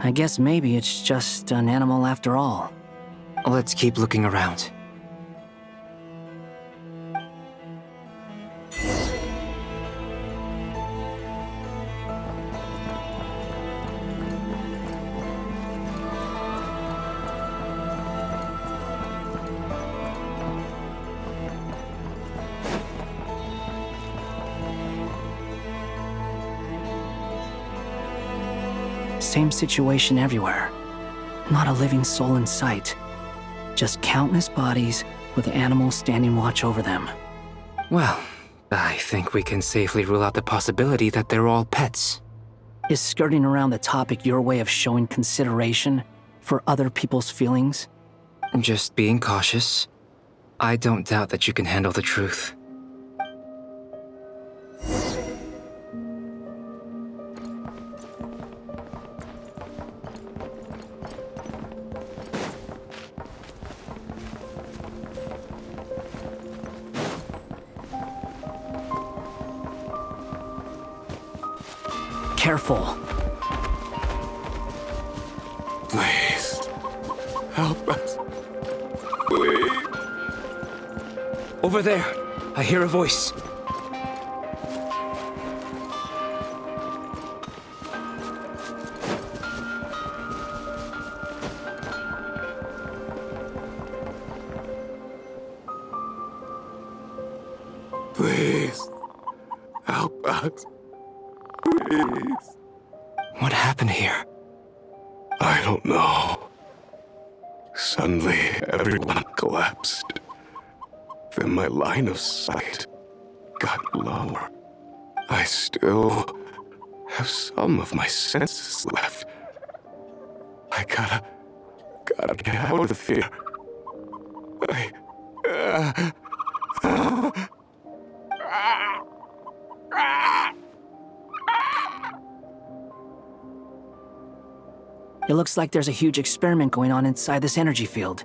S5: I guess maybe it's just an animal after all.
S19: Let's keep looking around.
S5: Same situation everywhere. Not a living soul in sight. Just countless bodies with animals standing watch over them.
S19: Well, I think we can safely rule out the possibility that they're all pets.
S5: Is skirting around the topic your way of showing consideration for other people's feelings?
S19: Just being cautious. I don't doubt that you can handle the truth.
S5: Careful.
S9: Please, help us.
S19: Over there. I hear a voice.
S13: Please. Help us. Please.
S19: What happened here?
S13: I don't know. Suddenly, everyone collapsed. Then my line of sight got lower. I still have some of my senses left. I gotta get out of here.
S5: It looks like there's a huge experiment going on inside this energy field.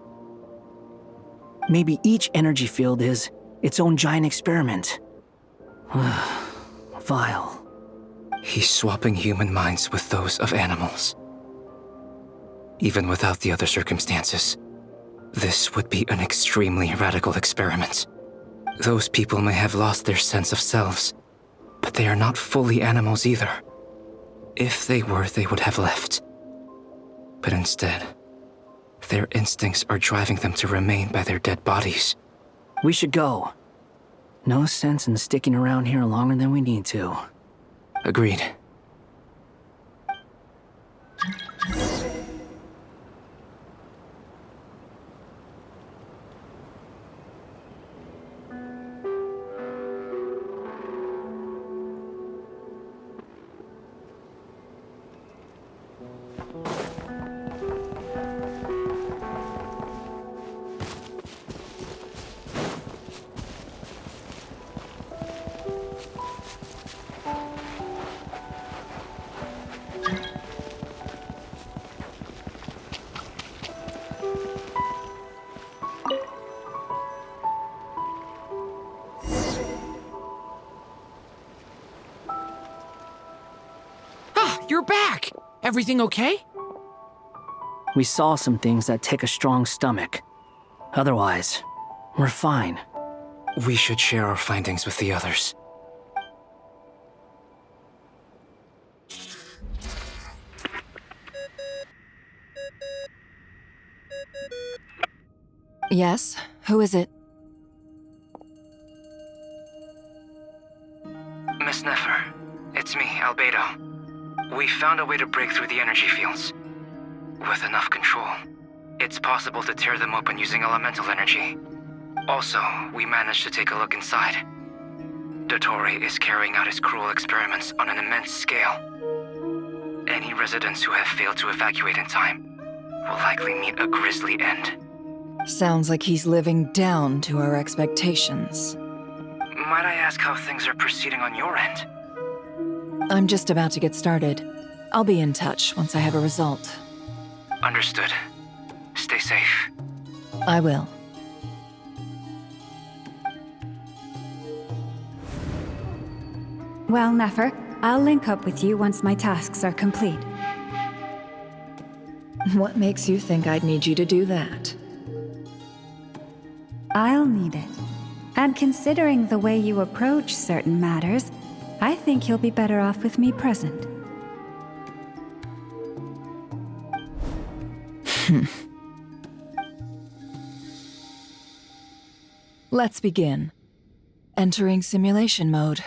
S5: Maybe each energy field is its own giant experiment. Vile.
S19: He's swapping human minds with those of animals. Even without the other circumstances, this would be an extremely radical experiment. Those people may have lost their sense of selves, but they are not fully animals either. If they were, they would have left. But instead, their instincts are driving them to remain by their dead bodies.
S5: We should go. No sense in sticking around here longer than we need to.
S19: Agreed.
S16: You're back! Everything okay?
S5: We saw some things that take a strong stomach. Otherwise, we're fine.
S19: We should share our findings with the others.
S3: Yes? Who is it?
S19: Miss Nefer, it's me, Albedo. We found a way to break through the energy fields. With enough control, it's possible to tear them open using elemental energy. Also, we managed to take a look inside. Dottore is carrying out his cruel experiments on an immense scale. Any residents who have failed to evacuate in time will likely meet a grisly end.
S3: Sounds like he's living down to our expectations.
S19: Might I ask how things are proceeding on your end?
S3: I'm just about to get started. I'll be in touch once I have a result.
S19: Understood. Stay safe.
S3: I will.
S7: Well, Nefer, I'll link up with you once my tasks are complete.
S3: What makes you think I'd need you to do that?
S7: I'll need it. And considering the way you approach certain matters, I think you'll be better off with me present.
S3: Let's begin. Entering simulation mode.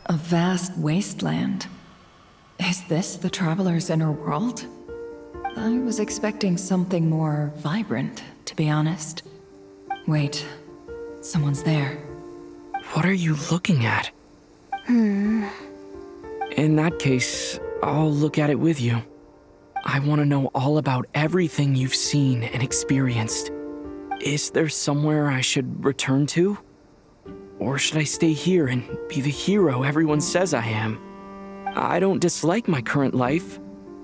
S3: A vast wasteland. Is this the Traveler's inner world? I was expecting something more vibrant, to be honest. Wait, someone's there.
S10: What are you looking at? In that case, I'll look at it with you. I want to know all about everything you've seen and experienced. Is there somewhere I should return to? Or should I stay here and be the hero everyone says I am? I don't dislike my current life.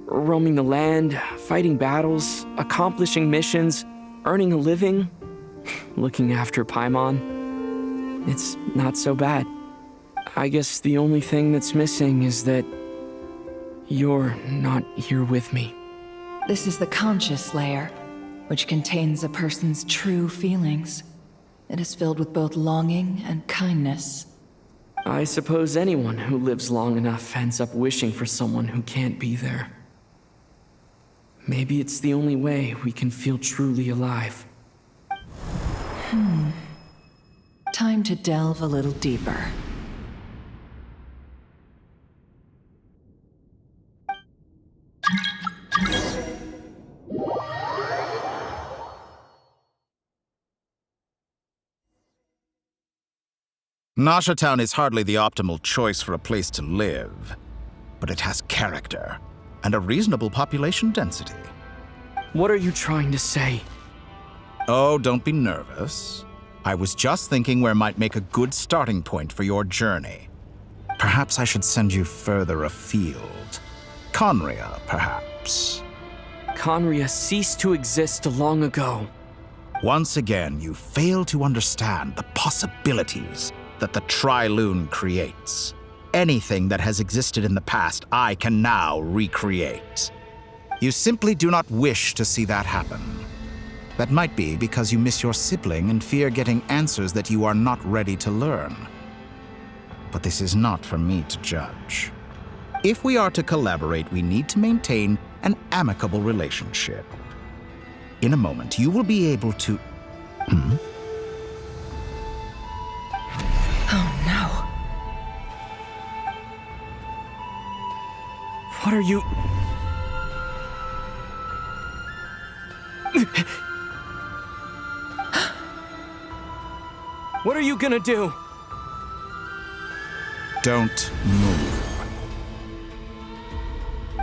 S10: Roaming the land, fighting battles, accomplishing missions, earning a living, looking after Paimon. It's not so bad. I guess the only thing that's missing is that you're not here with me.
S3: This is the conscious layer. which contains a person's true feelings. It is filled with both longing and kindness.
S10: I suppose anyone who lives long enough ends up wishing for someone who can't be there. Maybe it's the only way we can feel truly alive.
S3: Time to delve a little deeper.
S11: Nasha Town is hardly the optimal choice for a place to live, but it has character and a reasonable population density.
S10: What are you trying to say?
S11: Oh, don't be nervous. I was just thinking where might make a good starting point for your journey. Perhaps I should send you further afield. Conria, perhaps.
S10: Conria ceased to exist long ago.
S11: Once again, you fail to understand the possibilities that the Tri-Lune creates. Anything that has existed in the past, I can now recreate. You simply do not wish to see that happen. That might be because you miss your sibling and fear getting answers that you are not ready to learn. But this is not for me to judge. If we are to collaborate, we need to maintain an amicable relationship. In a moment, you will be able to...
S3: Oh no.
S10: What are you... What are you gonna do?
S11: Don't move.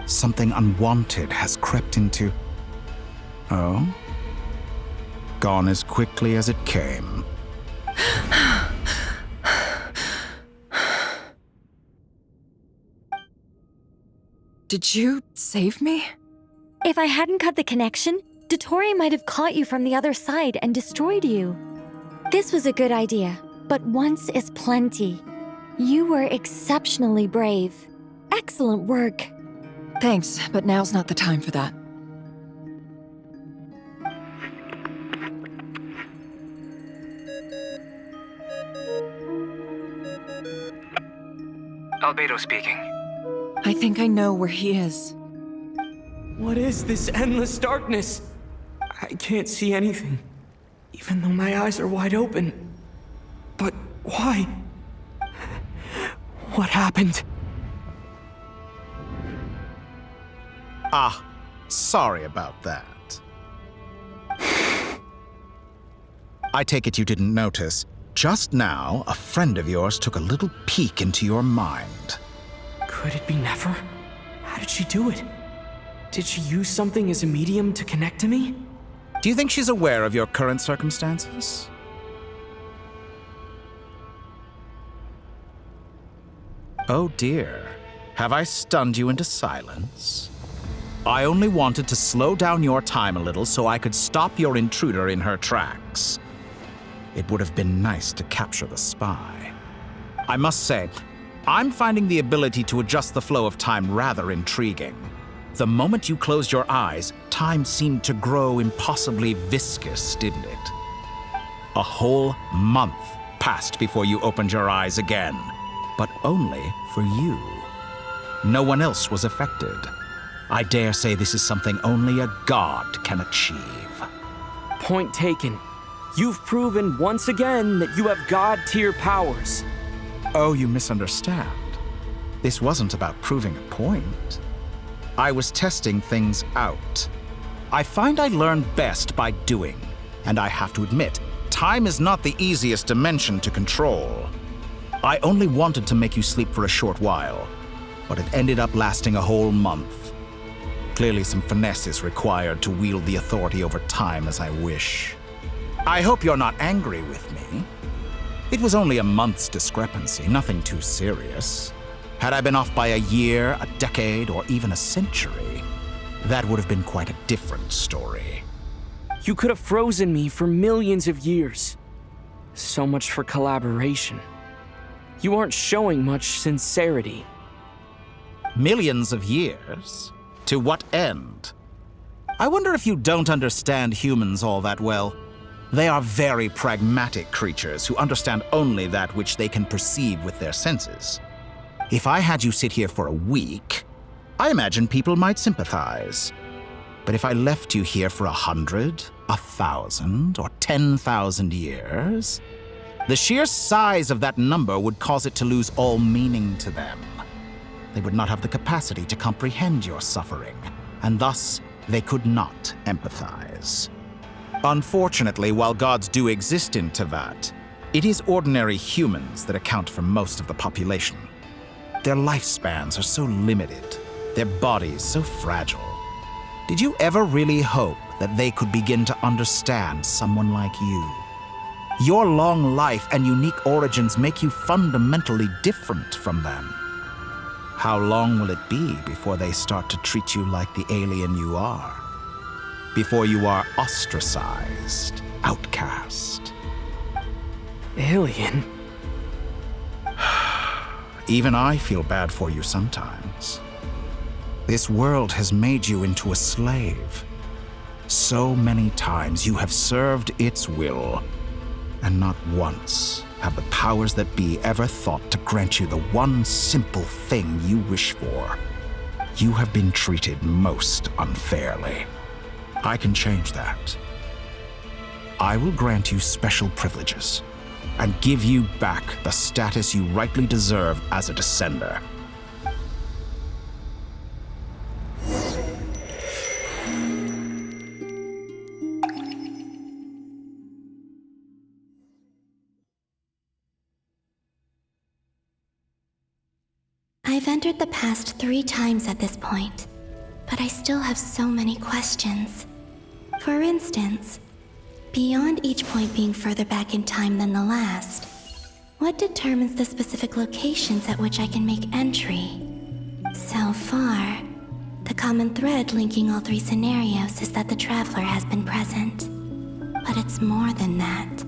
S11: Something unwanted has crept into... Oh? Gone as quickly as it came.
S3: Did you save me?
S20: If I hadn't cut the connection, Dottore might have caught you from the other side and destroyed you. This was a good idea, but once is plenty. You were exceptionally brave. Excellent work.
S3: Thanks, but now's not the time for that.
S19: Albedo speaking.
S3: I think I know where he is.
S10: What is this endless darkness? I can't see anything, even though my eyes are wide open. But why? What happened?
S11: Ah, sorry about that. I take it you didn't notice. Just now, a friend of yours took a little peek into your mind.
S10: Could it be Nefer? How did she do it? Did she use something as a medium to connect to me?
S11: Do you think she's aware of your current circumstances? Oh dear. Have I stunned you into silence? I only wanted to slow down your time a little so I could stop your intruder in her tracks. It would have been nice to capture the spy. I must say, I'm finding the ability to adjust the flow of time rather intriguing. The moment you closed your eyes, time seemed to grow impossibly viscous, didn't it? A whole month passed before you opened your eyes again, but only for you. No one else was affected. I dare say this is something only a god can achieve.
S10: Point taken. You've proven once again that you have god-tier powers.
S11: Oh, you misunderstand. This wasn't about proving a point. I was testing things out. I find I learn best by doing, and I have to admit, time is not the easiest dimension to control. I only wanted to make you sleep for a short while, but it ended up lasting a whole month. Clearly some finesse is required to wield the authority over time as I wish. I hope you're not angry with me. It was only a month's discrepancy, nothing too serious. Had I been off by a year, a decade, or even a century, that would have been quite a different story.
S10: You could have frozen me for millions of years. So much for collaboration. You aren't showing much sincerity.
S11: Millions of years? To what end? I wonder if you don't understand humans all that well. They are very pragmatic creatures who understand only that which they can perceive with their senses. If I had you sit here for a week, I imagine people might sympathize. But if I left you here for 100, 1,000, or 10,000 years, the sheer size of that number would cause it to lose all meaning to them. They would not have the capacity to comprehend your suffering, and thus they could not empathize. Unfortunately, while gods do exist in Teyvat, it is ordinary humans that account for most of the population. Their lifespans are so limited, their bodies so fragile. Did you ever really hope that they could begin to understand someone like you? Your long life and unique origins make you fundamentally different from them. How long will it be before they start to treat you like the alien you are? Before you are ostracized, outcast?
S10: Alien?
S11: Even I feel bad for you sometimes. This world has made you into a slave. So many times you have served its will, and not once have the powers that be ever thought to grant you the one simple thing you wish for. You have been treated most unfairly. I can change that. I will grant you special privileges and give you back the status you rightly deserve as a descender.
S17: I've entered the past 3 times at this point, but I still have so many questions. For instance, beyond each point being further back in time than the last, what determines the specific locations at which I can make entry? So far, the common thread linking all 3 scenarios is that the Traveler has been present. But it's more than that.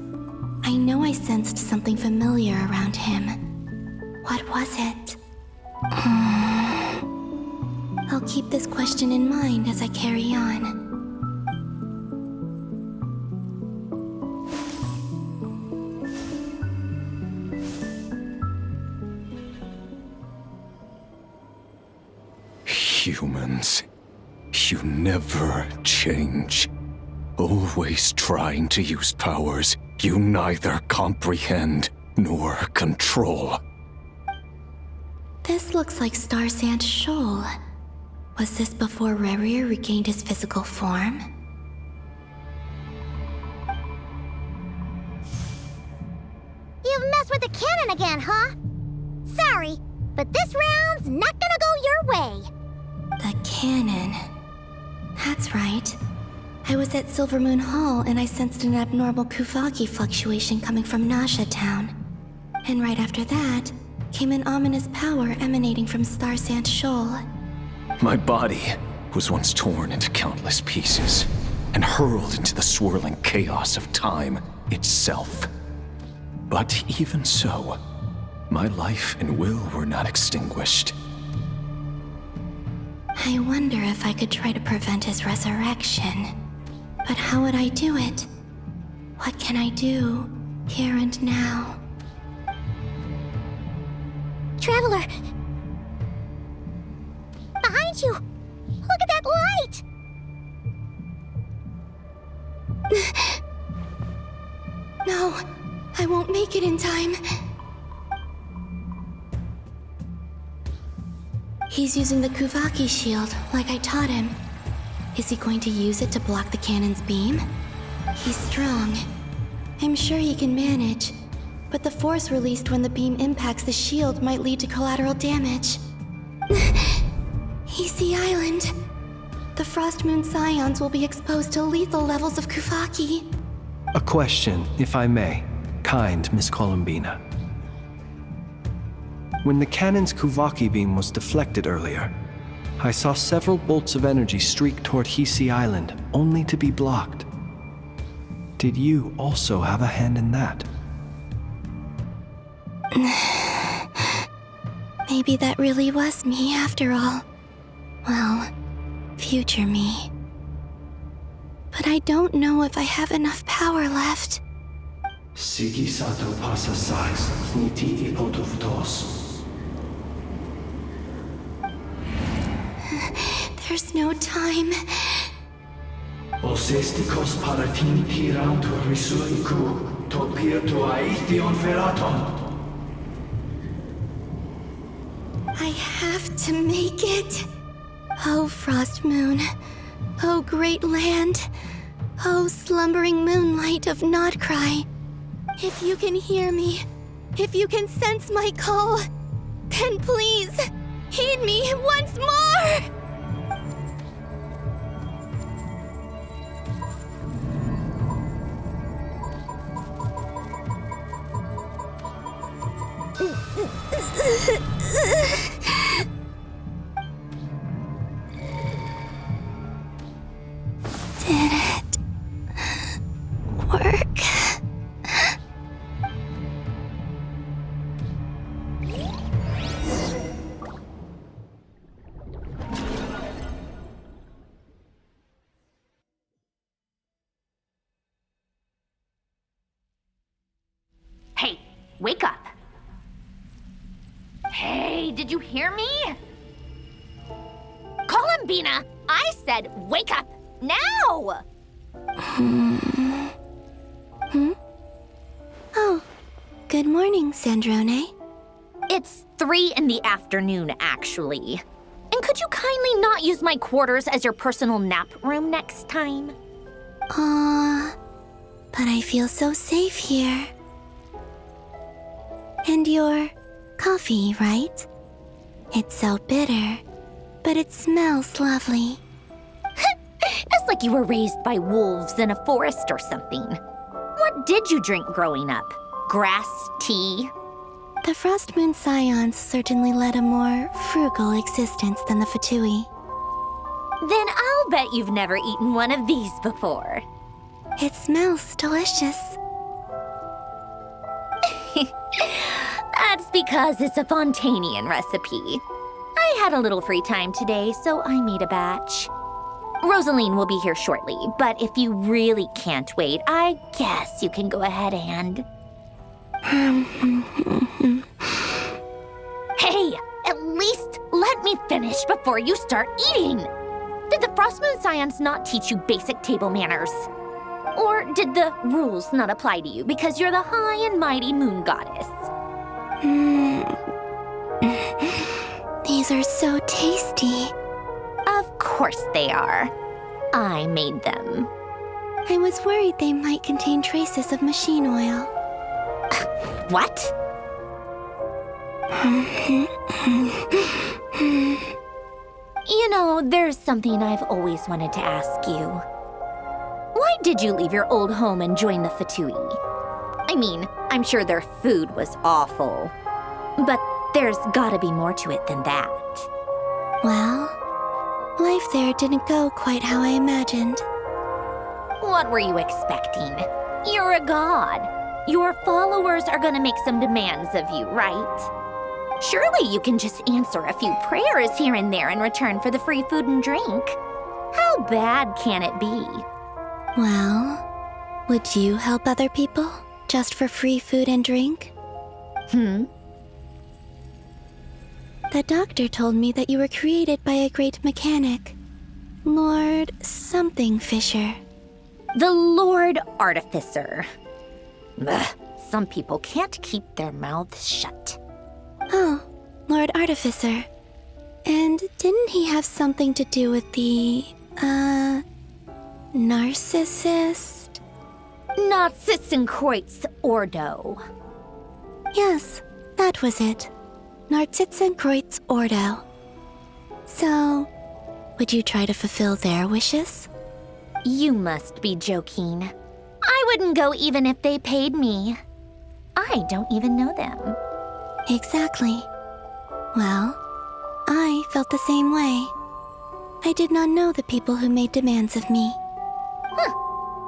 S17: I know I sensed something familiar around him. What was it? I'll keep this question in mind as I carry on.
S13: Humans, you never change. Always trying to use powers you neither comprehend nor control.
S17: This looks like Star Sand Shoal. Was this before Rerir regained his physical form?
S14: You've messed with the cannon again, huh? Sorry, but this round's not gonna go your way.
S17: The cannon. That's right. I was at Silvermoon Hall and I sensed an abnormal Kuvaki fluctuation coming from Nasha Town. And right after that, came an ominous power emanating from Star Sand Shoal.
S13: My body was once torn into countless pieces and hurled into the swirling chaos of time itself. But even so, my life and will were not extinguished.
S17: I wonder if I could try to prevent his resurrection. But how would I do it? What can I do, here and now?
S14: Traveler! Behind you! Look at that light!
S17: No, I won't make it in time. He's using the Kuvaki shield, like I taught him. Is he going to use it to block the cannon's beam? He's strong. I'm sure he can manage. But the force released when the beam impacts the shield might lead to collateral damage. Easy Island. The Frost Moon Scions will be exposed to lethal levels of Kuvaki.
S4: A question, if I may, kind Miss Columbina. When the cannon's Kuvaki beam was deflected earlier, I saw several bolts of energy streak toward Hisi Island, only to be blocked. Did you also have a hand in that?
S17: Maybe that really was me after all. Well, future me. but I don't know if I have enough power left.
S4: Sigi sato pasa sais, niti ipotuvtos.
S17: There's no time.
S4: Osestikos paratini tiranto risuiku, topirto aithion feraton.
S17: I have to make it. Oh, Frost Moon. Oh, great land. Oh, slumbering moonlight of Nodcry. If you can hear me, if you can sense my call, then please, heed me once more! Did it work?
S1: Hey, wake up. Hey, did you hear me? Call him, Bina. I said wake up now.
S17: Oh, good morning, Sandrone.
S1: It's 3 in the afternoon, actually. And could you kindly not use my quarters as your personal nap room next time?
S17: But I feel so safe here. And your coffee, right? It's so bitter, but it smells lovely.
S1: It's like you were raised by wolves in a forest or something. What did you drink growing up? Grass tea?
S17: The Frost Moon Scions certainly led a more frugal existence than the Fatui.
S1: Then I'll bet you've never eaten one of these before.
S17: It smells delicious.
S1: That's because it's a Fontanian recipe. I had a little free time today, so I made a batch. Rosaline will be here shortly, but if you really can't wait, I guess you can go ahead and... Hey, at least let me finish before you start eating! Did the Frost Moon Scions not teach you basic table manners? Or did the rules not apply to you because you're the high and mighty moon goddess?
S17: These are so tasty.
S1: Of course they are. I made them.
S17: I was worried they might contain traces of machine oil.
S1: What? You know, there's something I've always wanted to ask you. Why did you leave your old home and join the Fatui? I mean, I'm sure their food was awful. But there's gotta be more to it than that.
S17: Well, life there didn't go quite how I imagined.
S1: What were you expecting? You're a god. Your followers are gonna make some demands of you, right? Surely you can just answer a few prayers here and there in return for the free food and drink. How bad can it be?
S17: Well, would you help other people just for free food and drink? The doctor told me that you were created by a great mechanic, Lord something Fisher.
S1: The Lord Artificer. Ugh, some people can't keep their mouths shut.
S17: Oh, Lord Artificer. And didn't he have something to do with the, narcissist?
S1: Narcissenkreuz Ordo.
S17: Yes, that was it. Narcissenkreuz Ordo. So, would you try to fulfill their wishes?
S1: You must be joking. I wouldn't go even if they paid me. I don't even know them.
S17: Exactly. Well, I felt the same way. I did not know the people who made demands of me.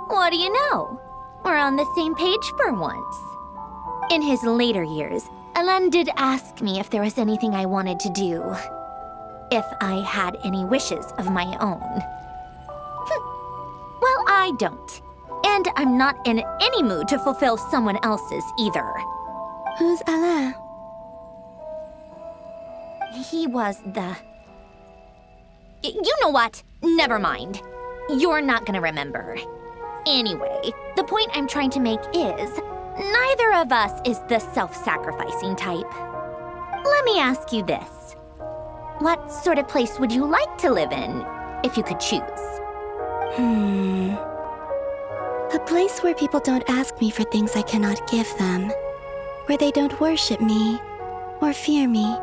S1: What do you know? We're on the same page for once. In his later years, Elen did ask me if there was anything I wanted to do. If I had any wishes of my own. Well, I I don't. And I'm not in any mood to fulfill someone else's either.
S17: Who's Alain?
S1: He was the... You know what? Never mind. You're not gonna remember. Anyway, the point I'm trying to make is, neither of us is the self-sacrificing type. Let me ask you this. What sort of place would you like to live in, if you could choose?
S17: A place where people don't ask me for things I cannot give them. Where they don't worship me, or fear me,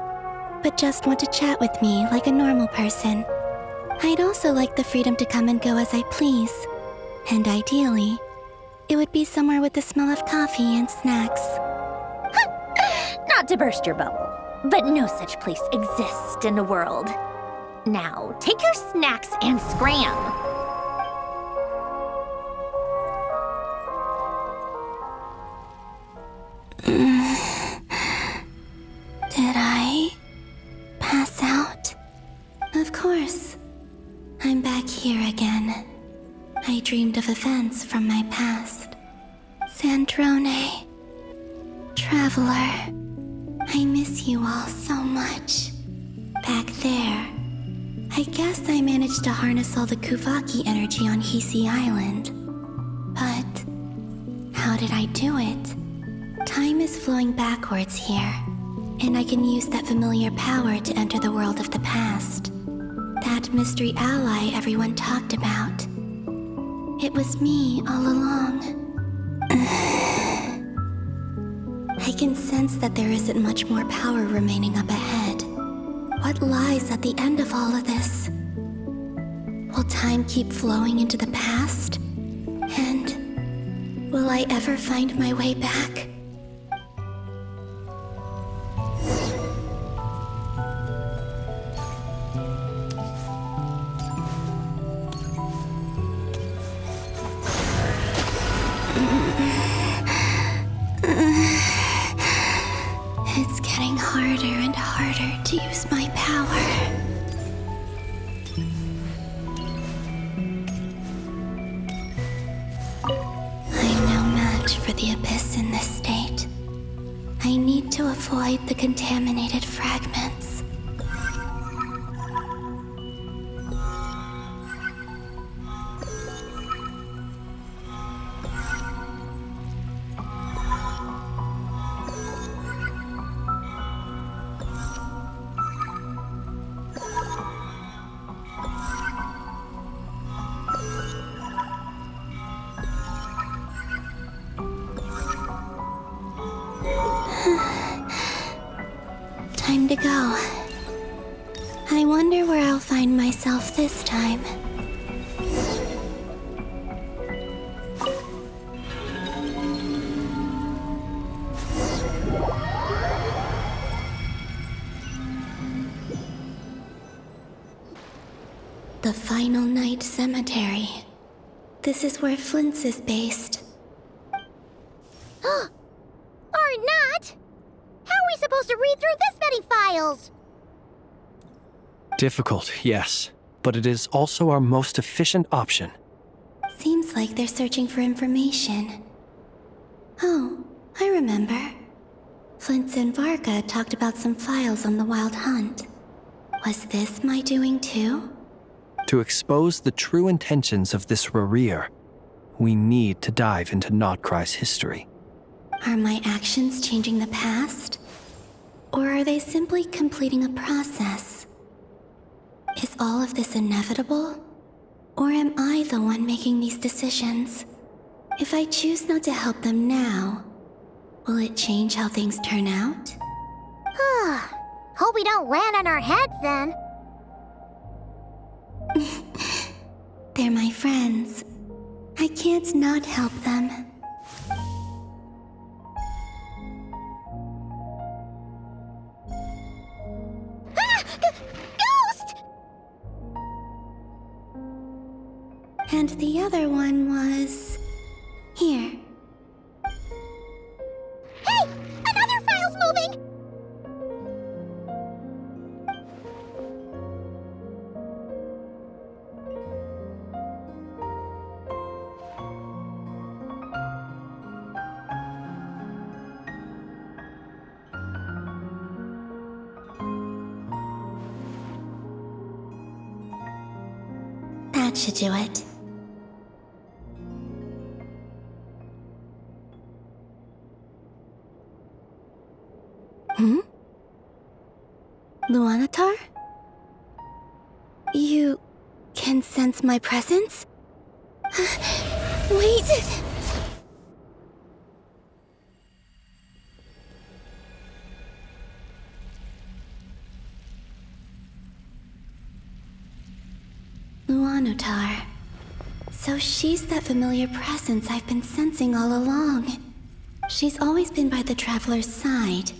S17: but just want to chat with me like a normal person. I'd also like the freedom to come and go as I please. And ideally, it would be somewhere with the smell of coffee and snacks.
S1: Not to burst your bubble, but no such place exists in the world. Now, take your snacks and scram.
S17: Did I pass out? Of course. I'm back here again. I dreamed of events from my past. Sandrone. Traveler. I miss you all so much. Back there. I guess I managed to harness all the Kuvaki energy on Hisi Island. But how did I do it? Time is flowing backwards here, and I can use that familiar power to enter the world of the past. That mystery ally everyone talked about. It was me all along. I can sense that there isn't much more power remaining up ahead. What lies at the end of all of this? Will time keep flowing into the past? And will I ever find my way back? It's getting harder and harder to use my power. I'm no match for the Abyss in this state. I need to avoid the contaminated fragments. Time to go. I wonder where I'll find myself this time. The Final Night Cemetery. This is where Flint's is based.
S14: Or not! How are we supposed to read through this many files?
S4: Difficult, yes, but it is also our most efficient option.
S17: Seems like they're searching for information. Oh, I remember. Flint's and Varga talked about some files on the Wild Hunt. Was this my doing too?
S4: To expose the true intentions of this Rereer, we need to dive into Notcry's history.
S17: Are my actions changing the past? Or are they simply completing a process? Is all of this inevitable? Or am I the one making these decisions? If I choose not to help them now, will it change how things turn out?
S14: Hope we don't land on our heads then.
S17: They're my friends. I can't not help them.
S14: Ghost!
S17: And the other one was... here.
S14: Hey! Another file's moving!
S17: That should do it. Luanatar? You can sense my presence? Wait! Luanatar. So she's that familiar presence I've been sensing all along. She's always been by the Traveler's side.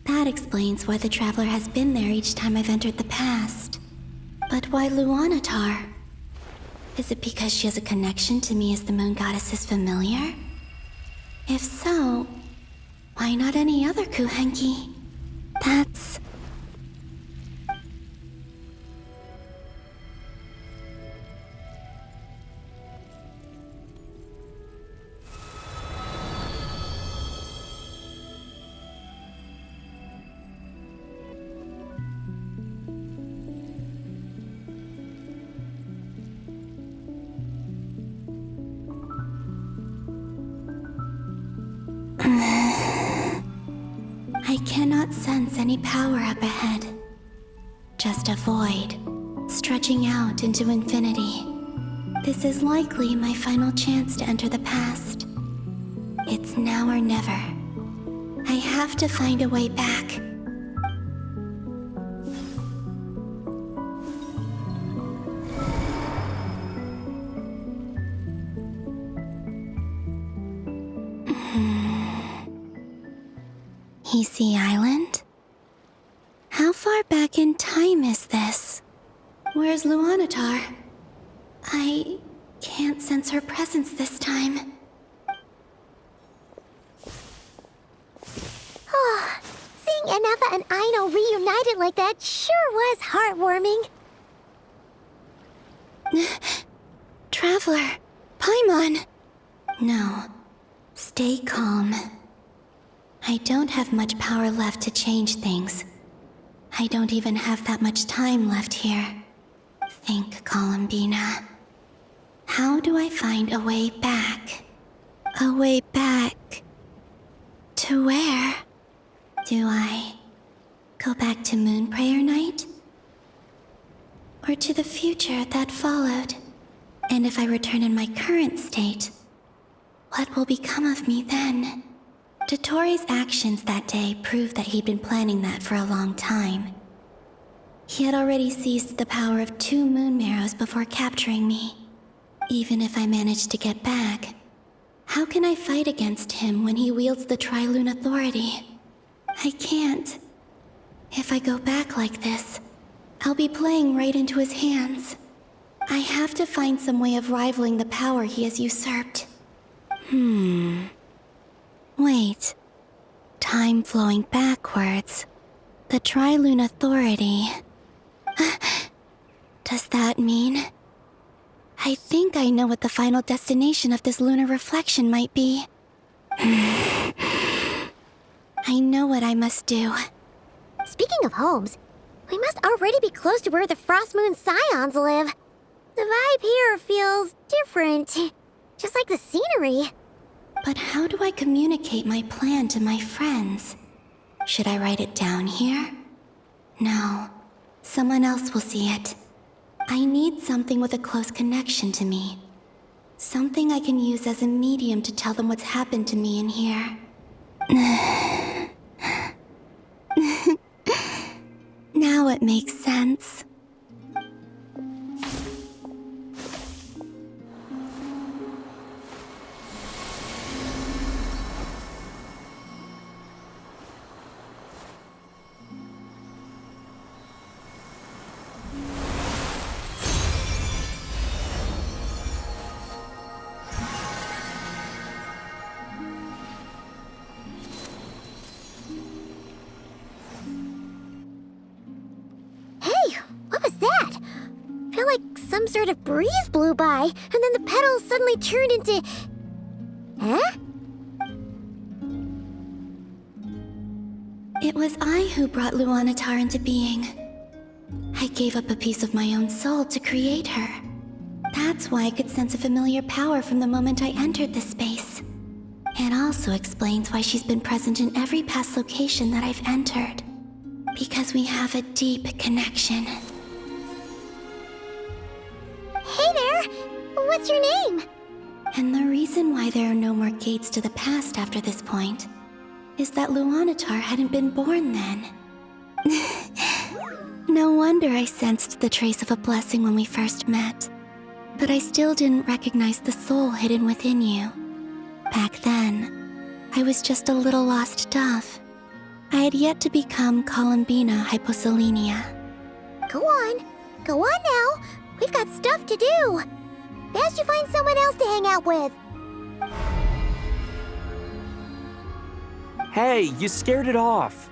S17: That explains why the Traveler has been there each time I've entered the past. But why Luanatar? Is it because she has a connection to me as the Moon Goddess's familiar? If so, why not any other Kuhenki? That's... I cannot sense any power up ahead. Just a void, stretching out into infinity. This is likely my final chance to enter the past. It's now or never. I have to find a way back. Sea Island? How far back in time is this? Where's Luanatar? I can't sense her presence this time.
S14: Oh, seeing Anafa and Aino reunited like that sure was heartwarming.
S17: Traveler, Paimon. No, stay calm. I don't have much power left to change things. I don't even have that much time left here. Think, Columbina. How do I find a way back? A way back... to where? Do I go back to Moon Prayer Night? Or to the future that followed? And if I return in my current state, what will become of me then? Dotori's actions that day proved that he'd been planning that for a long time. He had already seized the power of 2 moon marrows before capturing me. Even if I managed to get back, how can I fight against him when he wields the Tri-Lune Authority? I can't. If I go back like this, I'll be playing right into his hands. I have to find some way of rivaling the power he has usurped. Wait. Time flowing backwards. The Tri-Lune Authority. Does that mean... I think I know what the final destination of this lunar reflection might be. I know what I must do.
S14: Speaking of homes, we must already be close to where the Frost Moon Scions live. The vibe here feels different. Just like the scenery.
S17: But how do I communicate my plan to my friends? Should I write it down here? No. Someone else will see it. I need something with a close connection to me. Something I can use as a medium to tell them what's happened to me in here. Now it makes sense.
S14: Some sort of breeze blew by, and then the petals suddenly turned into... Huh?
S17: It was I who brought Luanatar into being. I gave up a piece of my own soul to create her. That's why I could sense a familiar power from the moment I entered this space. It also explains why she's been present in every past location that I've entered. Because we have a deep connection.
S14: Hey there! What's your name?
S17: And the reason why there are no more gates to the past after this point is that Luanatar hadn't been born then. No wonder I sensed the trace of a blessing when we first met. But I still didn't recognize the soul hidden within you. Back then, I was just a little lost dove. I had yet to become Columbina Hyposelenia.
S14: Go on now. We've got stuff to do. Best you find someone else to hang out with.
S10: Hey, you scared it off.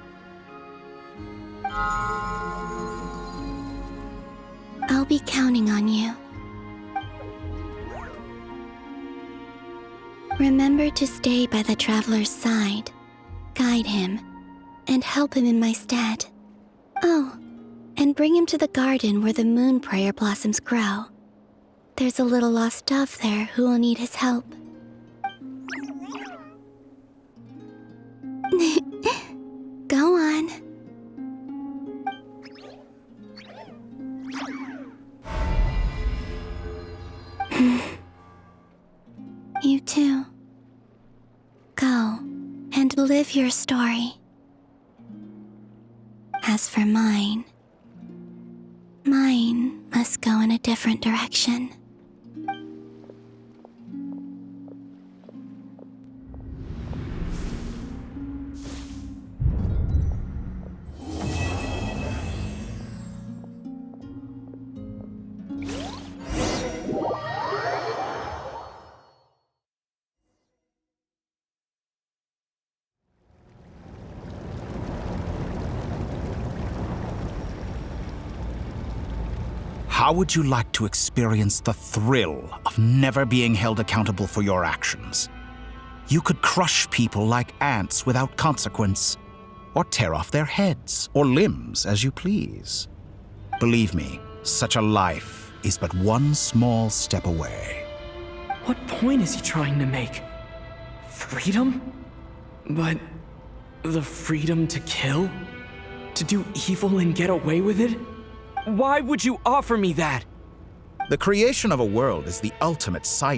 S17: I'll be counting on you. Remember to stay by the traveler's side, guide him, and help him in my stead. Oh, and bring him to the garden where the moon prayer blossoms grow. There's a little lost dove there who will need his help. Go on. You too. Go and live your story. As for mine must go in a different direction.
S11: How would you like to experience the thrill of never being held accountable for your actions? You could crush people like ants without consequence, or tear off their heads or limbs as you please. Believe me, such a life is but one small step away.
S10: What point is he trying to make? Freedom? But the freedom to kill? To do evil and get away with it? Why would you offer me that?
S11: The creation of a world is the ultimate science.